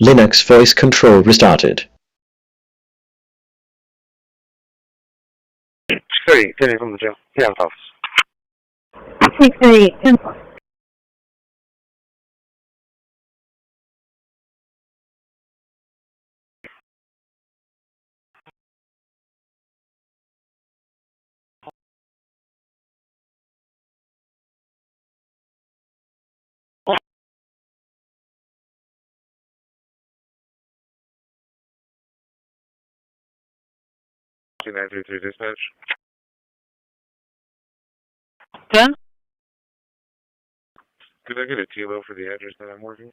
Linux voice control restarted. Sorry, getting from the jail. Yeah, office. 638, 10-4. AC 933 dispatch. 10? Could I get a TLO for the address that I'm working?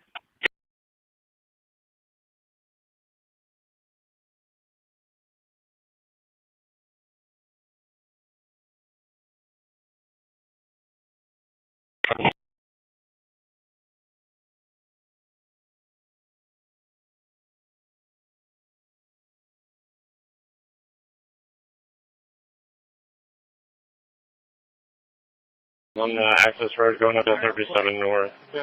On the access road going up to 37 North. I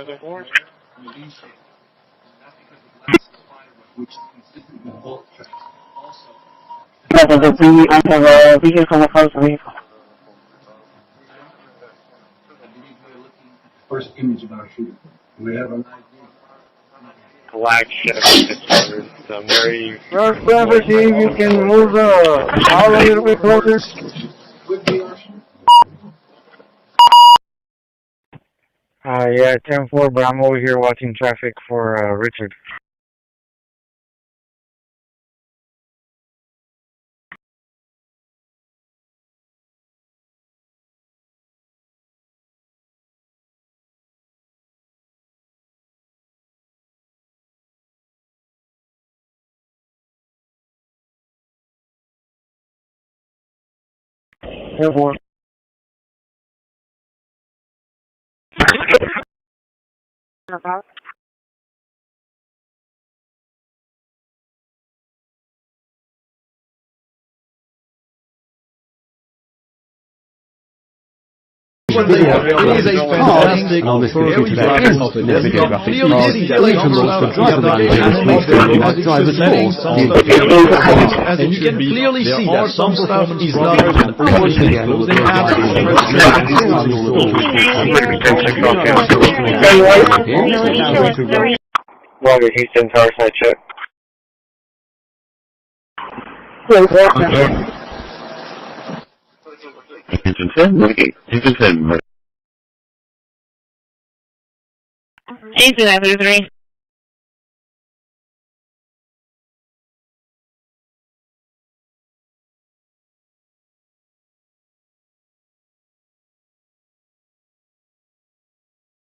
have a vehicle opposed to vehicle. First image of our shooting. We have a Black Chevy 600. So Mary. First property, you can move all a little bit closer. Yeah, 10-4, but I'm over here watching traffic for Richard. Airport. It is a fantastic authority that is often a videographic card, even launched for driver management, driver's force, and you can clearly see that some stuff is not unfortunately closing out. Roger, Houston, tower side check. Houston 10, Houston 10. 1803.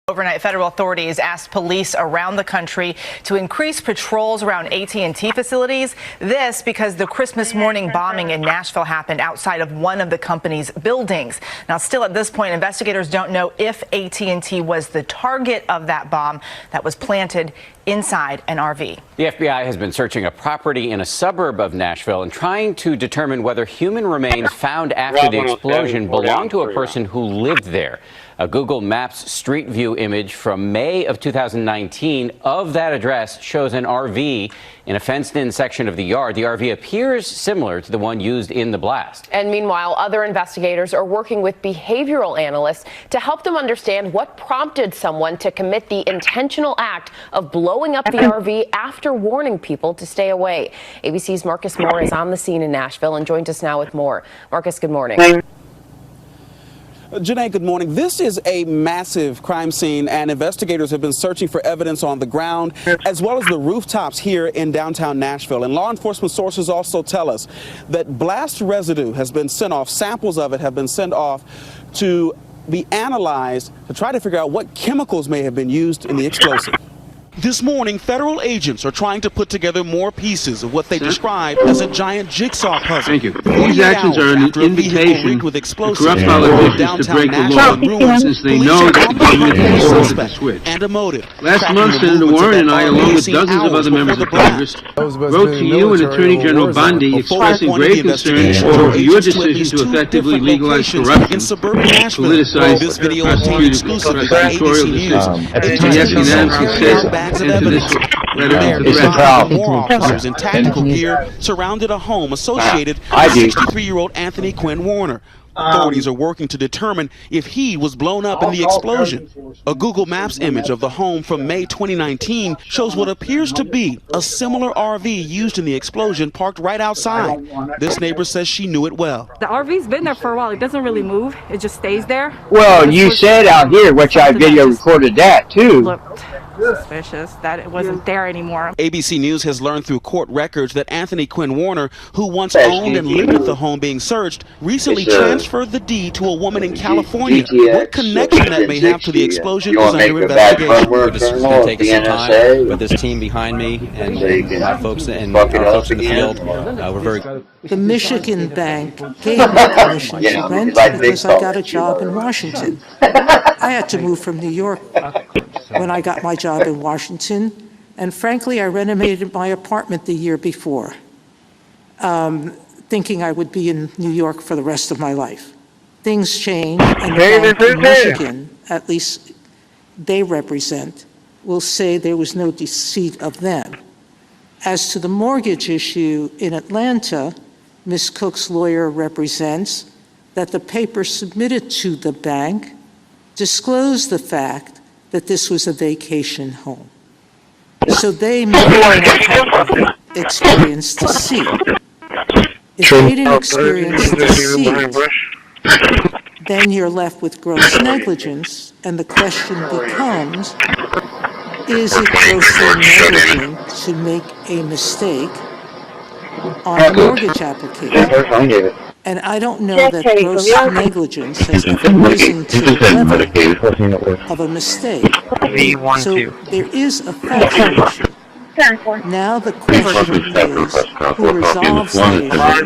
Overnight, federal authorities asked police around the country to increase patrols around AT&T facilities. This because the Christmas morning bombing in Nashville happened outside of one of the company's buildings. Now, still at this point, investigators don't know if AT&T was the target of that bomb that was planted inside an RV. The FBI has been searching a property in a suburb of Nashville and trying to determine whether human remains found after the explosion belonged to a person who lived there. A Google Maps Street View image from May of 2019 of that address shows an RV in a fenced-in section of the yard. The RV appears similar to the one used in the blast. And meanwhile, other investigators are working with behavioral analysts to help them understand what prompted someone to commit the intentional act of blowing up the RV after warning people to stay away. ABC's Marcus Moore is on the scene in Nashville and joins us now with more. Marcus, good morning. Janae, good morning. This is a massive crime scene, and investigators have been searching for evidence on the ground as well as the rooftops here in downtown Nashville. And law enforcement sources also tell us that blast residue has been sent off, samples of it have been sent off to be analyzed to try to figure out what chemicals may have been used in the explosive. This morning, federal agents are trying to put together more pieces of what they describe as a giant jigsaw puzzle. Thank you. These actions are an invitation to corrupt politicians to break the law, since they know that the government has sold the switch. And a motive. Last month, Senator Warren and I, along with dozens of other members of Congress, wrote to you and Attorney General Bondi expressing grave concern over your decision to effectively legalize corruption, politicize prosecutorial decisions. Yes, unanimous consent. More officers in tactical gear surrounded a home associated with 63-year-old Anthony Quinn Warner. Authorities are working to determine if he was blown up in the explosion. A Google Maps image of the home from May 2019 shows what appears to be a similar RV used in the explosion parked right outside. This neighbor says she knew it well. The RV's been there for a while. It doesn't really move. It just stays there. Well, you said out here, which I video recorded that too. Looked suspicious that it wasn't there anymore. ABC News has learned through court records that Anthony Quinn Warner, who once owned and lived at the home being searched, recently transferred the deed to a woman in California. What connection that may have to the explosion is under investigation. This is going to take us some time, but this team behind me and our folks in the field, we're very... The Michigan bank gave me permission to rent because I got a job in Washington. I had to move from New York when I got my job in Washington, and frankly, I renovated my apartment the year before, thinking I would be in New York for the rest of my life. Things change, and the bank in Michigan, at least they represent, will say there was no deceit of them. As to the mortgage issue in Atlanta, Ms. Cook's lawyer represents that the paper submitted to the bank disclosed the fact that this was a vacation home. So they may not have experienced deceit. If they didn't experience deceit, then you're left with gross negligence, and the question becomes, is it grossly negligent to make a mistake on a mortgage application? And I don't know that gross negligence has ever risen to the level of a mistake. So there is a factual issue. Now the question is who resolves the level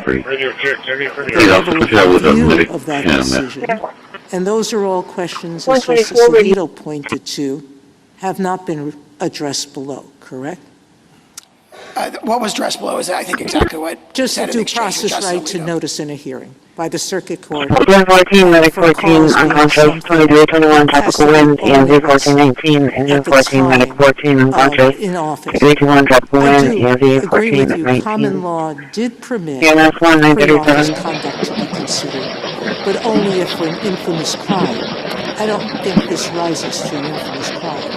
of review of that decision. And those are all questions, as Justice Alito pointed to, have not been addressed below, correct? What was addressed below is, I think, exactly what... Just a due process right to notice in a hearing by the circuit court. 14, medic 14, unconscious, 2321, tropical wind, EMZ 1419, engine 14, medic 14, unconscious, in office. 321, tropical wind, EMZ Agree with you, 1419. common law did permit EMS 1937. pre-office conduct to be considered, but only if for an infamous crime. I don't think this rises to an infamous crime.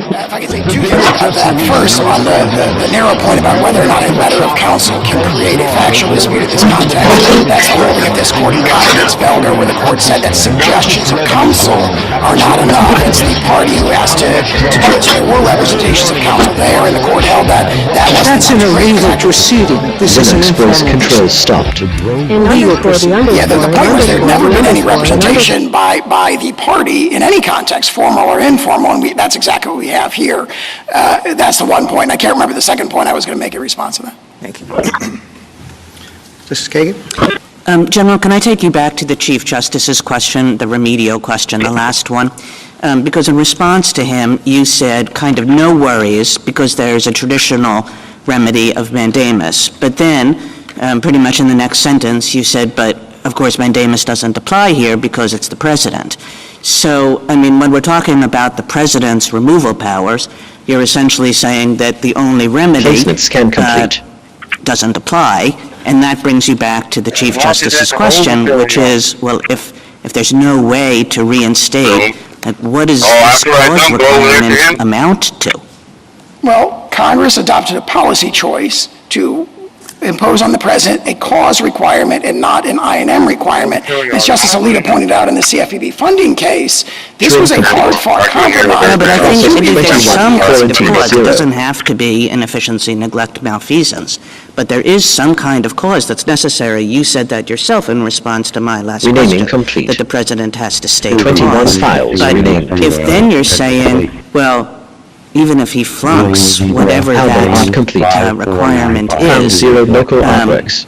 If I could say two things about that. First, on the narrow point about whether or not a letter of counsel can create a factual dispute in this context, that's the holding of this court in Continence Felder, where the court said that suggestions of counsel are not enough. It's the party who has to judge. There were representations of counsel there, and the court held that that wasn't That's in a legal proceeding. This is an Linux voice informal control stopped. legal proceeding. Yeah, the point was there'd never been any representation by the party in any context, formal or informal, and that's exactly what we have here. That's the one point. I can't remember the second point I was going to make in response to that. Thank you. Justice Kagan? General, can I take you back to the Chief Justice's question, the remedial question, the last one? Because in response to him, you said kind of no worries because there's a traditional remedy of mandamus. But then, pretty much in the next sentence, you said, but of course mandamus doesn't apply here because it's the president. So, I mean, when we're talking about the president's removal powers, you're essentially saying that the only remedy doesn't apply, and that brings you back to the Chief Justice's question, which is, well, if there's no way to reinstate, what does this clause requirement amount to? Well, Congress adopted a policy choice to impose on the president a cause requirement and not an I&M requirement. As Justice Alito pointed out in the CFPB funding case, this was a hard-fought compromise. Yeah, but I think there's some kind of cause. It doesn't have to be inefficiency, neglect, malfeasance, but there is some kind of cause that's necessary. You said that yourself in response to my last question, that the president has to state the cause. But if then you're saying, well, even if he flunks whatever that requirement is,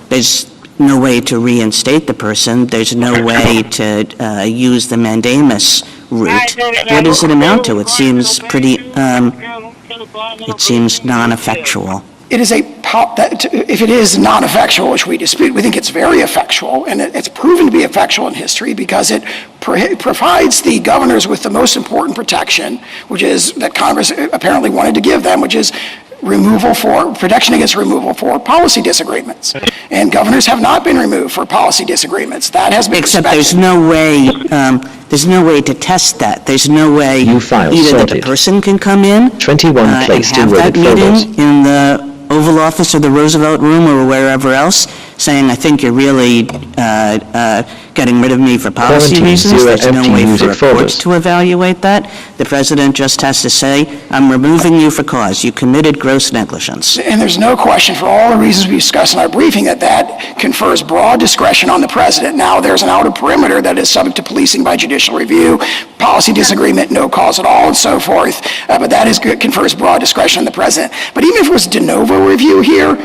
there's no way to reinstate the person, there's no way to use the mandamus route. What does it amount to? It seems pretty, it seems non-effectual. It is if it is non-effectual, which we dispute, we think it's very effectual, and it's proven to be effectual in history because it provides the governors with the most important protection, which is that Congress apparently wanted to give them, which is protection against removal for policy disagreements. And governors have not been removed for policy disagreements. That has been Except there's no way to test that. There's no way either that the person can come in and have that meeting in the Oval Office or the Roosevelt Room or wherever else, saying, I think you're really getting rid of me for policy reasons. There's no way for a court to evaluate that. The president just has to say, I'm removing you for cause. You committed gross negligence. And there's no question, for all the reasons we discussed in our briefing, that confers broad discretion on the president. Now, there's an outer perimeter that is subject to policing by judicial review, policy disagreement, no cause at all, and so forth. But that confers broad discretion on the president. But even if it was de novo review here,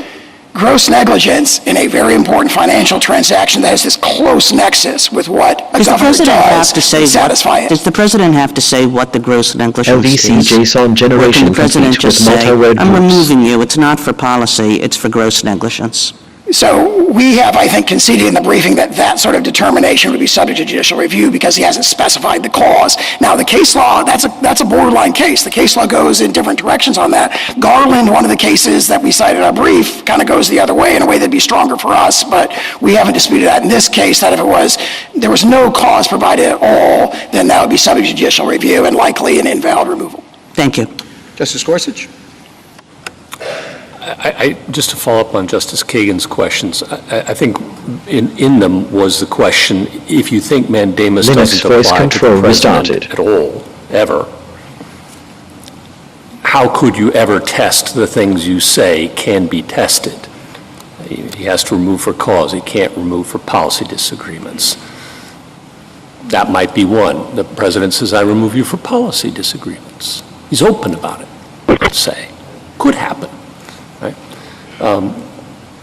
gross negligence in a very important financial transaction that has this close nexus with what a governor does satisfy it. Does the president have to say what the gross negligence is? JSON generation or can the president just say, multi-red I'm groups. removing you, it's not for policy, it's for gross negligence? So we have, I think, conceded in the briefing that sort of determination would be subject to judicial review because he hasn't specified the cause. Now, the case law, that's a borderline case. The case law goes in different directions on that. Garland, one of the cases that we cited in our brief, kind of goes the other way in a way that'd be stronger for us, but we haven't disputed that in this case, that if there was no cause provided at all, then that would be subject to judicial review and likely an invalid removal. Thank you. Justice Gorsuch? Just to follow up on Justice Kagan's questions, I think in them was the question, if you think mandamus doesn't apply to the president at all, ever, how could you ever test the things you say can be tested? He has to remove for cause. He can't remove for policy disagreements. That might be one. The president says, I remove you for policy disagreements. He's open about it, let's say. Could happen.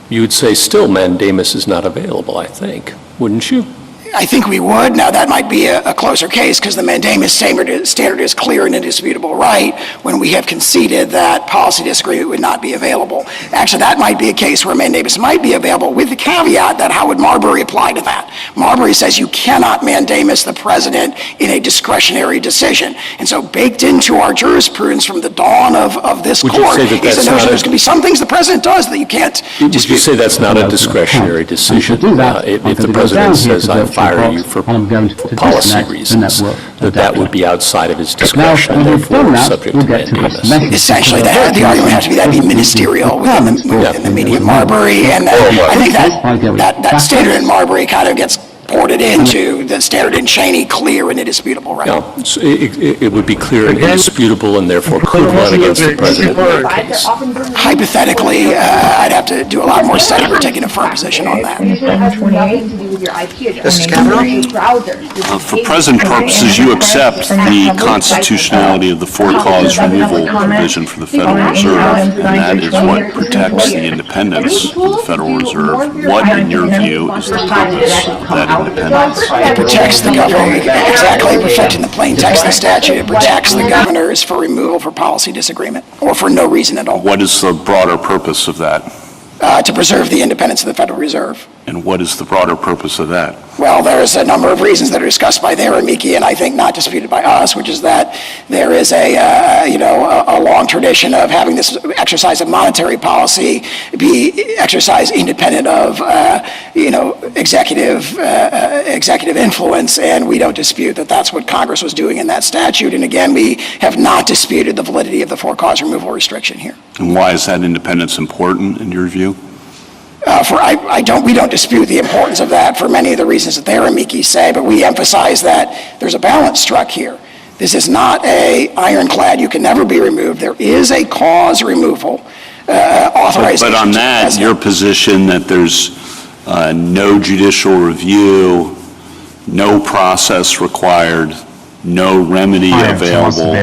You would say still mandamus is not available, I think, wouldn't you? I think we would. Now, that might be a closer case because the mandamus standard is clear and indisputable right when we have conceded that policy disagreement would not be available. Actually, that might be a case where mandamus might be available with the caveat that how would Marbury apply to that? Marbury says you cannot mandamus the president in a discretionary decision. And so baked into our jurisprudence from the dawn of this court is the notion there's going to be some things the president does that you can't dispute. Would you say that's not a discretionary decision? If the president says, I've fire you for policy reasons, that would be outside of his discretion and therefore subject to mandamus. Essentially, the argument would have to be that'd be ministerial within the meaning of Marbury, and I think that standard in Marbury kind of gets ported into the standard in Cheney, clear and indisputable, right? No, so it would be clear and indisputable and therefore could run against the president in that case. Hypothetically, I'd have to do a lot more study. We're taking a firm position on that. Justice Kavanaugh? For present purposes, you accept the constitutionality of the four-cause removal provision for the Federal Reserve, and that is what protects the independence of the Federal Reserve. What, in your view, is the purpose of that independence? It protects the governor, exactly, reflecting the plain text of the statute. It protects the governors for removal for policy disagreement, or for no reason at all. What is the broader purpose of that? To preserve the independence of the Federal Reserve. And what is the broader purpose of that? Well, there's a number of reasons that are discussed by their amici, and I think not disputed by us, which is that there is a long tradition of having this exercise of monetary policy be exercised independent of, executive influence, and we don't dispute that that's what Congress was doing in that statute. And again, we have not disputed the validity of the four-cause removal restriction here. And why is that independence important in your view? We don't dispute the importance of that for many of the reasons that their amici say, but we emphasize that there's a balance struck here. This is not a ironclad, you can never be removed. There is a cause removal authorization. But on that, your position that there's no judicial review, no process required, no remedy available,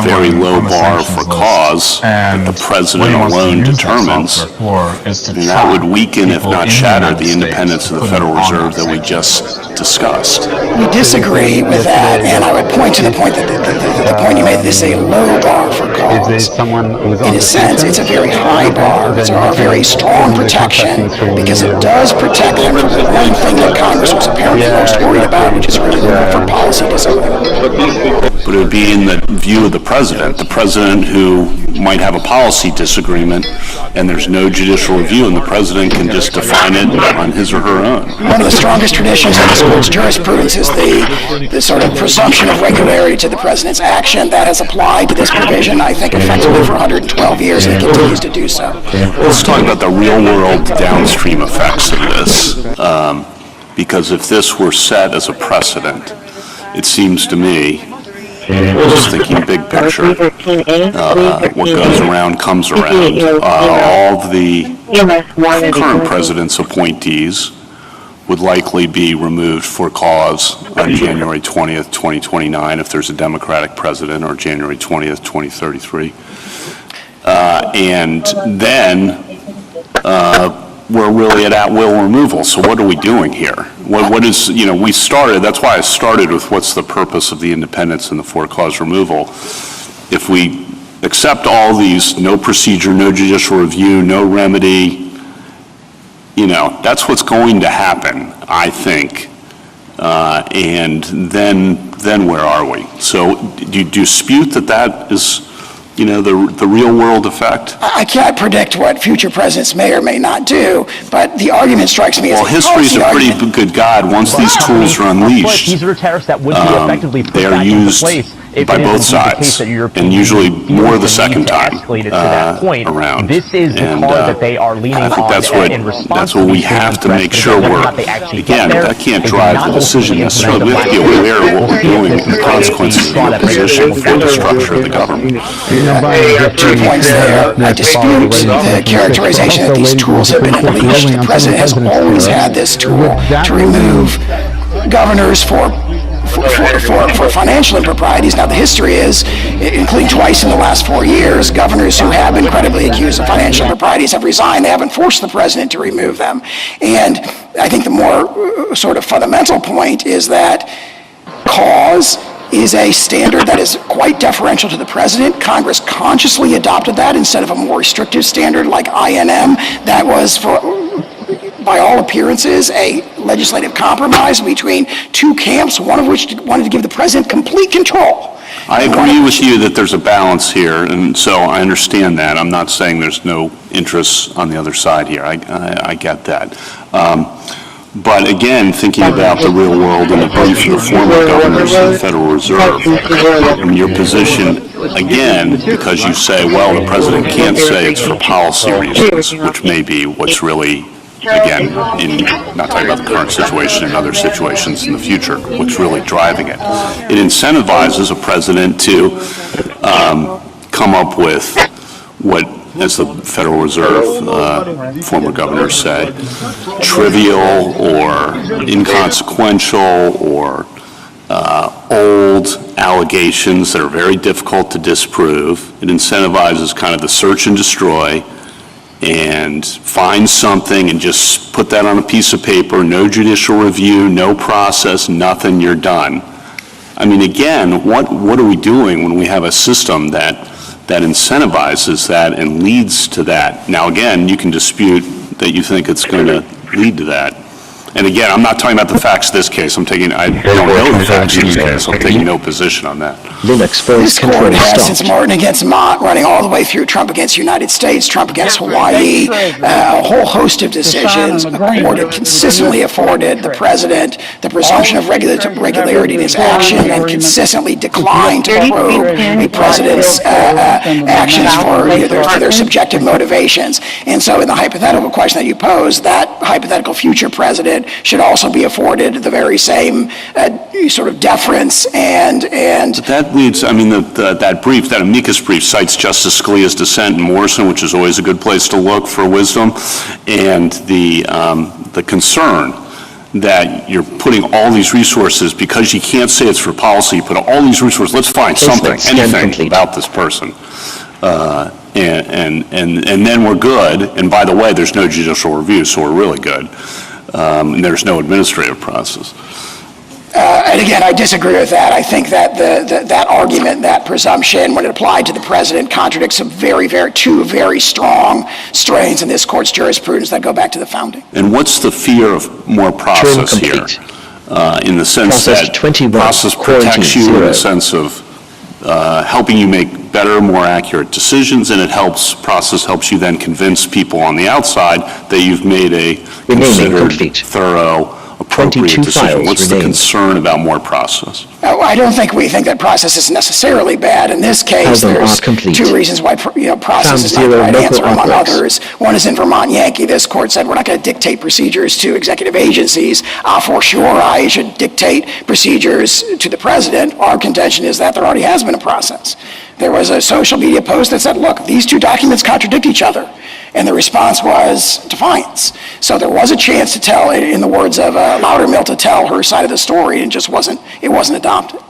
very low bar for cause that the president alone determines, and that would weaken, if not shatter, the independence of the Federal Reserve that we just discussed. We disagree with that, and I would point to the point that the point you made, this is a low bar for cause. In a sense, it's a very high bar. It's a very strong protection because it does protect them from the one thing that Congress was apparently most worried about, which is removal for policy disagreement. But it would be in the view of the president who might have a policy disagreement, and there's no judicial review, and the president can just define it on his or her own. One of the strongest traditions of this court's jurisprudence is the sort of presumption of regularity to the president's action that has applied to this provision, I think, effectively for 112 years, and it continues to do so. Let's talk about the real-world downstream effects of this, because if this were set as a precedent, it seems to me, just thinking big picture, what goes around comes around. All the current president's appointees would likely be removed for cause on January 20th, 2029, if there's a Democratic president, or January 20th, 2033. And then we're really at will removal. So what are we doing here? What is, we started, that's why I started with what's the purpose of the independence and the four-cause removal. If we accept all these, no procedure, no judicial review, no remedy, that's what's going to happen, I think. And then where are we? So do you dispute that is the real world effect? I can't predict what future presidents may or may not do, but the argument strikes me as well, history's a pretty good guide. Once these tools are unleashed, they are used by both sides, and usually more the second time around. This is the card that they are leaning on. I think that's what we have to make sure again, that can't drive the decision necessarily. We have to be aware of what we're doing, the consequences of the position for the structure of the government. 2 points there. I dispute the characterization that these tools have been unleashed. The president has always had this tool to remove governors for financial improprieties. Now, the history is, including twice in the last 4 years, governors who have been credibly accused of financial improprieties have resigned. They haven't forced the president to remove them. And I think the more sort of fundamental point is that cause is a standard that is quite deferential to the president. Congress consciously adopted that instead of a more restrictive standard like INM that was, by all appearances, a legislative compromise between two camps, one of which wanted to give the president complete control. I agree with you that there's a balance here, and so I understand that. I'm not saying there's no interests on the other side here. I get that. But again, thinking about the real world and the brief of the former governors of the Federal Reserve, your position, again, because you say, well, the president can't say it's for policy reasons, which may be what's really, again, not talking about the current situation and other situations in the future, what's really driving it. It incentivizes a president to come up with what, as the Federal Reserve former governors say, trivial or inconsequential or old allegations that are very difficult to disprove. It incentivizes kind of the search and destroy and find something and just put that on a piece of paper, no judicial review, no process, nothing, you're done. I mean, again, what are we doing when we have a system that incentivizes that and leads to that? Now, again, you can dispute that you think it's going to lead to that. And again, I'm not talking about the facts of this case. I don't know the facts of this case. I'm taking no position on that. This court has, since Martin against Mott, running all the way through Trump against the United States, Trump against Hawaii, a whole host of decisions, consistently afforded the president the presumption of regularity in his action and consistently declined to probe a president's actions for their subjective motivations. And so in the hypothetical question that you pose, that hypothetical future president should also be afforded the very same sort of deference and. But that leads, I mean, that brief, that amicus brief cites Justice Scalia's dissent in Morrison, which is always a good place to look for wisdom, and the concern that you're putting all these resources, because you can't say it's for policy, you put all these resources, let's find something, anything about this person. And then we're good, and by the way, there's no judicial review, so we're really good. And there's no administrative process. And again, I disagree with that. I think that that argument, that presumption, when it applied to the president, contradicts some two very strong strains in this court's jurisprudence that go back to the founding. And what's the fear of more process here? In the sense that process protects you in the sense of helping you make better, more accurate decisions, and process helps you then convince people on the outside that you've made a considered, thorough, appropriate decision. What's the concern about more process? I don't think we think that process is necessarily bad. In this case, there's two reasons why process is not the right answer, among others. One is in Vermont Yankee. This court said we're not going to dictate procedures to executive agencies. For sure, I should dictate procedures to the president. Our contention is that there already has been a process. There was a social media post that said, look, these two documents contradict each other. And the response was defiance. So there was a chance to tell, in the words of Loudermill, to tell her side of the story, and it wasn't adopted.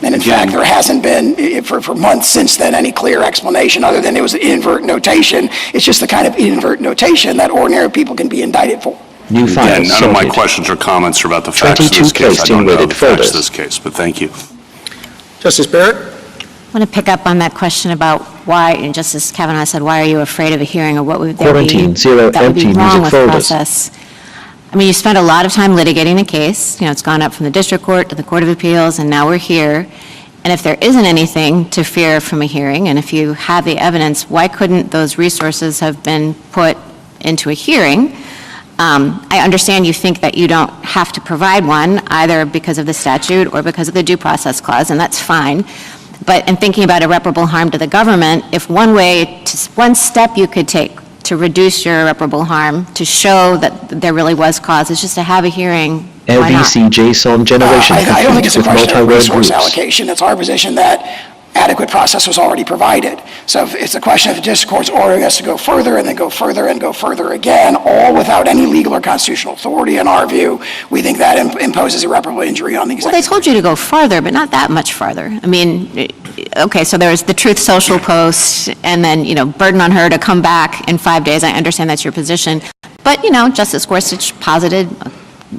And in fact, there hasn't been, for months since then, any clear explanation other than it was an inadvertent notation. It's just the kind of inadvertent notation that ordinary people can be indicted for. Again, none of my questions or comments are about the facts of this case. I don't know the facts of this case, but thank you. Justice Barrett? I want to pick up on that question about why, and Justice Kavanaugh said, why are you afraid of a hearing, or what would there be that would be wrong with the process? I mean, you spent a lot of time litigating the case. It's gone up from the district court to the Court of Appeals, and now we're here. And if there isn't anything to fear from a hearing, and if you have the evidence, why couldn't those resources have been put into a hearing? I understand you think that you don't have to provide one, either because of the statute or because of the due process clause, and that's fine. But in thinking about irreparable harm to the government, if one step you could take to reduce your irreparable harm, to show that there really was cause, is just to have a hearing, why not? LVC JSON generation I don't think it's a question of resource groups. allocation. It's our position that adequate process was already provided. So if it's a question of the district court's ordering us to go further and then go further and go further again, all without any legal or constitutional authority, in our view, we think that imposes irreparable injury on the executive. Well, they told you to go farther, but not that much farther. I mean, okay, so there's the Truth Social post, and then, burden on her to come back in 5 days. I understand that's your position. But, Justice Gorsuch posited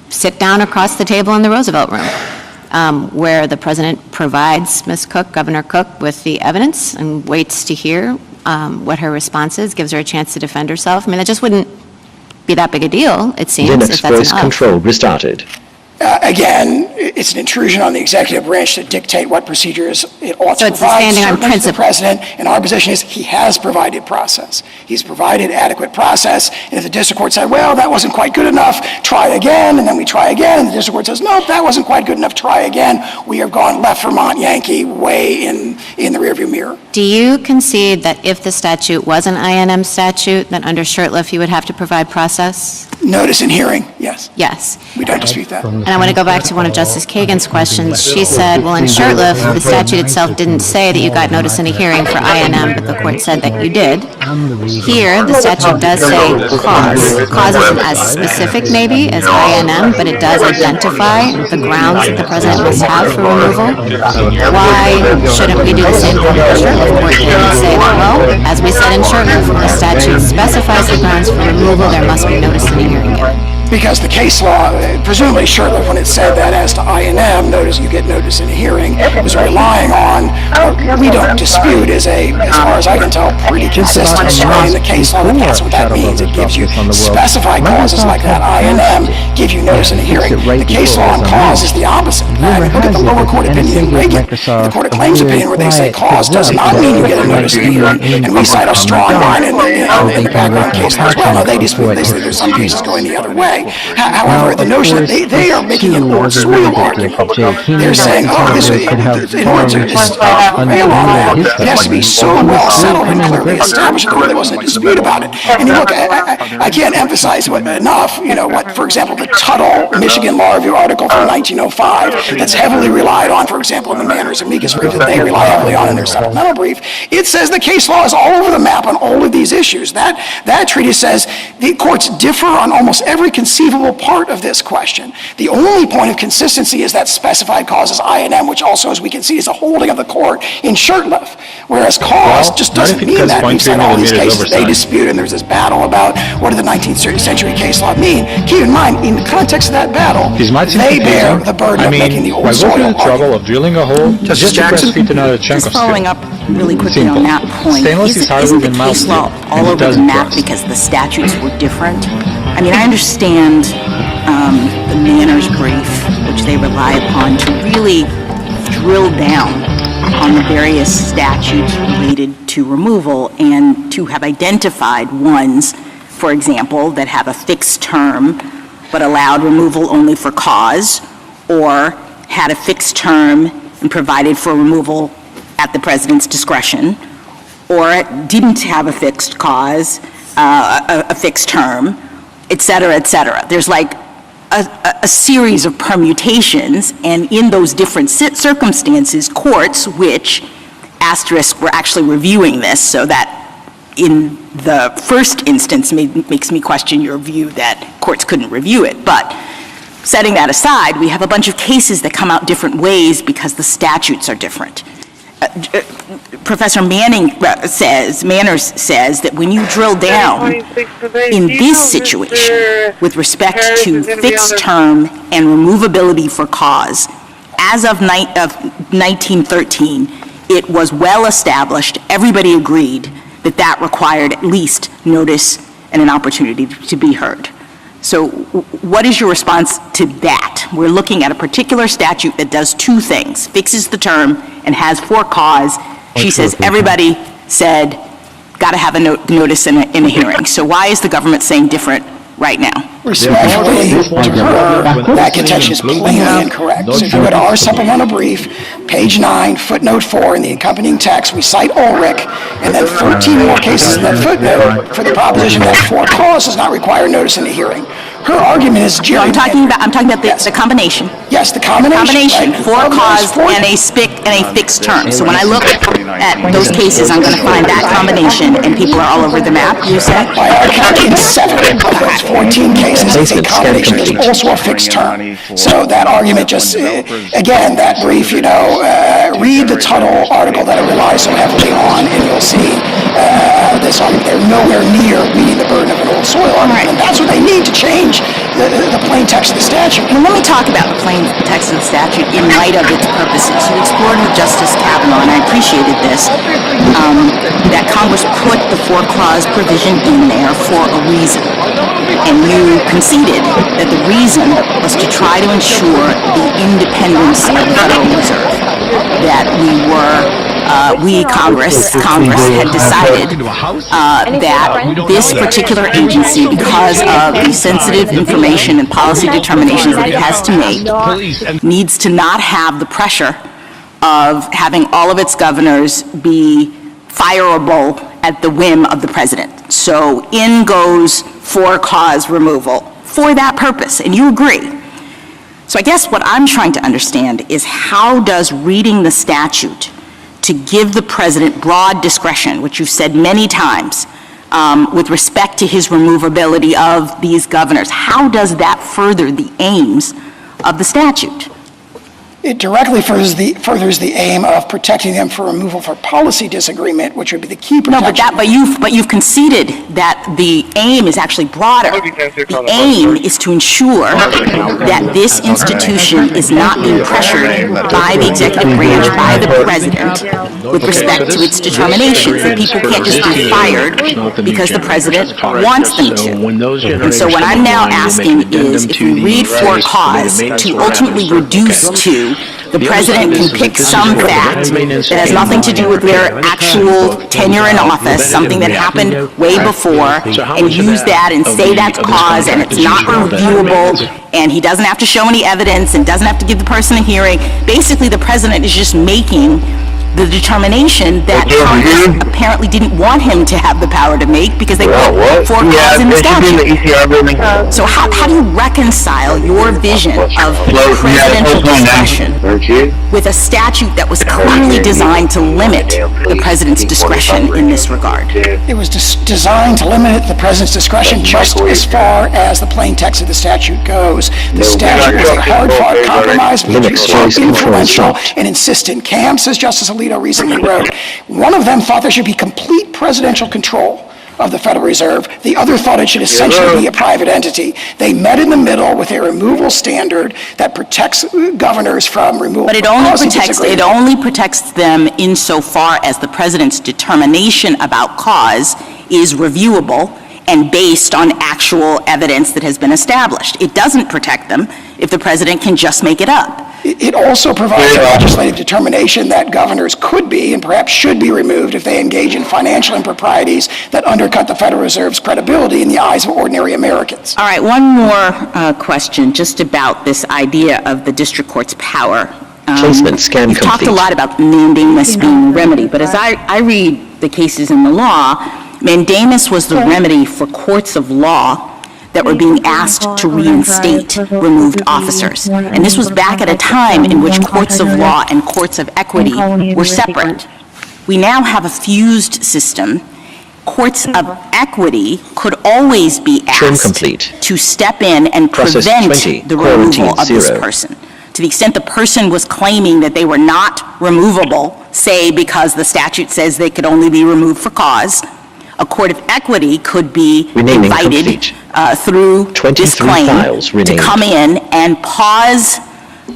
sit down across the table in the Roosevelt room, where the president provides Ms. Cook, Governor Cook, with the evidence and waits to hear what her response is, gives her a chance to defend herself. I mean, that just wouldn't be that big a deal, it seems, Linux if that's voice enough. control restarted. Again, it's an intrusion on the executive branch to dictate what procedures it ought to it's provide. standing on Certainly principle. The president, and our position is he has provided process. He's provided adequate process. And if the district court said, well, that wasn't quite good enough, try again, and then we try again, and the district court says, nope, that wasn't quite good enough, try again, we have gone left Vermont Yankee way in the rearview mirror. Do you concede that if the statute was an INM statute, then under Shurtleff you would have to provide process? Notice and hearing, yes. Yes. We don't dispute that. And I want to go back to one of Justice Kagan's questions. She said, well, in Shurtleff, the statute itself didn't say that you got notice and a hearing for INM, but the court said that you did. Here, the statute does say cause. Cause isn't as specific, maybe, as INM, but it does identify the grounds that the president must have for removal. Why shouldn't we do the same thing in the Shurtleff court and say, well, as we said in Shurtleff, the statute specifies the grounds for removal, there must be notice and a hearing given? Because the case law, presumably Shurtleff, when it said that as to INM, notice you get notice in a hearing, was relying on what we don't dispute is as far as I can tell, pretty consistent in the case law that that's what that means. It gives you specified causes like that. INM give you notice in a hearing. The case law on cause is the opposite. Look at the lower court opinion in Reagan, the Court of Claims opinion where they say cause does not mean you get a notice in a hearing. And we cite a strong line in the background case law as well. Now, they dispute, they say there's some cases going the other way. However, the notion that they are making an old soil argument. They're saying, oh, this, in order to just prevail on that, it has to be so well settled and clearly established that there wasn't a dispute about it. And look, I can't emphasize enough, what, for example, the Tuttle Michigan Law Review article from 1905 that's heavily relied on, for example, in the Manners amicus brief that they rely heavily on in their supplemental brief. It says the case law is all over the map on all of these issues. That treatise says the courts differ on almost every conceivable part of this question. The only point of consistency is that specified cause is INM, which also, as we can see, is a holding of the court in Shurtleff, whereas cause just doesn't mean that. We've said all these cases they dispute, and there's this battle about what did the 19th century case law mean. Keep in mind, in the context of that battle, they bear the burden of making the old soil argument. trouble of drilling a hole Justice Jackson? Just following up really quickly on that point, isn't the case law all over the map because the statutes were different? I mean, I understand the Manners brief, which they rely upon to really drill down on the various statutes related to removal and to have identified ones, for example, that have a fixed term but allowed removal only for cause, or had a fixed term and provided for removal at the president's discretion, or didn't have a fixed cause, a fixed term, et cetera, et cetera. There's like a series of permutations, and in those different circumstances, courts, which asterisk were actually reviewing this, so that in the first instance makes me question your view that courts couldn't review it. But setting that aside, we have a bunch of cases that come out different ways because the statutes are different. Professor Manners says that when you drill down in this situation with respect to fixed term and removability for cause, as of 1913, it was well established, everybody agreed, that required at least notice and an opportunity to be heard. So what is your response to that? We're looking at a particular statute that does two things, fixes the term and has for cause. She says everybody said, got to have a notice and a hearing. So why is the government saying different right now? Respectfully to her, that contention is plainly incorrect. So if you go to our supplemental brief, page 9, footnote 4, in the accompanying text, we cite Ulrich, and then 13 more cases in that footnote for the proposition that for cause does not require notice in a hearing. Her argument is I'm talking about the combination. Yes, the combination. Right. For cause and a fixed term. So when I look at those cases, I'm going to find that combination, and people are all over the map, you said? By our count, in 7 of those 14 cases, it's a combination. There's also a fixed term. So that argument just, again, that brief, read the Tuttle article that it relies so heavily on, and you'll see this argument. They're nowhere near meeting the burden of an old soil argument. And that's what they need to change the plain text of the statute. Well, let me talk about the plain text of the statute in light of its purposes. You explored with Justice Kavanaugh, and I appreciated this, that Congress put the four-clause provision in there for a reason. And you conceded that the reason was to try to ensure the independence of the Federal Reserve, that Congress had decided that this particular agency, because of the sensitive information and policy determinations that it has to make, needs to not have the pressure of having all of its governors be fireable at the whim of the president. So in goes for-cause removal for that purpose, and you agree. So I guess what I'm trying to understand is how does reading the statute to give the president broad discretion, which you've said many times, with respect to his removability of these governors, how does that further the aims of the statute? It directly furthers the aim of protecting them for removal for policy disagreement, which would be the key protection. No, but you've conceded that the aim is actually broader. The aim is to ensure that this institution is not being pressured by the executive branch, by the president, with respect to its determinations. That people can't just be fired because the president wants them to. And so what I'm now asking is, if we read for cause to ultimately reduce to the president can pick some fact that has nothing to do with their actual tenure in office, something that happened way before, and use that and say that's cause, and it's not reviewable, and he doesn't have to show any evidence and doesn't have to give the person a hearing. Basically, the president is just making the determination that Congress apparently didn't want him to have the power to make because they put for cause in the statute. So how do you reconcile your vision of presidential discretion with a statute that was clearly designed to limit the president's discretion in this regard? It was designed to limit the president's discretion just as far as the plain text of the statute goes. The statute was a hard-fought compromise between so influential and insistent camps, as Justice Alito recently wrote. One of them thought there should be complete presidential control of the Federal Reserve. The other thought it should essentially be a private entity. They met in the middle with a removal standard that protects governors from removal. But it only protects them insofar as the president's determination about cause is reviewable and based on actual evidence that has been established. It doesn't protect them if the president can just make it up. It also provides a legislative determination that governors could be and perhaps should be removed if they engage in financial improprieties that undercut the Federal Reserve's credibility in the eyes of ordinary Americans. All right, one more question just about this idea of the district court's power. You've talked a lot about mandamus being a remedy, but as I read the cases in the law, mandamus was the remedy for courts of law that were being asked to reinstate removed officers. And this was back at a time in which courts of law and courts of equity were separate. We now have a fused system. Courts of equity could always be asked to step in and prevent the removal of this person. To the extent the person was claiming that they were not removable, say because the statute says they could only be removed for cause, a court of equity could be invited through this claim to come in and pause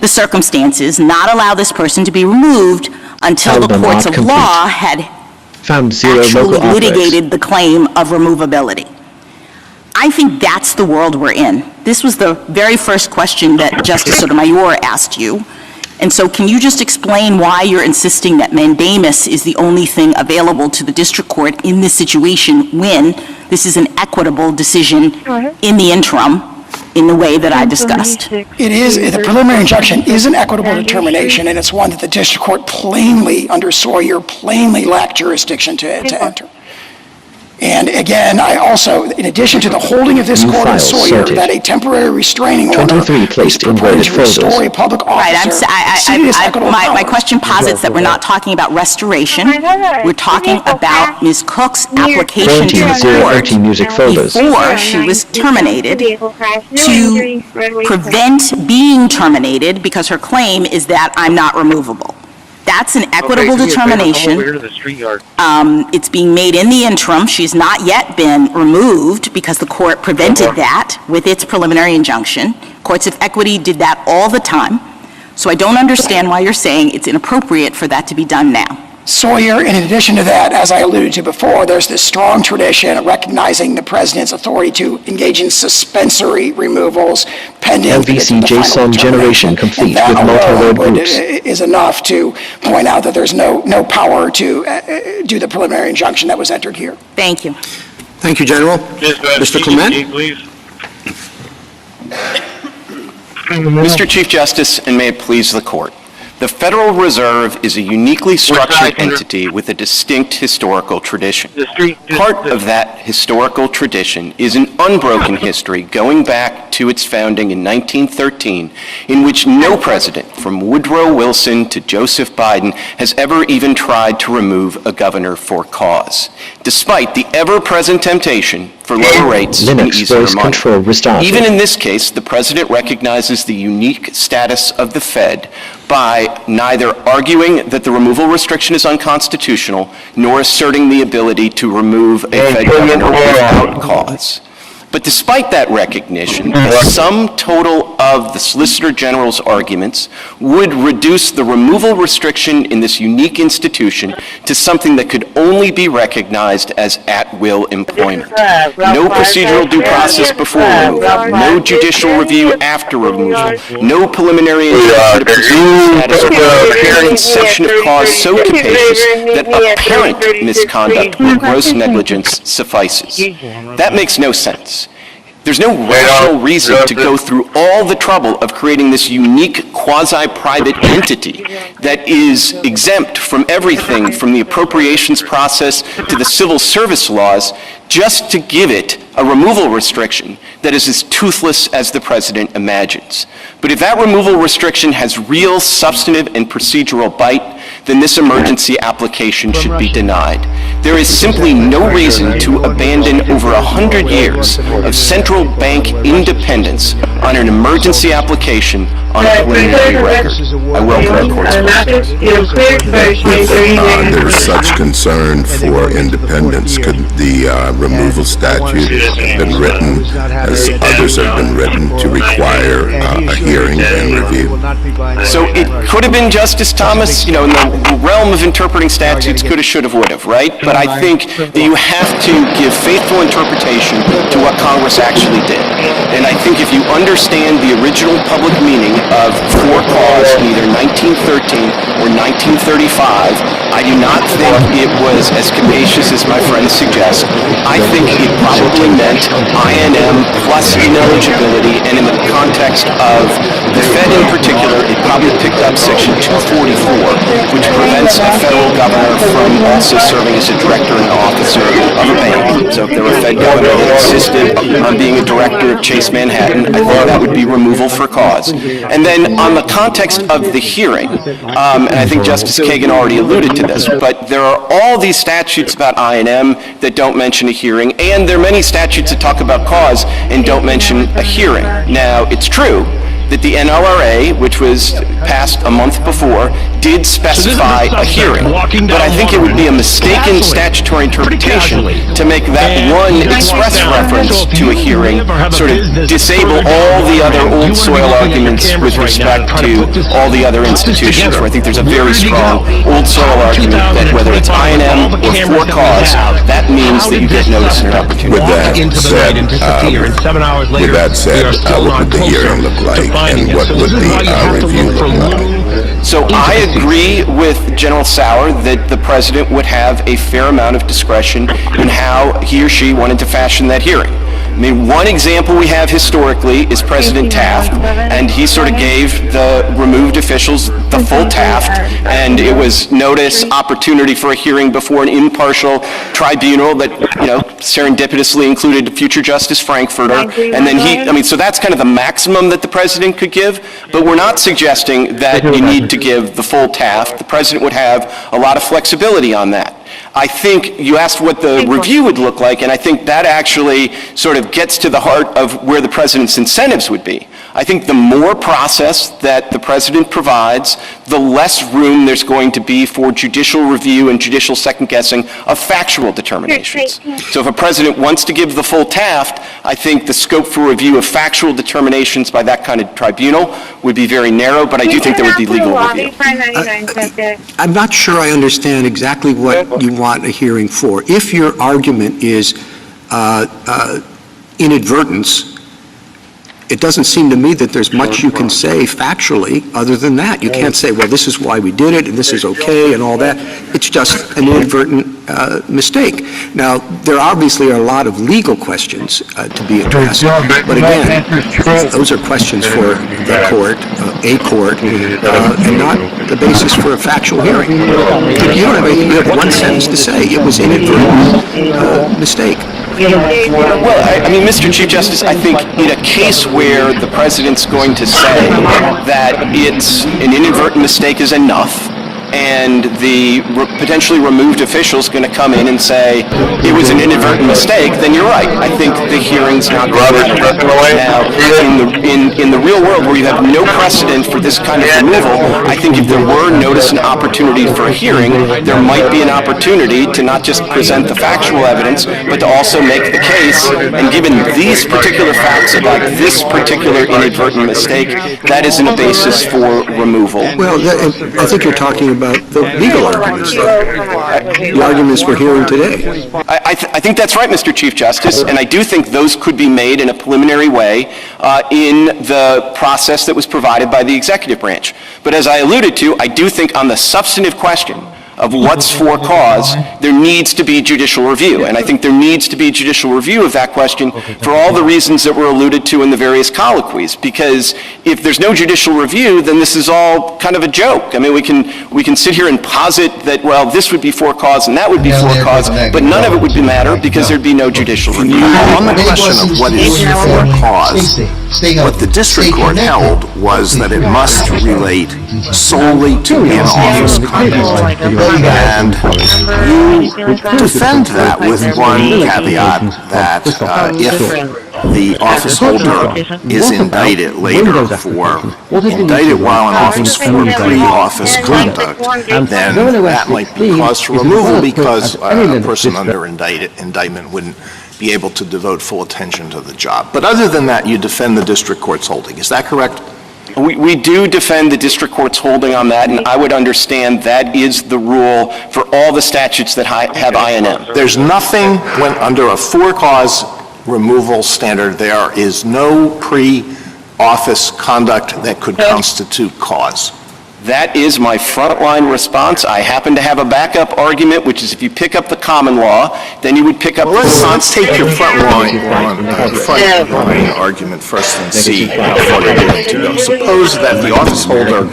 the circumstances, not allow this person to be removed until the courts of law had actually litigated the claim of removability. I think that's the world we're in. This was the very first question that Justice Sotomayor asked you. And so can you just explain why you're insisting that mandamus is the only thing available to the district court in this situation when this is an equitable decision in the interim in the way that I discussed? It is. The preliminary injunction is an equitable determination, and it's one that the district court plainly, under Sawyer, plainly lacked jurisdiction to enter. And again, I also, in addition to the holding of this court in Sawyer, that a temporary restraining order is purported to restore a public officer. My question posits that we're not talking about restoration. We're talking about Ms. Cook's application to the court before she was terminated to prevent being terminated because her claim is that I'm not removable. That's an equitable determination. It's being made in the interim. She's not yet been removed because the court prevented that with its preliminary injunction. Courts of equity did that all the time. So I don't understand why you're saying it's inappropriate for that to be done now. Sawyer, in addition to that, as I alluded to before, there's this strong tradition of recognizing the president's authority to engage in suspensory removals pending LVC JSON generation complete with multi-word groups. Is enough to point out that there's no power to do the preliminary injunction that was entered here. Thank you. Thank you, General. Mr. Clement? Mr. Chief Justice, and may it please the Court, the Federal Reserve is a uniquely structured entity with a distinct historical tradition. Part of that historical tradition is an unbroken history going back to its founding in 1913, in which no president, from Woodrow Wilson to Joseph Biden, has ever even tried to remove a governor for cause, despite the ever-present temptation for lower rates and easier money. Even in this case, the president recognizes the unique status of the Fed by neither arguing that the removal restriction is unconstitutional nor asserting the ability to remove a Fed governor without cause. But despite that recognition, the sum total of the Solicitor General's arguments would reduce the removal restriction in this unique institution to something that could only be recognized as at-will employment. No procedural due process before removal, no judicial review after removal, no preliminary injunction to pursue status quo, a conception of cause so capacious that apparent misconduct or gross negligence suffices. That makes no sense. There's no rational reason to go through all the trouble of creating this unique quasi-private entity that is exempt from everything from the appropriations process to the civil service laws just to give it a removal restriction that is as toothless as the president imagines. But if that removal restriction has real substantive and procedural bite, then this emergency application should be denied. There is simply no reason to abandon over 100 years of central bank independence on an emergency application on a preliminary record. I welcome the Court's There's such concern for independence. Could the removal statute have been written, as others have been written, to require a hearing and review? So it could have been, Justice Thomas, in the realm of interpreting statutes, coulda, shoulda, woulda, right? But I think that you have to give faithful interpretation to what Congress actually did. And I think if you understand the original public meaning of for cause in either 1913 or 1935, I do not think it was as capacious as my friends suggest. I think it probably meant INM plus ineligibility, and in the context of the Fed in particular, it probably picked up Section 244, which prevents a federal governor from also serving as a director and officer of a bank. So if there were a Fed governor that insisted on being a director of Chase Manhattan, I think that would be removal for cause. And then on the context of the hearing, and I think Justice Kagan already alluded to this, but there are all these statutes about INM that don't mention a hearing, and there are many statutes that talk about cause and don't mention a hearing. Now, it's true that the NLRA, which was passed a month before, did specify a hearing. But I think it would be a mistaken statutory interpretation to make that one express reference to a hearing sort of disable all the other old soil arguments with respect to all the other institutions, where I think there's a very strong old soil argument that whether it's INM or for cause, that means that you get notice and an opportunity. With that said, what would the hearing look like? And what would the review look like? So I agree with General Sauer that the president would have a fair amount of discretion in how he or she wanted to fashion that hearing. I mean, one example we have historically is President Taft, and he sort of gave the removed officials the full Taft, and it was notice, opportunity for a hearing before an impartial tribunal that, serendipitously included future Justice Frankfurter, and then so that's kind of the maximum that the president could give, but we're not suggesting that you need to give the full Taft. The president would have a lot of flexibility on that. I think you asked what the review would look like, and I think that actually sort of gets to the heart of where the president's incentives would be. I think the more process that the president provides, the less room there's going to be for judicial review and judicial second-guessing of factual determinations. So if a president wants to give the full Taft, I think the scope for review of factual determinations by that kind of tribunal would be very narrow, but I do think there would be legal review. I'm not sure I understand exactly what you want a hearing for. If your argument is inadvertence, it doesn't seem to me that there's much you can say factually other than that. You can't say, well, this is why we did it, and this is okay, and all that. It's just an inadvertent mistake. Now, there obviously are a lot of legal questions to be addressed, but again, those are questions for the court, and not the basis for a factual hearing. You have one sentence to say. It was inadvertent mistake. Well, I mean, Mr. Chief Justice, I think in a case where the president's going to say that it's an inadvertent mistake is enough, and the potentially removed official is going to come in and say it was an inadvertent mistake, then you're right. I think the hearing's not going to happen. Now, in the real world where you have no precedent for this kind of removal, I think if there were notice and opportunity for a hearing, there might be an opportunity to not just present the factual evidence, but to also make the case, and given these particular facts about this particular inadvertent mistake, that isn't a basis for removal. Well, I think you're talking about the legal arguments, the arguments we're hearing today. I think that's right, Mr. Chief Justice, and I do think those could be made in a preliminary way in the process that was provided by the executive branch. But as I alluded to, I do think on the substantive question of what's for cause, there needs to be judicial review. And I think there needs to be judicial review of that question for all the reasons that were alluded to in the various colloquies. Because if there's no judicial review, then this is all kind of a joke. I mean, we can sit here and posit that, well, this would be for cause and that would be for cause, but none of it would matter because there'd be no judicial review. On the question of what is for cause, what the district court held was that it must relate solely to in-office conduct. And you defend that with one caveat that if the office holder is indicted later indicted while in office for pre-office conduct, then that might be cause for removal because a person under indictment wouldn't be able to devote full attention to the job. But other than that, you defend the district court's holding. Is that correct? We do defend the district court's holding on that, and I would understand that is the rule for all the statutes that have INM. There's nothing when under a for-cause removal standard, there is no pre-office conduct that could constitute cause. That is my frontline response. I happen to have a backup argument, which is if you pick up the common law, then you would pick up let's take your frontline argument first and see how far you're willing to go. Suppose that the office holder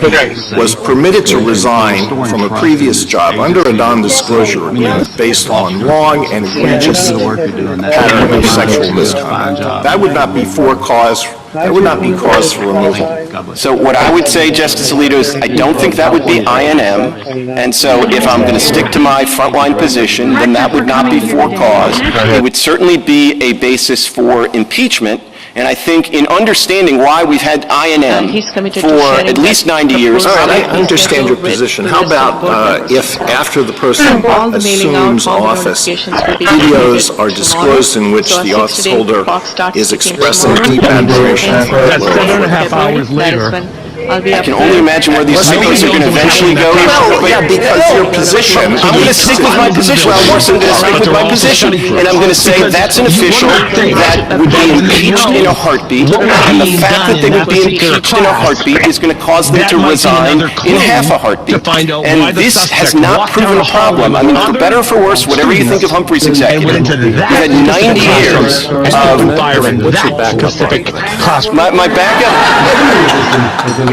was permitted to resign from a previous job under a non-disclosure agreement based on long and egregious pattern of sexual misconduct. That would not be for cause. That would not be cause for removal. So what I would say, Justice Alito, is I don't think that would be INM, and so if I'm going to stick to my frontline position, then that would not be for cause. It would certainly be a basis for impeachment, and I think in understanding why we've had INM for at least 90 years. All right, I understand your position. How about if after the person assumes office, videos are disclosed in which the office holder is expressing deep admiration for the 7.5 hours later. I can only imagine where these videos are going to eventually go. Well, yeah, because your position. I'm going to stick with my position. Of course, I'm going to stick with my position. And I'm going to say that's an official that would be impeached in a heartbeat. And the fact that they would be impeached in a heartbeat is going to cause them to resign in half a heartbeat. And this has not proven a problem. I mean, for better or for worse, whatever you think of Humphrey's executive, we've had 90 years of... What's your backup argument?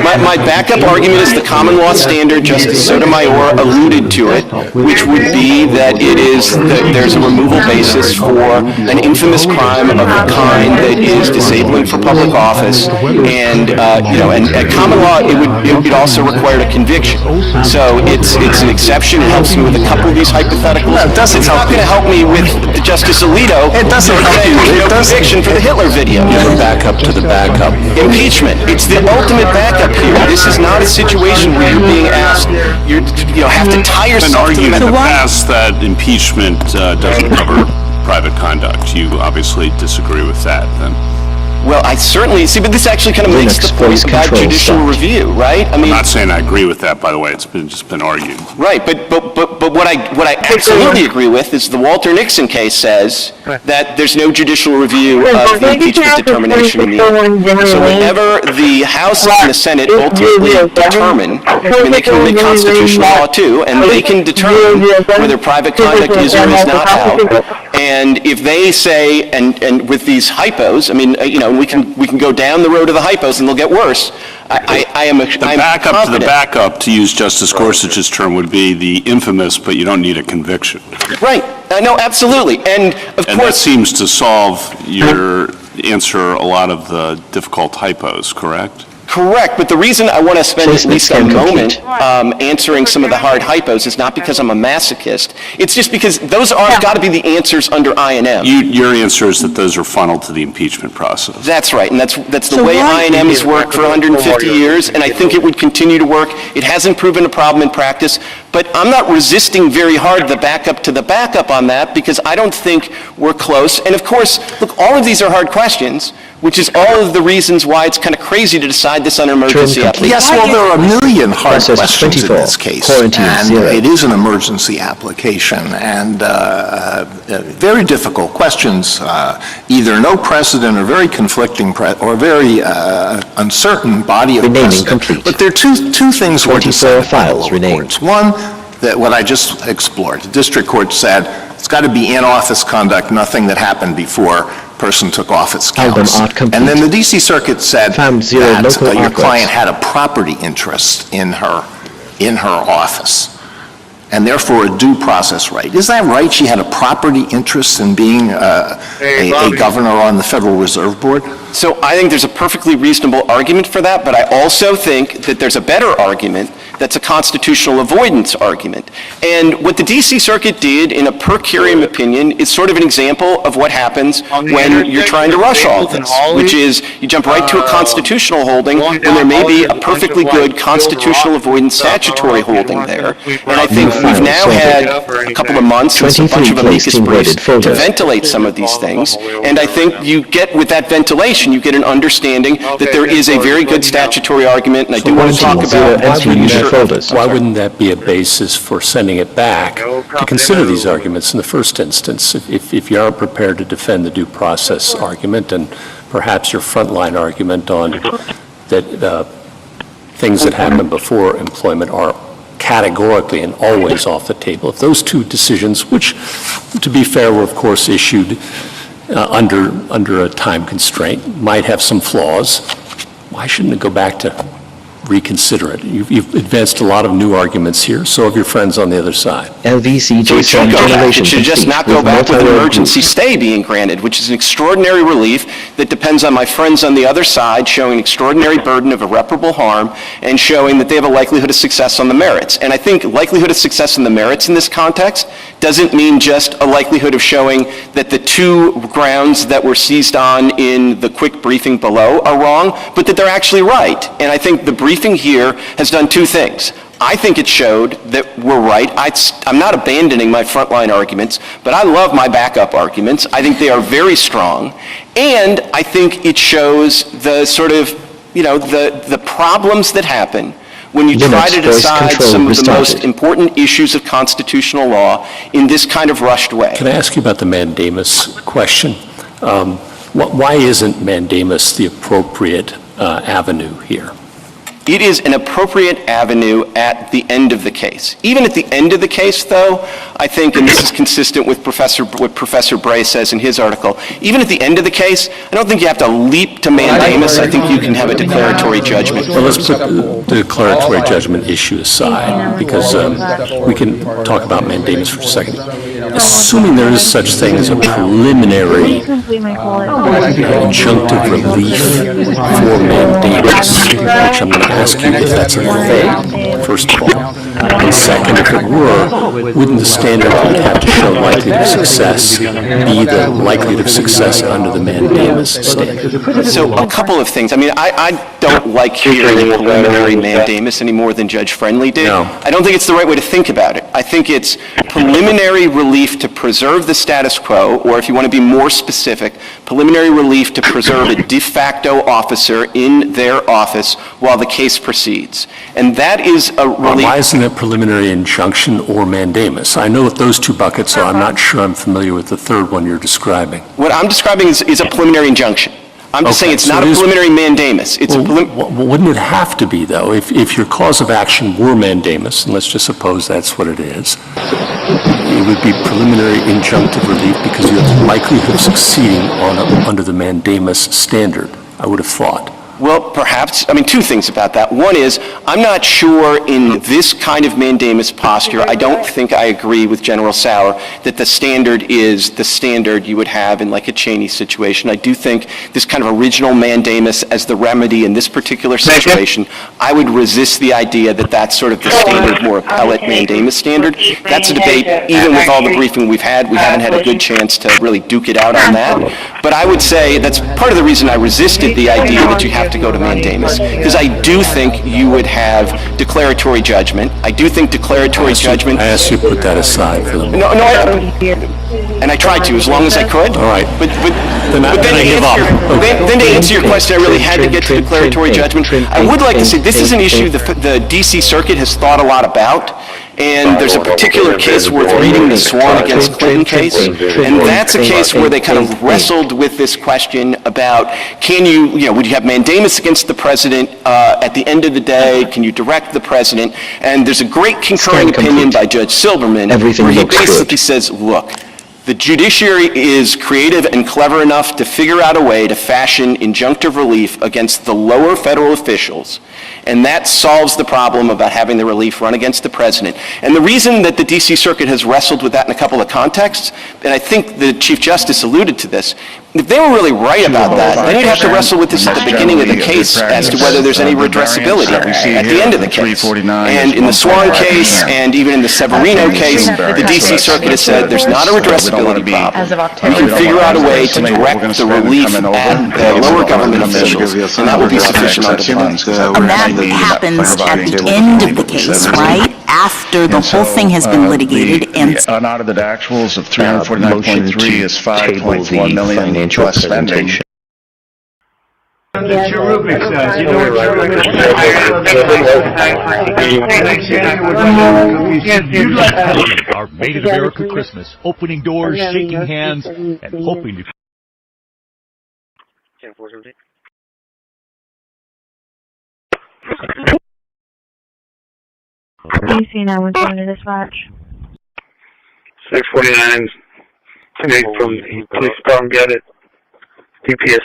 My backup argument is the common law standard. Justice Sotomayor alluded to it, which would be that there's a removal basis for an infamous crime of the kind that is disabling for public office, and at common law it would also require a conviction. So it's an exception. It helps me with a couple of these hypotheticals. It's not going to help me with the Justice Alito, It doesn't they're help saying you. no conviction for the Hitler video. The backup to the backup. Impeachment. It's the ultimate backup here. This is not a situation where you're being asked, you have to tie An yourself to argument the in the past that impeachment doesn't cover private conduct. You obviously disagree with that, then. Well, I certainly see, but this actually kind of makes the point about judicial review, right? I mean, I'm not saying I agree with that, by the way. It's just been argued. right, but what I absolutely agree with is the Walter Nixon case says that there's no judicial review of the impeachment determination in the end. So whenever the House and the Senate ultimately determine, I mean, they can make constitutional law too, and they can determine whether private conduct is or is not out. And if they say, and with these hypos, I mean, we can go down the road of the hypos and they'll get worse. I'm Backup to the confident. backup, to use Justice Gorsuch's term, would be the infamous, but you don't need a conviction. Right. No, absolutely. And of And that course, seems to answer a lot of the difficult typos, correct? correct. But the reason I want to spend at least a moment answering some of the hard hypos is not because I'm a masochist. It's just because those are got to be the answers under I&M. Your answer is that those are funneled to the impeachment process. That's right, and that's the way I&M has worked for 150 years, and I think it would continue to work. It hasn't proven a problem in practice, but I'm not resisting very hard the backup to the backup on that because I don't think we're close. And of course, look, all of these are hard questions, which is all of the reasons why it's kind of crazy to decide this on an emergency application. Yes, well, there are a million hard Process questions in 24, this case, quarantine and 0. it is an emergency application, and very difficult questions, either no precedent or very conflicting or very uncertain body of Renaming precedent. complete. But there are two things were 24 decided by the files lower renamed. courts. One, that what I just explored, the district court said it's got to be in-office conduct, nothing that happened before person took office Album counts. art complete. And then the D.C. Circuit said Found 0 that local your artworks. client had a property interest in her office, and therefore a due process right. Is that right? She had a property interest in being a governor on the Federal Reserve Board? So I think there's a perfectly reasonable argument for that, but I also think that there's a better argument that's a constitutional avoidance argument. And what the D.C. Circuit did in a per curiam opinion is sort of an example of what happens when you're trying to rush all of this, which is you jump right to a constitutional holding when there may be a perfectly good constitutional avoidance statutory holding there. And I think we've now had a couple of months and a bunch of amicus briefs to ventilate some of these things. And I think you get, with that ventilation, you get an understanding that there is a very good statutory argument, and I do want to talk about Why wouldn't that be a basis for sending it back to consider these arguments in the first instance? If you aren't prepared to defend the due process argument and perhaps your frontline argument on that things that happen before employment are categorically and always off the table. If those two decisions, which, to be fair, were of course issued under a time constraint, might have some flaws, why shouldn't it go back to reconsider it? You've advanced a lot of new arguments here, so have your friends on the other side. LVC So it should go back. It should just complete not go with back with an multi-row emergency group. stay being granted, which is an extraordinary relief that depends on my friends on the other side showing extraordinary burden of irreparable harm and showing that they have a likelihood of success on the merits. And I think likelihood of success on the merits in this context doesn't mean just a likelihood of showing that the two grounds that were seized on in the quick briefing below are wrong, but that they're actually right. And I think the briefing here has done two things. I think it showed that we're right. I'm not abandoning my frontline arguments, but I love my backup arguments. I think they are very strong. And I think it shows the sort of, the problems that happen when you try to decide some of the most important issues of constitutional law in this kind of rushed way. Can I ask you about the mandamus question? Why isn't mandamus the appropriate avenue here? It is an appropriate avenue at the end of the case. Even at the end of the case, though, I think, and this is consistent with what Professor Bray says in his article, even at the end of the case, I don't think you have to leap to mandamus. I think you can have a declaratory judgment. Well, let's put the declaratory judgment issue aside, because we can talk about mandamus for a second. assuming there is such thing as a preliminary injunctive relief for mandamus, which I'm going to ask you if that's a thing, first of all. And second, if it were, wouldn't the standard we'd have to show likelihood of success be the likelihood of success under the mandamus standard? So a couple of things. I mean, I don't like hearing preliminary mandamus any more than Judge Friendly did. No. I don't think it's the right way to think about it. I think it's preliminary relief to preserve the status quo, or if you want to be more specific, preliminary relief to preserve a de facto officer in their office while the case proceeds. And that is a relief. Why isn't it preliminary injunction or mandamus? I know what those two buckets are. I'm not sure I'm familiar with the third one you're describing. What I'm describing is a preliminary injunction. I'm just saying it's not a preliminary mandamus. It's wouldn't it have to be, though, if your cause of action were mandamus, and let's just suppose that's what it is, it would be preliminary injunctive relief because you have the likelihood of succeeding under the mandamus standard, I would have thought. Well, perhaps, I mean, two things about that. One is, I'm not sure in this kind of mandamus posture, I don't think I agree with General Sauer that the standard is the standard you would have in like a Cheney situation. I do think this kind of original mandamus as the remedy in this particular situation, I would resist the idea that that's sort of the standard, more appellate mandamus standard. That's a debate, even with all the briefing we've had, we haven't had a good chance to really duke it out on that. But I would say that's part of the reason I resisted the idea that you have to go to mandamus, because I do think you would have declaratory judgment. I do think declaratory judgment... I asked you to put that aside for the moment. No, and I tried to, as long as I could. All right. But then to answer your question, I really had to get to declaratory judgment. I would like to say this is an issue the D.C. Circuit has thought a lot about. And there's a particular case worth reading, the Swan against Clinton case, and that's a case where they kind of wrestled with this question about would you have mandamus against the president at the end of the day? Can you direct the president? And there's a great concurring opinion by Judge Silberman where he basically says, look, the judiciary is creative and clever enough to figure out a way to fashion injunctive relief against the lower federal officials, and that solves the problem about having the relief run against the president. And the reason that the D.C. Circuit has wrestled with that in a couple of contexts, and I think the Chief Justice alluded to this, if they were really right about that, then you'd have to wrestle with this at the beginning of the case as to whether there's any redressability at the end of the case. And in the Swan case, and even in the Severino case, the D.C. Circuit has said there's not a redressability problem. You can figure out a way to direct the relief at the lower government officials, and that will be sufficient under the law. And that happens at the end of the case, right? After the whole thing has been litigated and... The unaudited actuals of 349.3 is 5.1 million plus spending. The cherubic says, you know what cherubic says? Our Made in America Christmas, opening doors, shaking hands, and hoping to... DC 911 to dispatch. 649, connect from the police department, get it. DPS.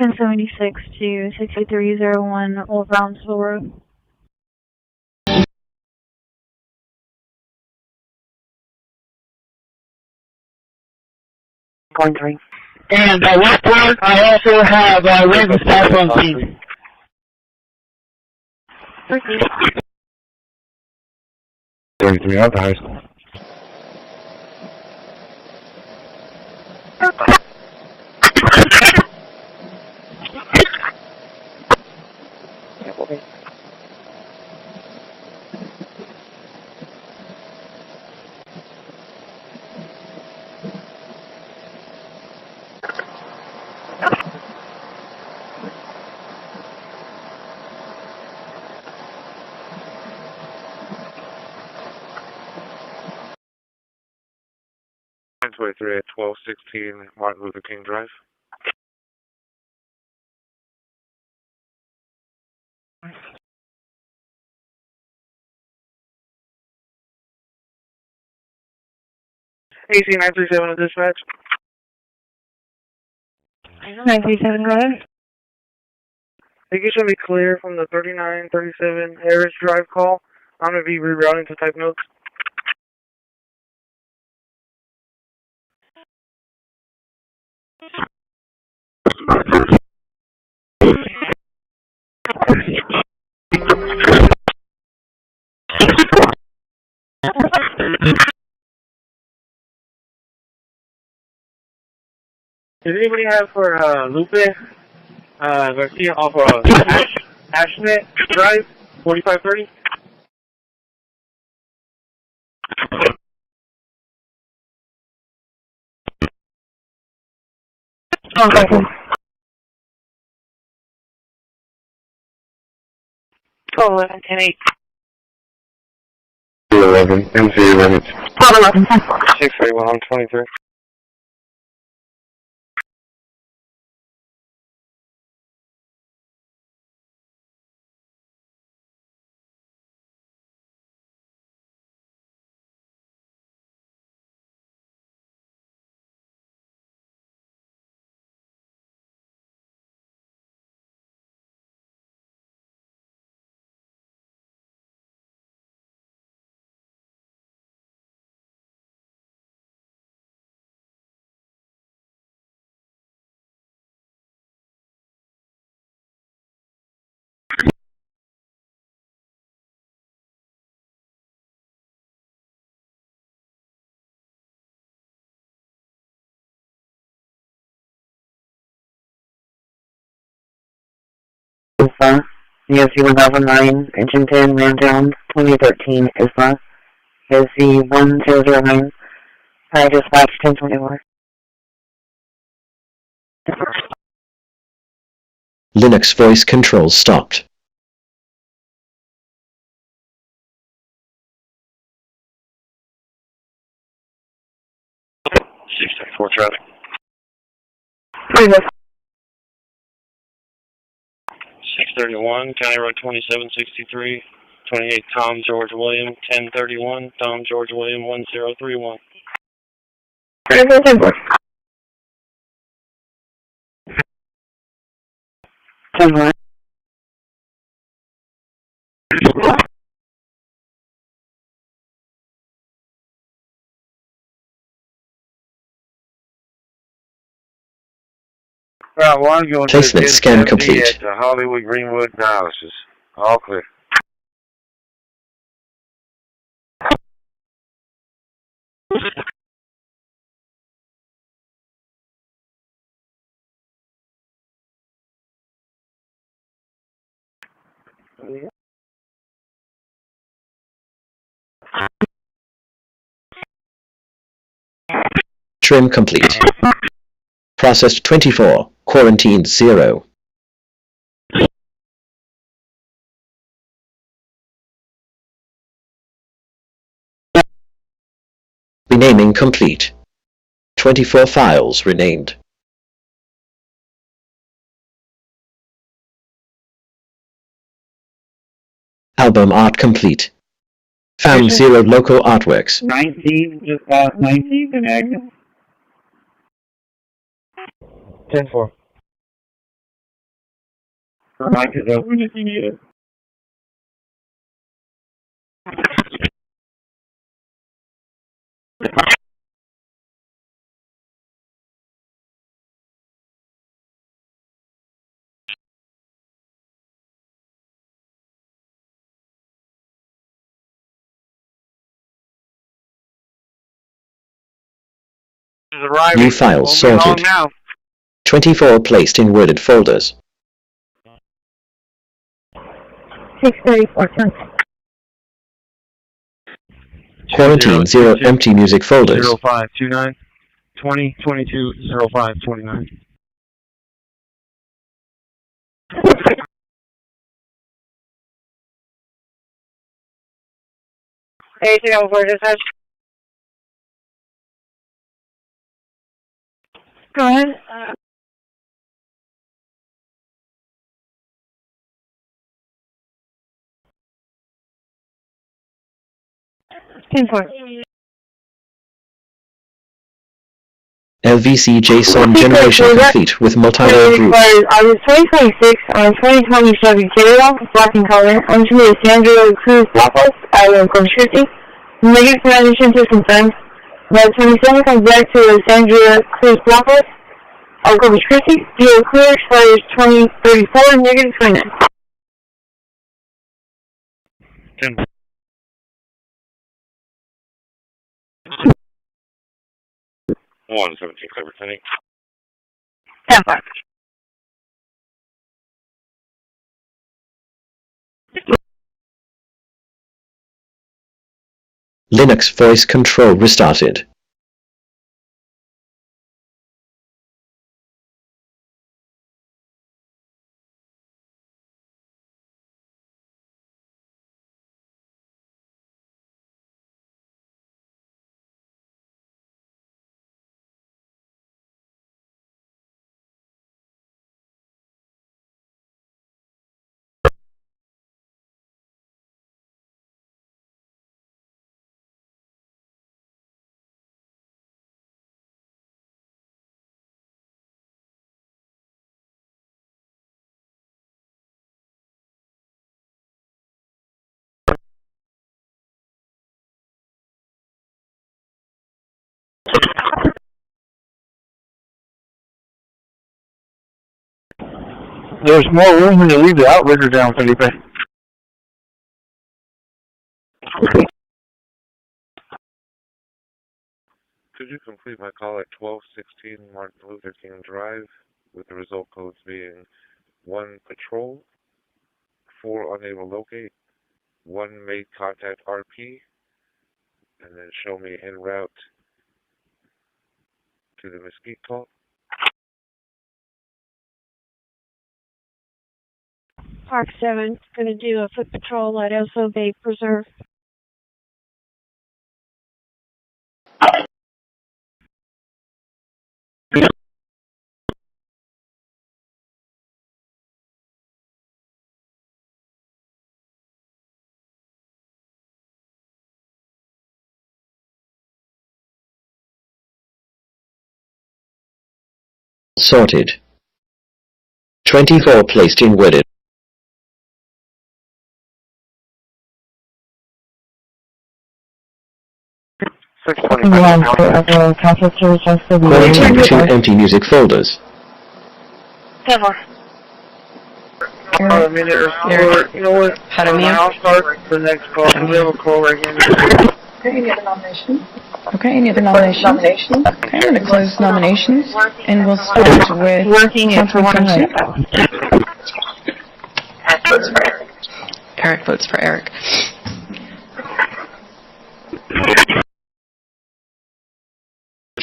$1076 to 6301 Old Brownsville Road. Point 3. And by what point I also have written staff on scene. Proceed. 33 out of the high school. At 1216 Martin Luther King Drive. AC 937 at dispatch. 937, go ahead. think you should be clear from the 3937 Harris Drive call. I'm going to be rerouting to type notes. Does anybody have for Lupe Garcia off Ashmore Drive, 4530? Oh, 11, 10, 8. 11, MC 11. 631 on 23. ISA, ESC 1009, engine 10, man down, 2013, ISA, ESC 1009, dispatch 1024. Linux voice control stopped. 634 traffic. 631, County Road 2763, 28 Tom George William, 1031, Tom George William 1031. 10-1. Route 1 going Placement to scan 1070 complete. at Hollywood Greenwood analysis. All clear. Trim complete. Processed 24, quarantined 0. Renaming complete. 24 files renamed. Album art complete. Found 0 local artworks. 19, 19 and active. 10-4. Mic is open if you need it. New files sorted. 24 placed in worded folders. 634. Quarantine 0 empty music folders. 0529, 2022 0529. Anything else for dispatch? Go ahead. 10-4. LVC JSON generation complete with multi-layer group. On the 2026 on 2027 carry-on, black in color, until Sandra Cruz Lopez, Corpus Christi. Negative permission to confirm. The 27 comes back to Sandra Cruz Lopez, Corpus Christi. Deal clear, expires 2034, negative 29. 10. 117 Clever Penny. 10-5. Linux voice control restarted. There's more room when you leave the outrigger down, Felipe. Could you complete my call at 1216 Martin Luther King Drive, with the result codes being 1 patrol, 4 unable locate, 1 made contact RP, and then show me en route to the Mesquite call? Park 7 going to do a foot patrol at Oso Bay Preserve. Sorted. 24 placed in wedded. Quarantine 2 empty music folders. 10-4. A minute or so. You know what? I'll start the next call. We have a call right here. Okay, any other nominations? Okay, any other nominations? Okay, I'm going to close nominations, and we'll start with Councilman Smith. Eric votes for Eric.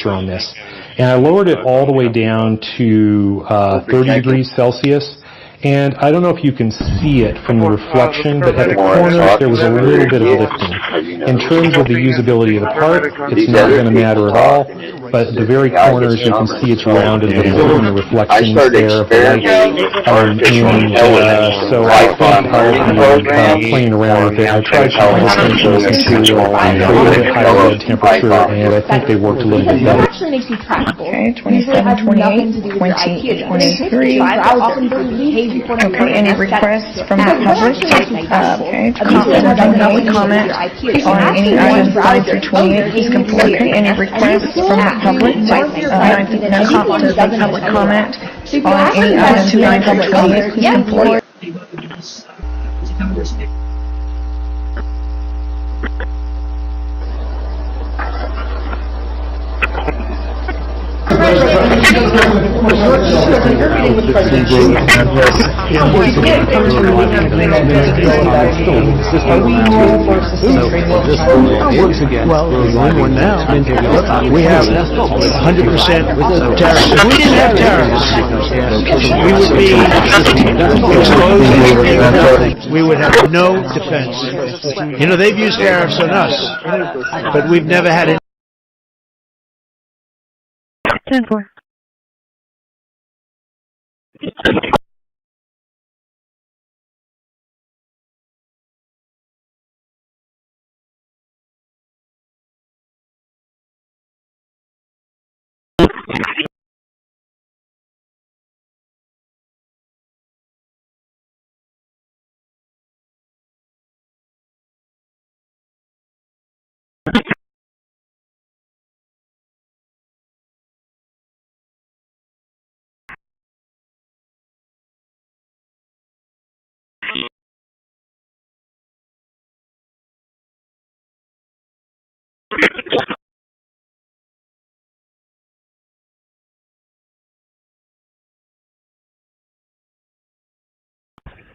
On this, and I lowered it all the way down to 30 degrees Celsius. And I don't know if you can see it from the reflection, but at the corners there was a little bit of lifting. In terms of the usability of the part, it's not going to matter at all, but the very corners you can see it's rounded a little bit from the reflections there of the light. So I think I'll be playing around with it. I tried some other things in this material, a little bit higher bed temperature, and I think they worked a little bit better. Okay, 27, 28, 28, 23. Okay, any requests from the public? Okay, comment on any items 9 through 28, please come forward. Okay, any requests from the public? 9 through public comment on any items 9 through 28, please come forward. Well, one now. We have 100% tariffs. If we didn't have tariffs, we would be exposed. We would have no defense. You know, they've used tariffs on us, but we've never had any. 10-4.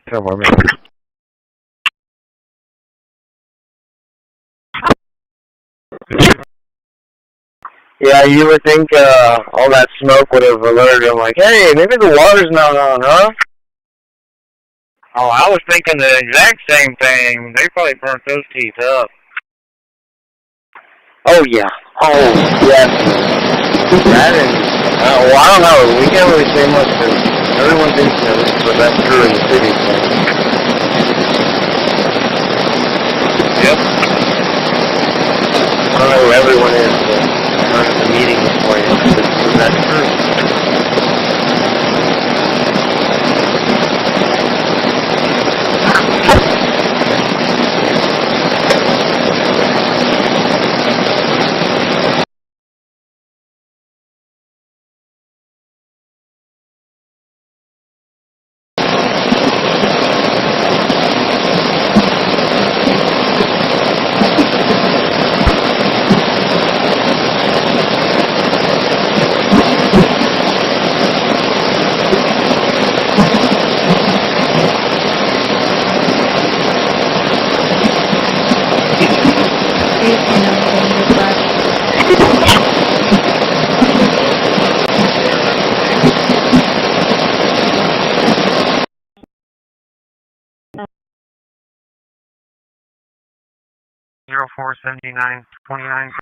10 more minutes. Yeah, you would think all that smoke would have alerted him, like, hey, maybe the water's not on, huh? Oh, I was thinking the exact same thing. They probably burnt those teeth up. Oh, yeah. Oh, yes. That is, well, I don't know. We can't really say much because everyone thinks that this is the best crew in the city. So. Yep. I don't know who everyone is, but I'm at the meeting this morning. This is the best crew.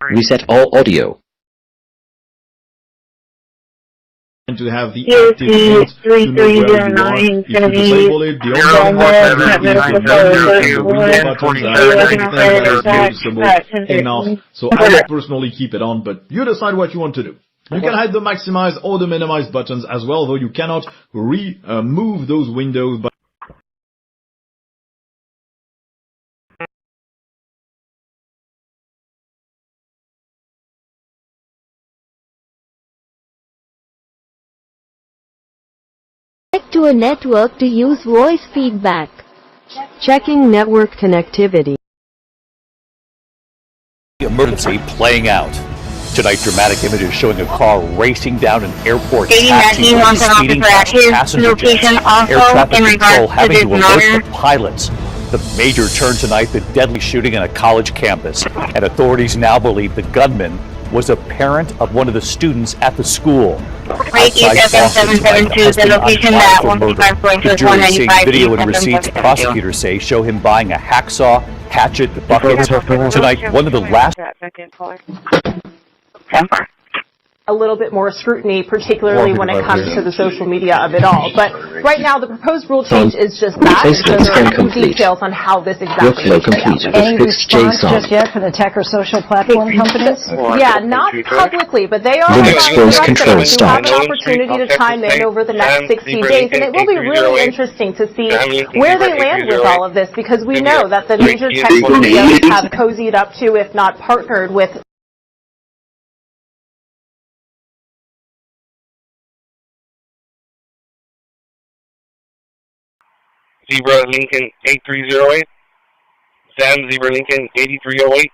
Reset all audio. And to have the active hint to know where you are. If you disable it, the only thing that will be the window buttons and everything that is noticeable enough. So I would personally keep it on, but you decide what you want to do. You can hide the maximize or the minimize buttons as well, though you cannot remove those windows. Connect to a network to use voice feedback. Checking network connectivity. Emergency playing out. Tonight, dramatic images showing a car racing down an airport taxi with speeding past passenger jets. Air traffic control having to alert the pilots. The major turn tonight, the deadly shooting on a college campus. And authorities now believe the gunman was a parent of one of the students at the school. Outside Boston tonight, the husband on trial for murder. The jury is seeing video and receipts prosecutors say show him buying a hacksaw, hatchet, buckets. Tonight, one of the last... A little bit more scrutiny, particularly when it comes to the social media of it all. But right now, the proposed rule change is just that. So there are some details on how this exactly Workflow complete with Any fixed response JSON. just yet for the tech or social platform companies? Yeah, not publicly, but they are Linux voice control to stopped. have an opportunity to chime in over the next 60 days. And it will be really interesting to see where they land with all of this, because we know that the major tech studios have cozied up to, if not partnered with, Zebra Lincoln 8308. Sam Zebra Lincoln 8308.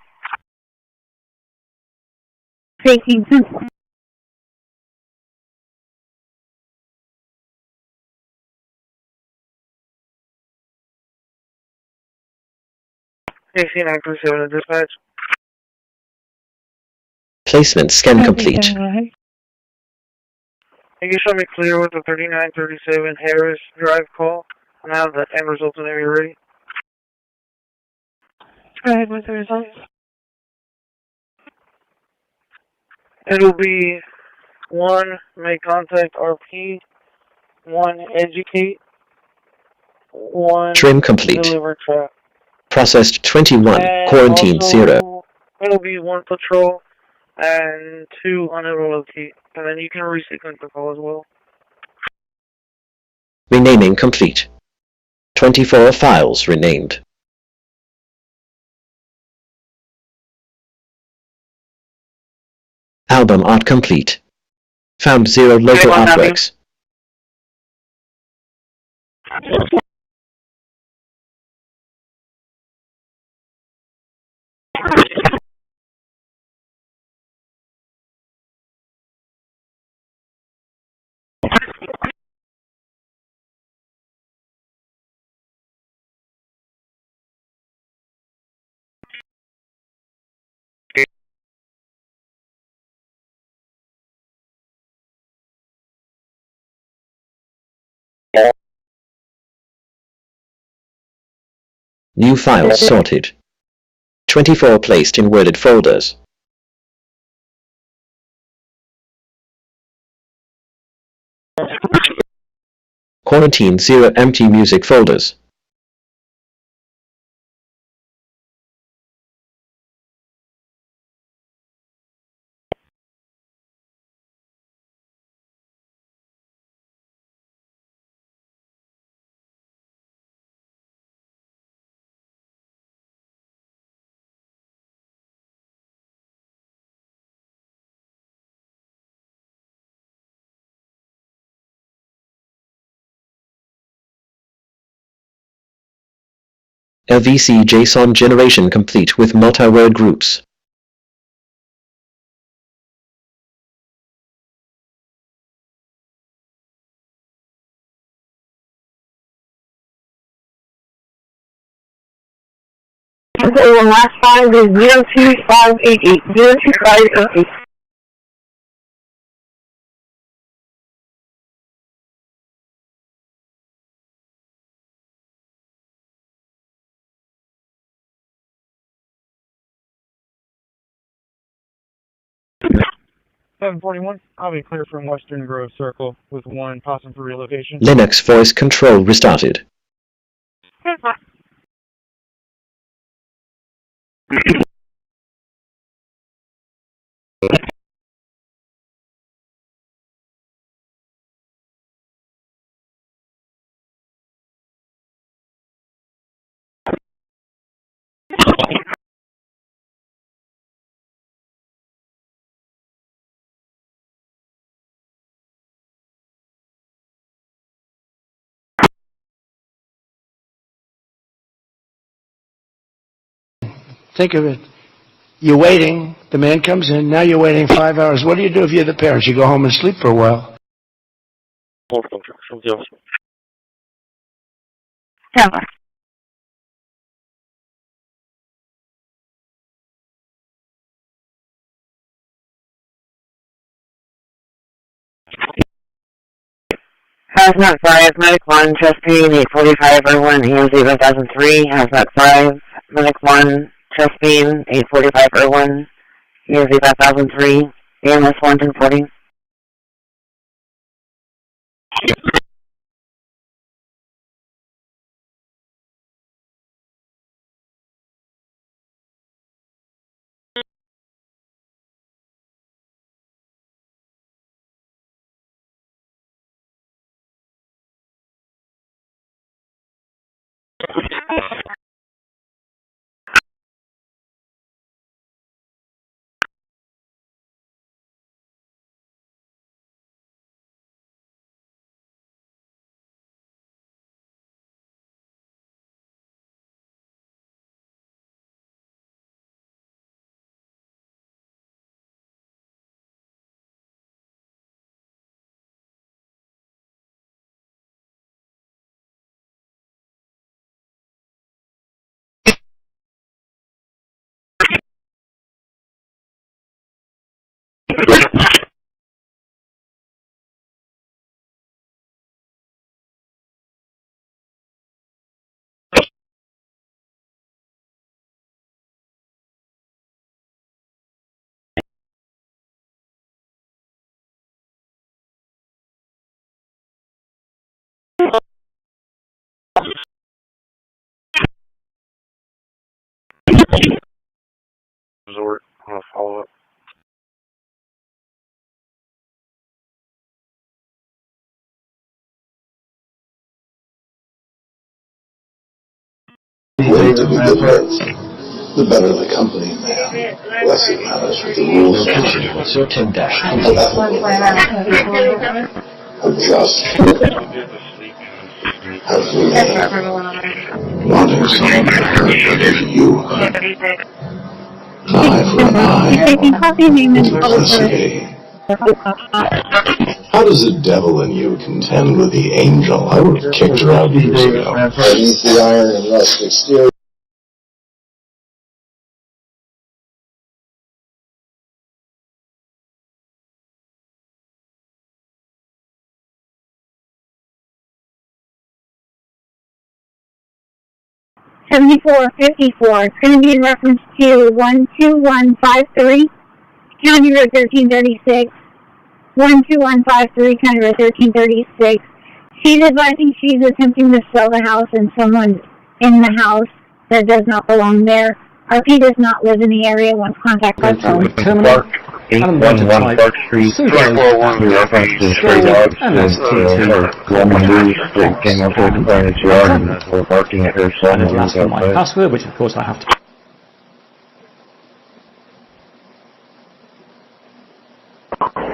Taking 937 dispatch. Placement scan complete. Can you show me clear with the 3937 Harris Drive call? Now the end results whenever you're ready. Go ahead with the results. It'll be 1, make contact RP, 1, educate, 1, Trim complete. deliver trap. Processed 21. And Quarantine also, 0. It'll be 1 patrol and 2 unable locate. And then you can resequence the call as well. Renaming complete. 24 files renamed. Album art complete. Found 0 local artworks. New files sorted. 24 placed in worded folders. Quarantine 0 empty music folders. LVC JSON generation complete with multi-word groups. So the last 5 is 02588. 02588. I'll be clear from Western Grove Circle with 1 possum for relocation. Linux voice control restarted. Think of it. You're waiting, the man comes in, now you're waiting 5 hours. What do you do if you're the parents? You go home and sleep for a while. Hazmat 5, Medic 1, chest pain, 84501, EMZ 1003. Hazmat 5, Medic 1, chest pain, 84501, EMZ 1003. AMS 1240. Resort on a follow-up. The later the good hurts, the better the company, man. Less it matters what the rules are. Of just have wanting someone to hurt whether you hurt. An eye for an eye. Duplicity. How does the devil in you contend with the angel? I would have kicked her out years ago. Beneath the iron and rust exterior. 7454. It's going to be in reference to 12153, County Road 1336. 12153, County Road 1336. She's advising she's attempting to sell the house and someone in the house that does not belong there. RP does not live in the area. Once contact by phone. Park, 811 Park Street, 441 reference to the stray dogs, and woman moved, that came up with the front of his yard, and we're barking at her son, and ask for my password, which of course I have to.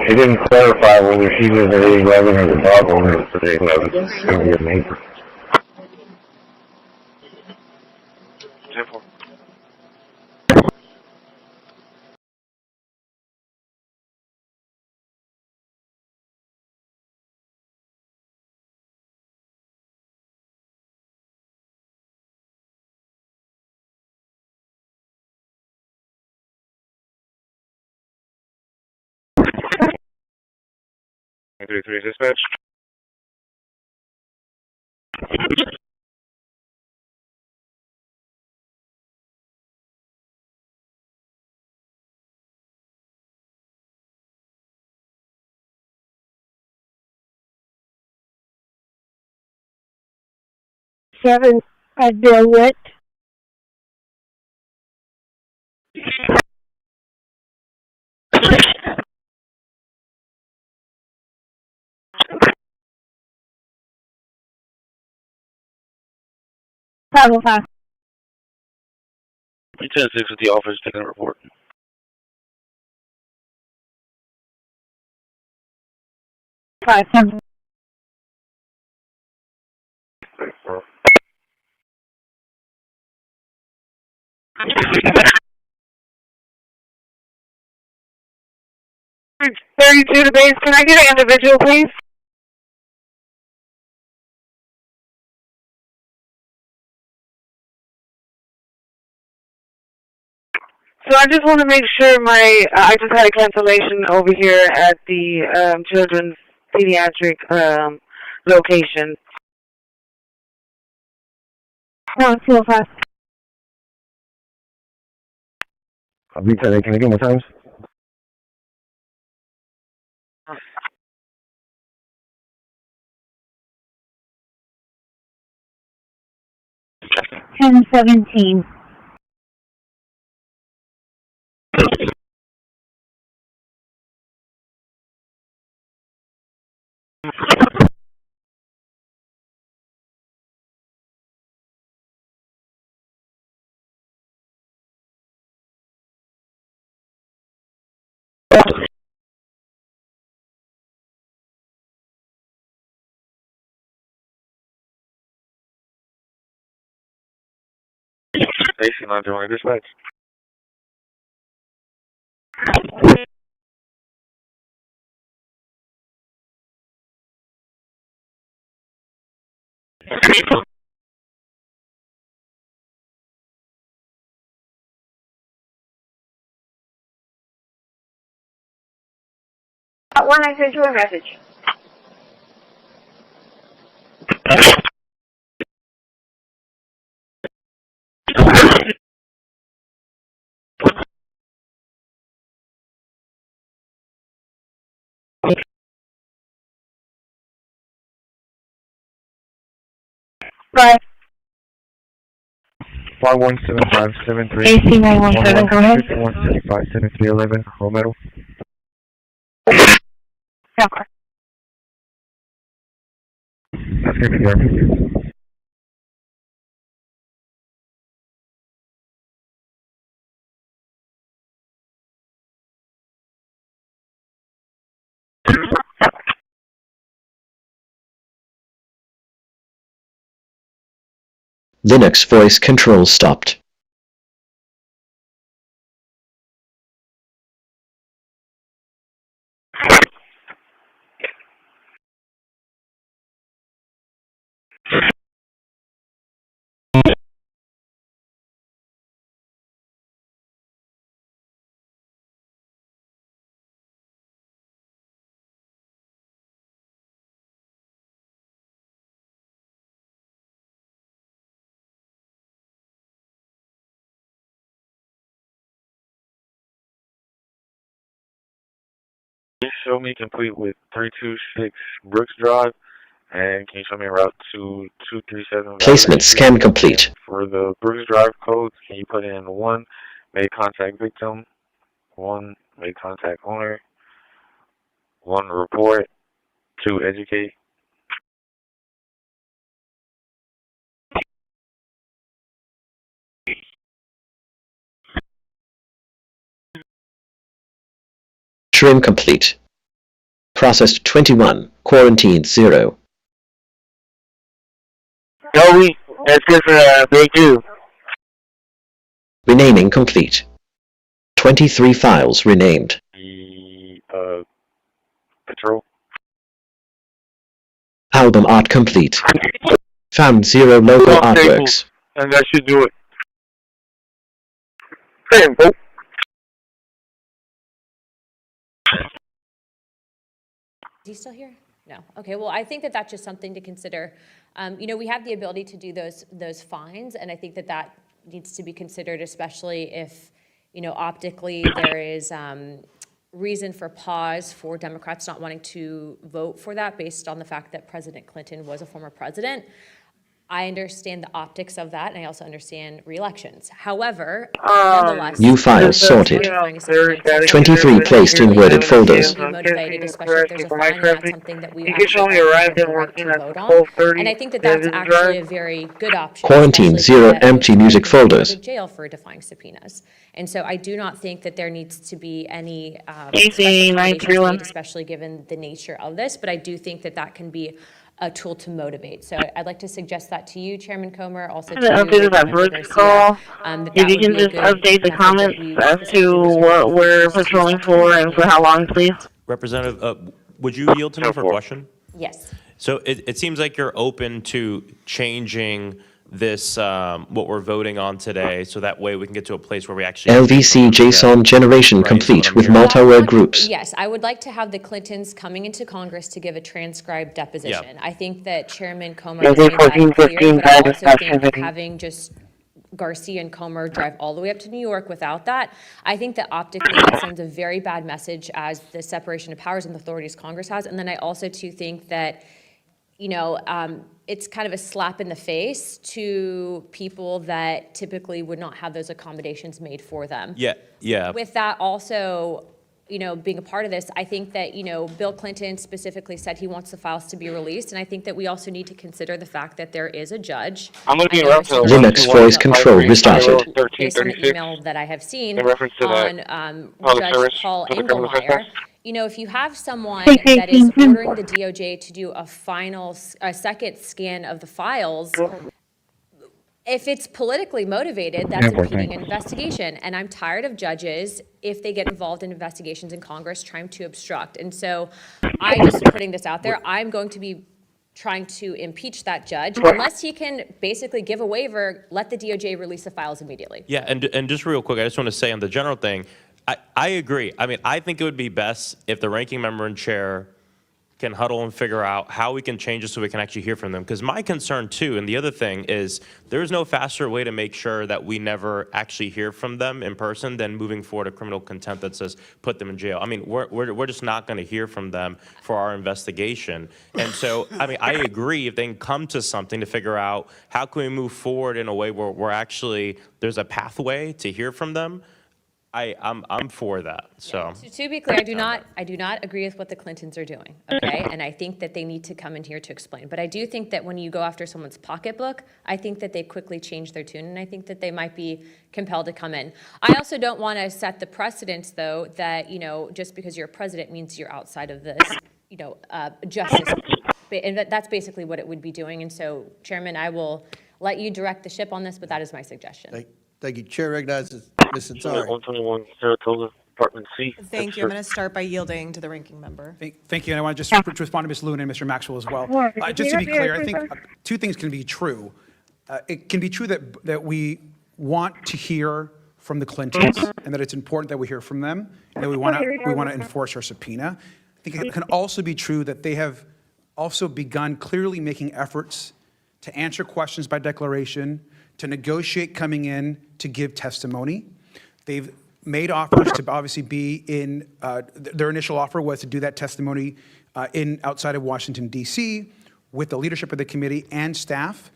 She didn't clarify whether she was at 811 or the dog owner was at 811. It's going to be a neighbor. Three dispatch. Seven, Bill Witt. Travel fast. 10-6 with the office taking a report. Five, 10. $32 to base. Can I get an individual, please? So I just want to make sure I just had a cancellation over here at the children's pediatric location. 125. I'll be telling, can I get more times? Ten 17. AC 920 dispatch. One, I sent you a message. Right. 517573. AC 917, go ahead. 51757311, Romero. Yeah. That's going to be RP. Linux voice control stopped. Please show me complete with 326 Brooks Drive, and can you show me a route to 237? Placement scan complete. For the Brooks Drive codes, can you put in 1, make contact victim, 1, make contact owner, 1, report, 2, educate. Trim complete. Processed 21, quarantined 0. Joey, that's good for Big 2. Renaming complete. 23 files renamed. Patrol. Album art complete. Found 0 local artworks. And that should do it. Is he still here? No. Okay. Well, I think that that's just something to consider. You know, we have the ability to do those fines, and I think that that needs to be considered, especially if, you know, optically there is reason for pause for Democrats not wanting to vote for that based on the fact that President Clinton was a former president. I understand the optics of that, and I also understand re-elections. However, nonetheless, New files sorted. 23 placed in worded folders. Motivated, especially if there's a fine, and that's something that we actually have to vote on. And I think that that's actually a very good option. Quarantine 0 empty music folders. Jail for defying subpoenas. And so I do not think that there needs to be any especially given the nature of this, but I do think that that can be a tool to motivate. So I'd like to suggest that to you, Chairman Comer, also to that first call. If you can just update the comments as to what we're patrolling for and for how long, please. Representative, would you yield to me for a question? Yes. So it seems like you're open to changing this, what we're voting on today, so that way we can get to a place where we actually... LVC JSON generation complete with multi-word groups. Yes, I would like to have the Clintons coming into Congress to give a transcribed deposition. Yep. I think that Chairman Comer has made that clear, but I also think that having just Garcia and Comer drive all the way up to New York without that, I think that optically it sends a very bad message as the separation of powers and authorities Congress has. And then I also too think that, you know, it's kind of a slap in the face to people that typically would not have those accommodations made for them. Yeah, yeah. With that also, you know, being a part of this, I think that, you know, Bill Clinton specifically said he wants the files to be released, and I think that we also need to consider the fact that there is a judge. I'm looking around to Linux voice control restarted. Based on the email that I have seen on Judge Paul Engelmeyer. You know, if you have someone that is ordering the DOJ to do a second scan of the files, if it's politically motivated, that's impeding an investigation. And I'm tired of judges, if they get involved in investigations in Congress, trying to obstruct. And so I'm just putting this out there. I'm going to be trying to impeach that judge unless he can basically give a waiver, let the DOJ release the files immediately. Yeah, and just real quick, I just want to say on the general thing, I agree. I mean, I think it would be best if the ranking member and chair can huddle and figure out how we can change it so we can actually hear from them. Because my concern too, and the other thing is, there's no faster way to make sure that we never actually hear from them in person than moving forward a criminal contempt that says put them in jail. I mean, we're just not going to hear from them for our investigation. And so, I mean, I agree if they can come to something to figure out how can we move forward in a way where we're actually, there's a pathway to hear from them. I'm for that. So to be clear, I do not agree with what the Clintons are doing. Okay, and I think that they need to come in here to explain. But I do think that when you go after someone's pocketbook, I think that they quickly change their tune, and I think that they might be compelled to come in. I also don't want to set the precedence, though, that, you know, just because you're a president means you're outside of this, you know, justice. And that's basically what it would be doing. And so, Chairman, I will let you direct the ship on this, but that is my suggestion. Thank you. Chair recognizes Ms. Ansari. 121 Saratoga, Department C. Thank you. I'm going to start by yielding to the ranking member. Thank you. And I want to just respond to Ms. Lewin and Mr. Maxwell as well. Just to be clear, I think two things can be true. It can be true that we want to hear from the Clintons and that it's important that we hear from them and that we want to enforce our subpoena. I think it can also be true that they have also begun clearly making efforts to answer questions by declaration, to negotiate coming in to give testimony. They've made offers to obviously be in, their initial offer was to do that testimony outside of Washington, D.C., with the leadership of the committee and staff.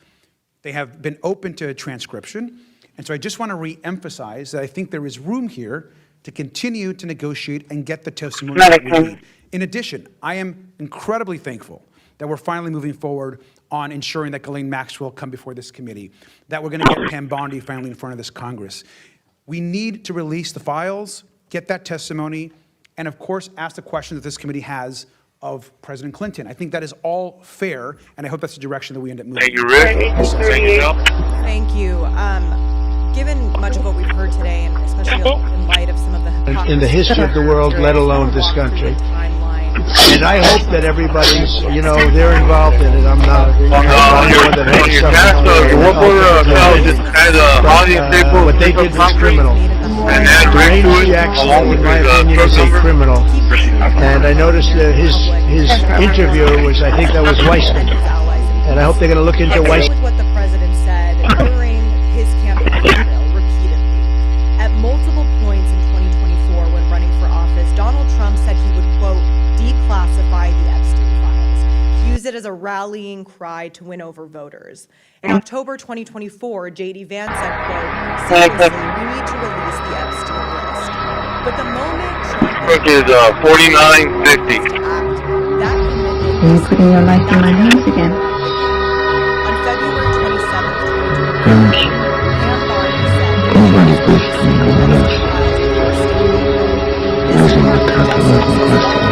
They have been open to transcription. And so I just want to re-emphasize that I think there is room here to continue to negotiate and get the testimony that we need. In addition, I am incredibly thankful that we're finally moving forward on ensuring that Ghislaine Maxwell come before this committee, that we're going to get Pam Bondi finally in front of this Congress. We need to release the files, get that testimony, and of course ask the questions that this committee has of President Clinton. I think that is all fair, and I hope that's the direction that we end up moving. Thank you, Rick. Thank you, Bill. Thank you. Given much of what we've heard today, and especially in light of some of the In the history of the world, let alone this country. And I hope that everybody's, they're involved in it. I'm not. What they did was criminal. Randy Jackson, in my opinion, is a criminal. And I noticed that his interview was, I think that was Weissman. And I hope they're going to look into Weissman. With what the president said during his campaign trail repeatedly. At multiple points in 2024 when running for office, Donald Trump said he would, quote, declassify the Epstein files. He used it as a rallying cry to win over voters. In October 2024, J.D. Vance said, quote, seriously, we need to release the Epstein list. But the moment Trump is 49.50. that commitment Are you putting your life in my hands again? on February 27th, 2024, Parents, Pam Bondi said anybody please tell me what it is. Using the calculating question.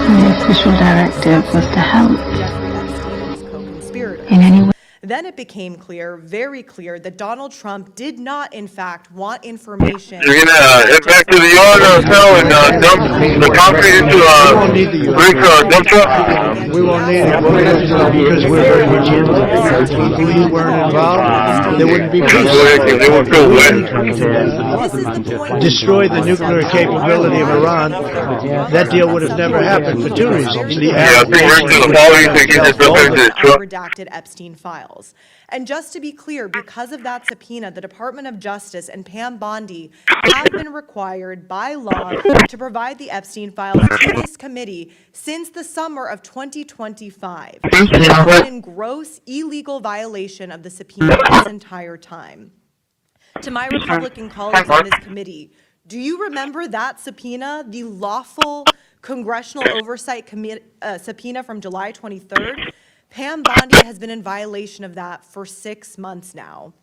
The official directive was to help Jeffrey Epstein and his co-conspirators. in any way. Then it became clear, very clear, that Donald Trump did not, in fact, want information. You're gonna head back to the yard now and dump the concrete into a brick dump truck? We won't need it. Because we're very much into it. If we weren't involved, there wouldn't be peace. They won't feel wet. Destroy the nuclear capability of Iran. That deal would have never happened for two reasons. Yeah, I think right to the following to get this up into the truck. Redacted Epstein files. And just to be clear, because of that subpoena, the Department of Justice and Pam Bondi have been required by law to provide the Epstein files to this committee since the summer of 2025. It's been in gross illegal violation of the subpoena this entire time. To my Republican colleagues on this committee, do you remember that subpoena, the lawful congressional oversight subpoena from July 23rd? Pam Bondi has been in violation of that for 6 months now.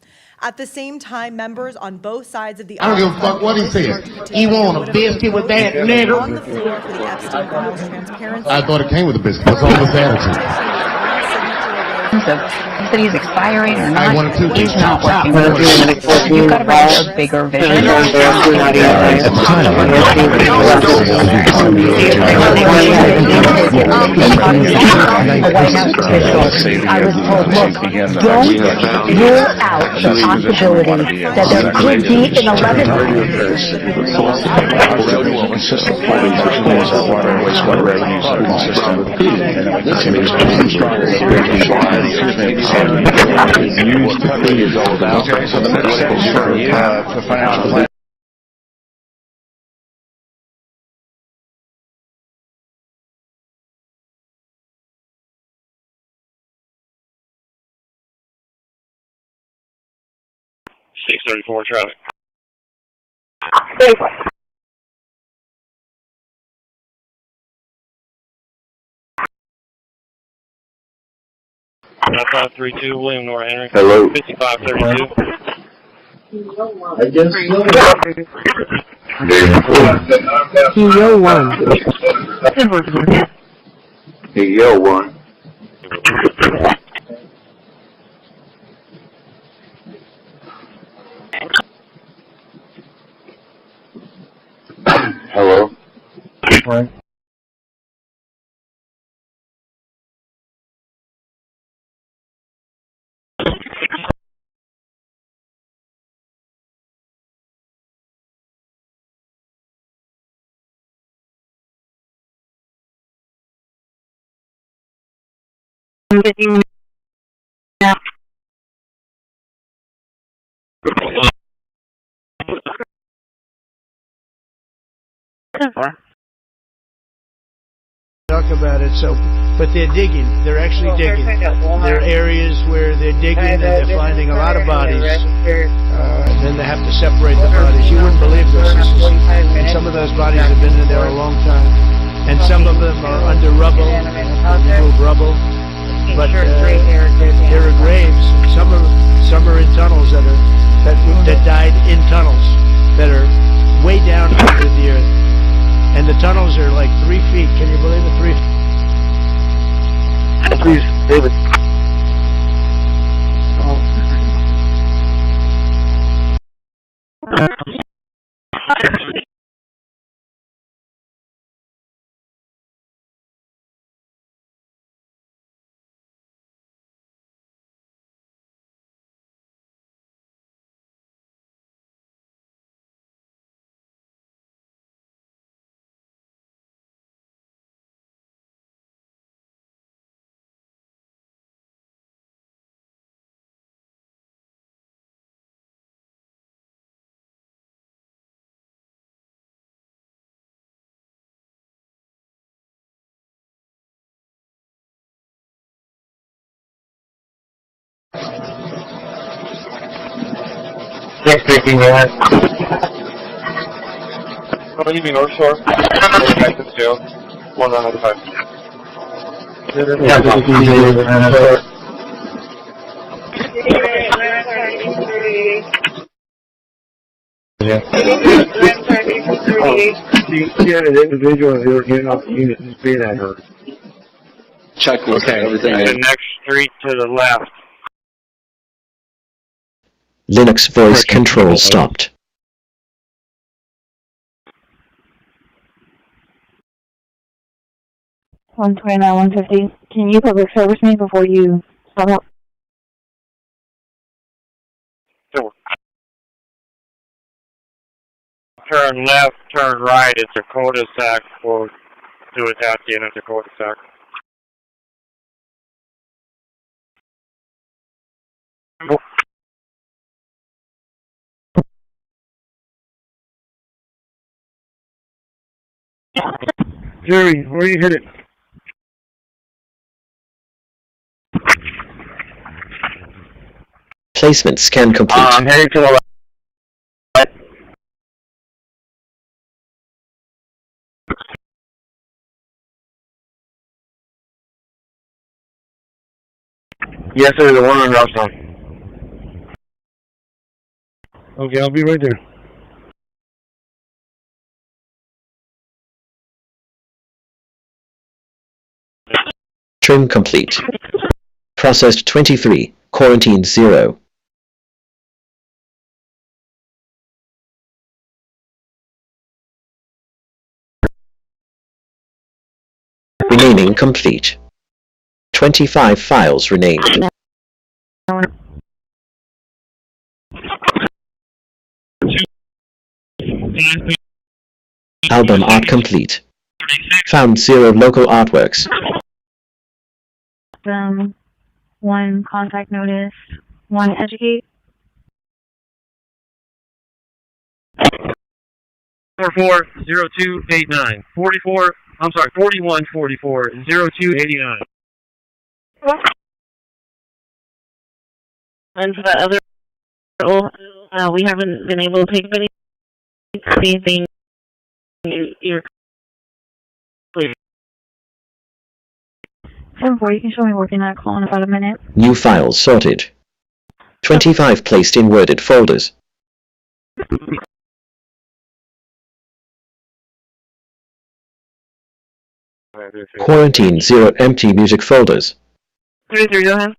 At the same time, members on both sides of the I don't give a fuck what he said. He want a biscuit with that nigga. on the floor for the Epstein files transparency. I thought it came with a biscuit. What's all this attitude? He said he's expiring or I not. wanted to He's keep not chop, working. You've got to bring a bigger vision. I was told, look, don't rule out the possibility that there could be an 11th. Traffic. That's 532 William Nora Henry. Hello. 5532. I guess Yo one. Hey, yo, one. Hello. Right. Talk about it, so, but they're digging. They're actually digging. There are areas where they're digging and they're finding a lot of bodies. And then they have to separate the bodies. You wouldn't believe this. And some of those bodies have been in there a long time. And some of them are under rubble, remove rubble. But there are graves. Some are in tunnels that died in tunnels that are way down under the earth. And the tunnels are like 3 feet. Can you believe it? 3 feet. Please, David. Yes, speaking, go ahead. What do you mean, North Shore? Back to 1995. Yeah. See an individual who are getting off the unit and speed at her. Checklist, okay. Everything. And the next street to the left. Linux voice control stopped. $129, $150. Can you public service me before you stop up? Sure. Turn left, turn right. It's a cul-de-sac for to attack the end of the cul-de-sac. Jerry, where you headed? Placement scan complete. I'm heading to the left. Yes, sir, the one on Rockstone. Okay, I'll be right there. Trim complete. Processed 23, quarantine 0. Renaming complete. 25 files renamed. Album art complete. Found 0 local artworks. 1 contact notice, 1 educate. 440289. 41440289. And for the other, we haven't been able to pick up anything. You're clear. 7-4, you can show me working that call in about a minute. New files sorted. 25 placed in worded folders. Quarantine 0 empty music folders. 33, go ahead.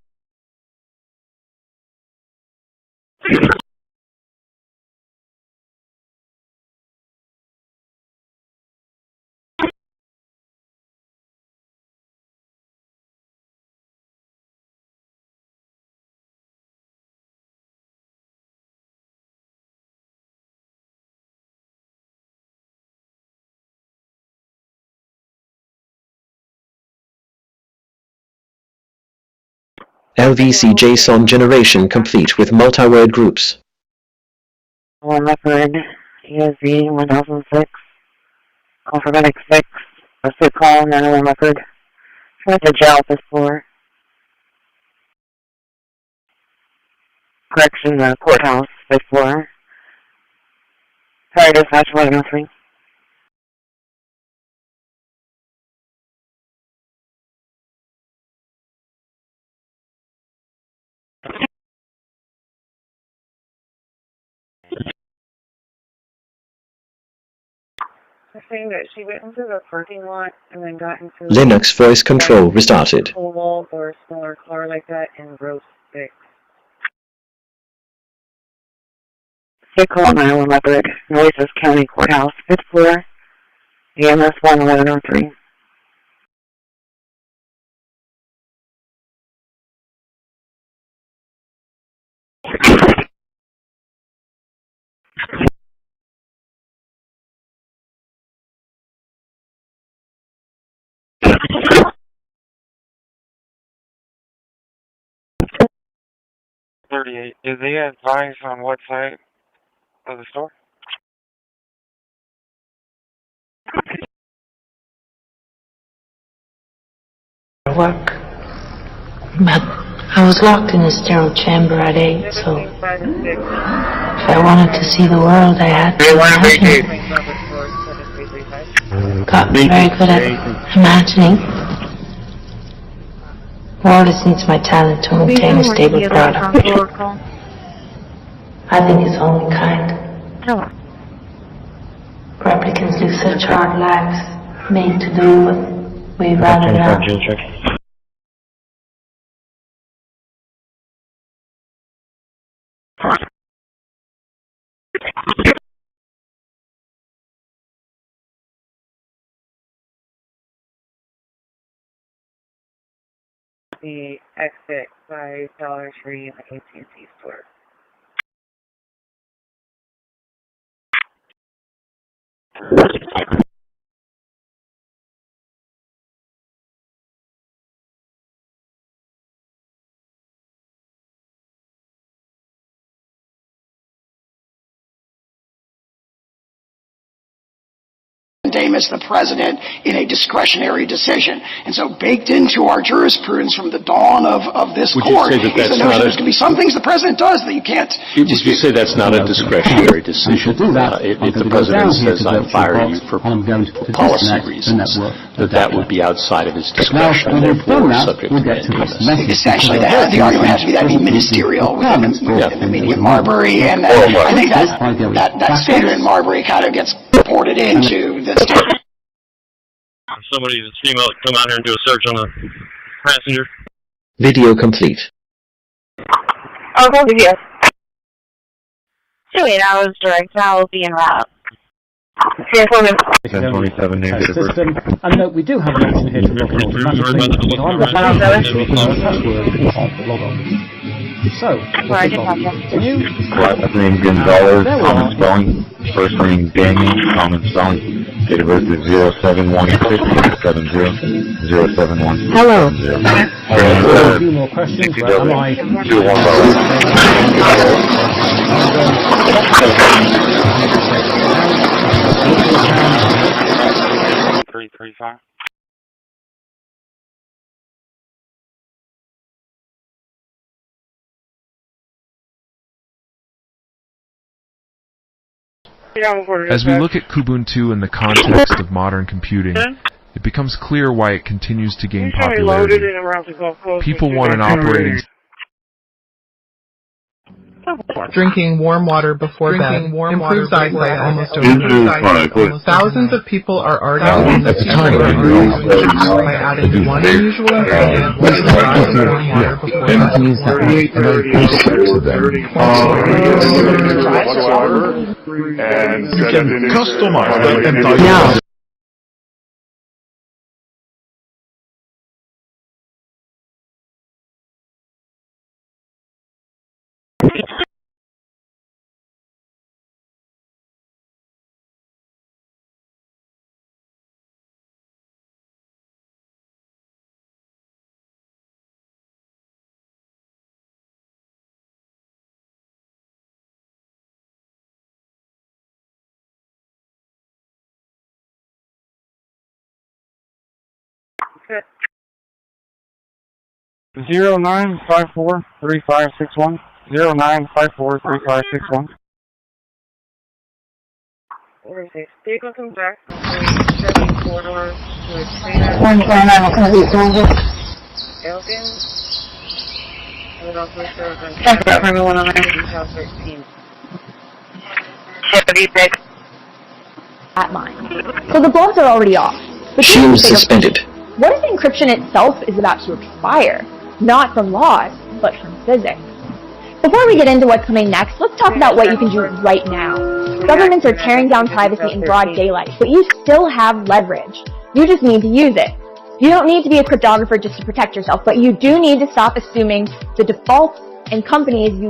LVC JSON generation complete with multi-word groups. 1 Leopard, ESV 1006, call for medic 6, pursuit call, 901 Leopard, went to jail at this floor. Correction, the courthouse, 5th floor. Fire dispatch 1103. Saying that she went into the parking lot and then got into Linux voice control restarted. Oval or a smaller car like that in row 6. State call 901 Leopard, Nueces County Courthouse, 5th floor, EMS 1103. Is he advised on what side of the store? Work, but I was locked in a sterile chamber at 8, so if I wanted to see the world, I had to imagine. Got very good at imagining. World needs my talent to maintain a stable product. I think it's only kind. Replicants live such hard lives, made to do what we'd rather not. The exit by Dollar Tree and the AT&T store. Mandamus the president in a discretionary decision. And so baked into our jurisprudence from the dawn of this court is the notion there's going to be some things the president does that you can't Would you say that's not a discretionary decision? If the president says, I fire you for policy reasons, that would be outside of his discretion, and therefore subject to mandamus. Essentially, the argument has to be that it'd be ministerial within the meaning of Marbury, and I think that standard in Marbury kind of gets reported into the state. Somebody to come out here and do a search on the passenger. Video complete. I'll go with you. 2 8 hours direct, I'll be en route. 1027 negative. And we do have an option here to log in automatically. So, last name Gonzalez, common spelling. First name Daniel, common spelling. Date of birth is 0716700710. Hello. a few more questions. Where am I? 335. As we look at Kubuntu in the context of modern computing, it becomes clear why it continues to gain popularity. People want an operating Drinking warm water before bed improves eyesight almost overnight. Thousands of people are already using this by adding one unusual ingredient to the glass of warm water before bed. You can customize the entire 0954-3561. 0954-3561. Vehicle comes back. 74 doors to a trailer. Elgin. And it also shows on detail 13. 76. At mine. So the blocks are already off. But She was suspended. what if encryption itself is about to expire? Not from laws, but from physics. Before we get into what's coming next, let's talk about what you can do right now. Governments are tearing down privacy in broad daylight, but you still have leverage. You just need to use it. You don't need to be a cryptographer just to protect yourself, but you do need to stop assuming the defaults and companies you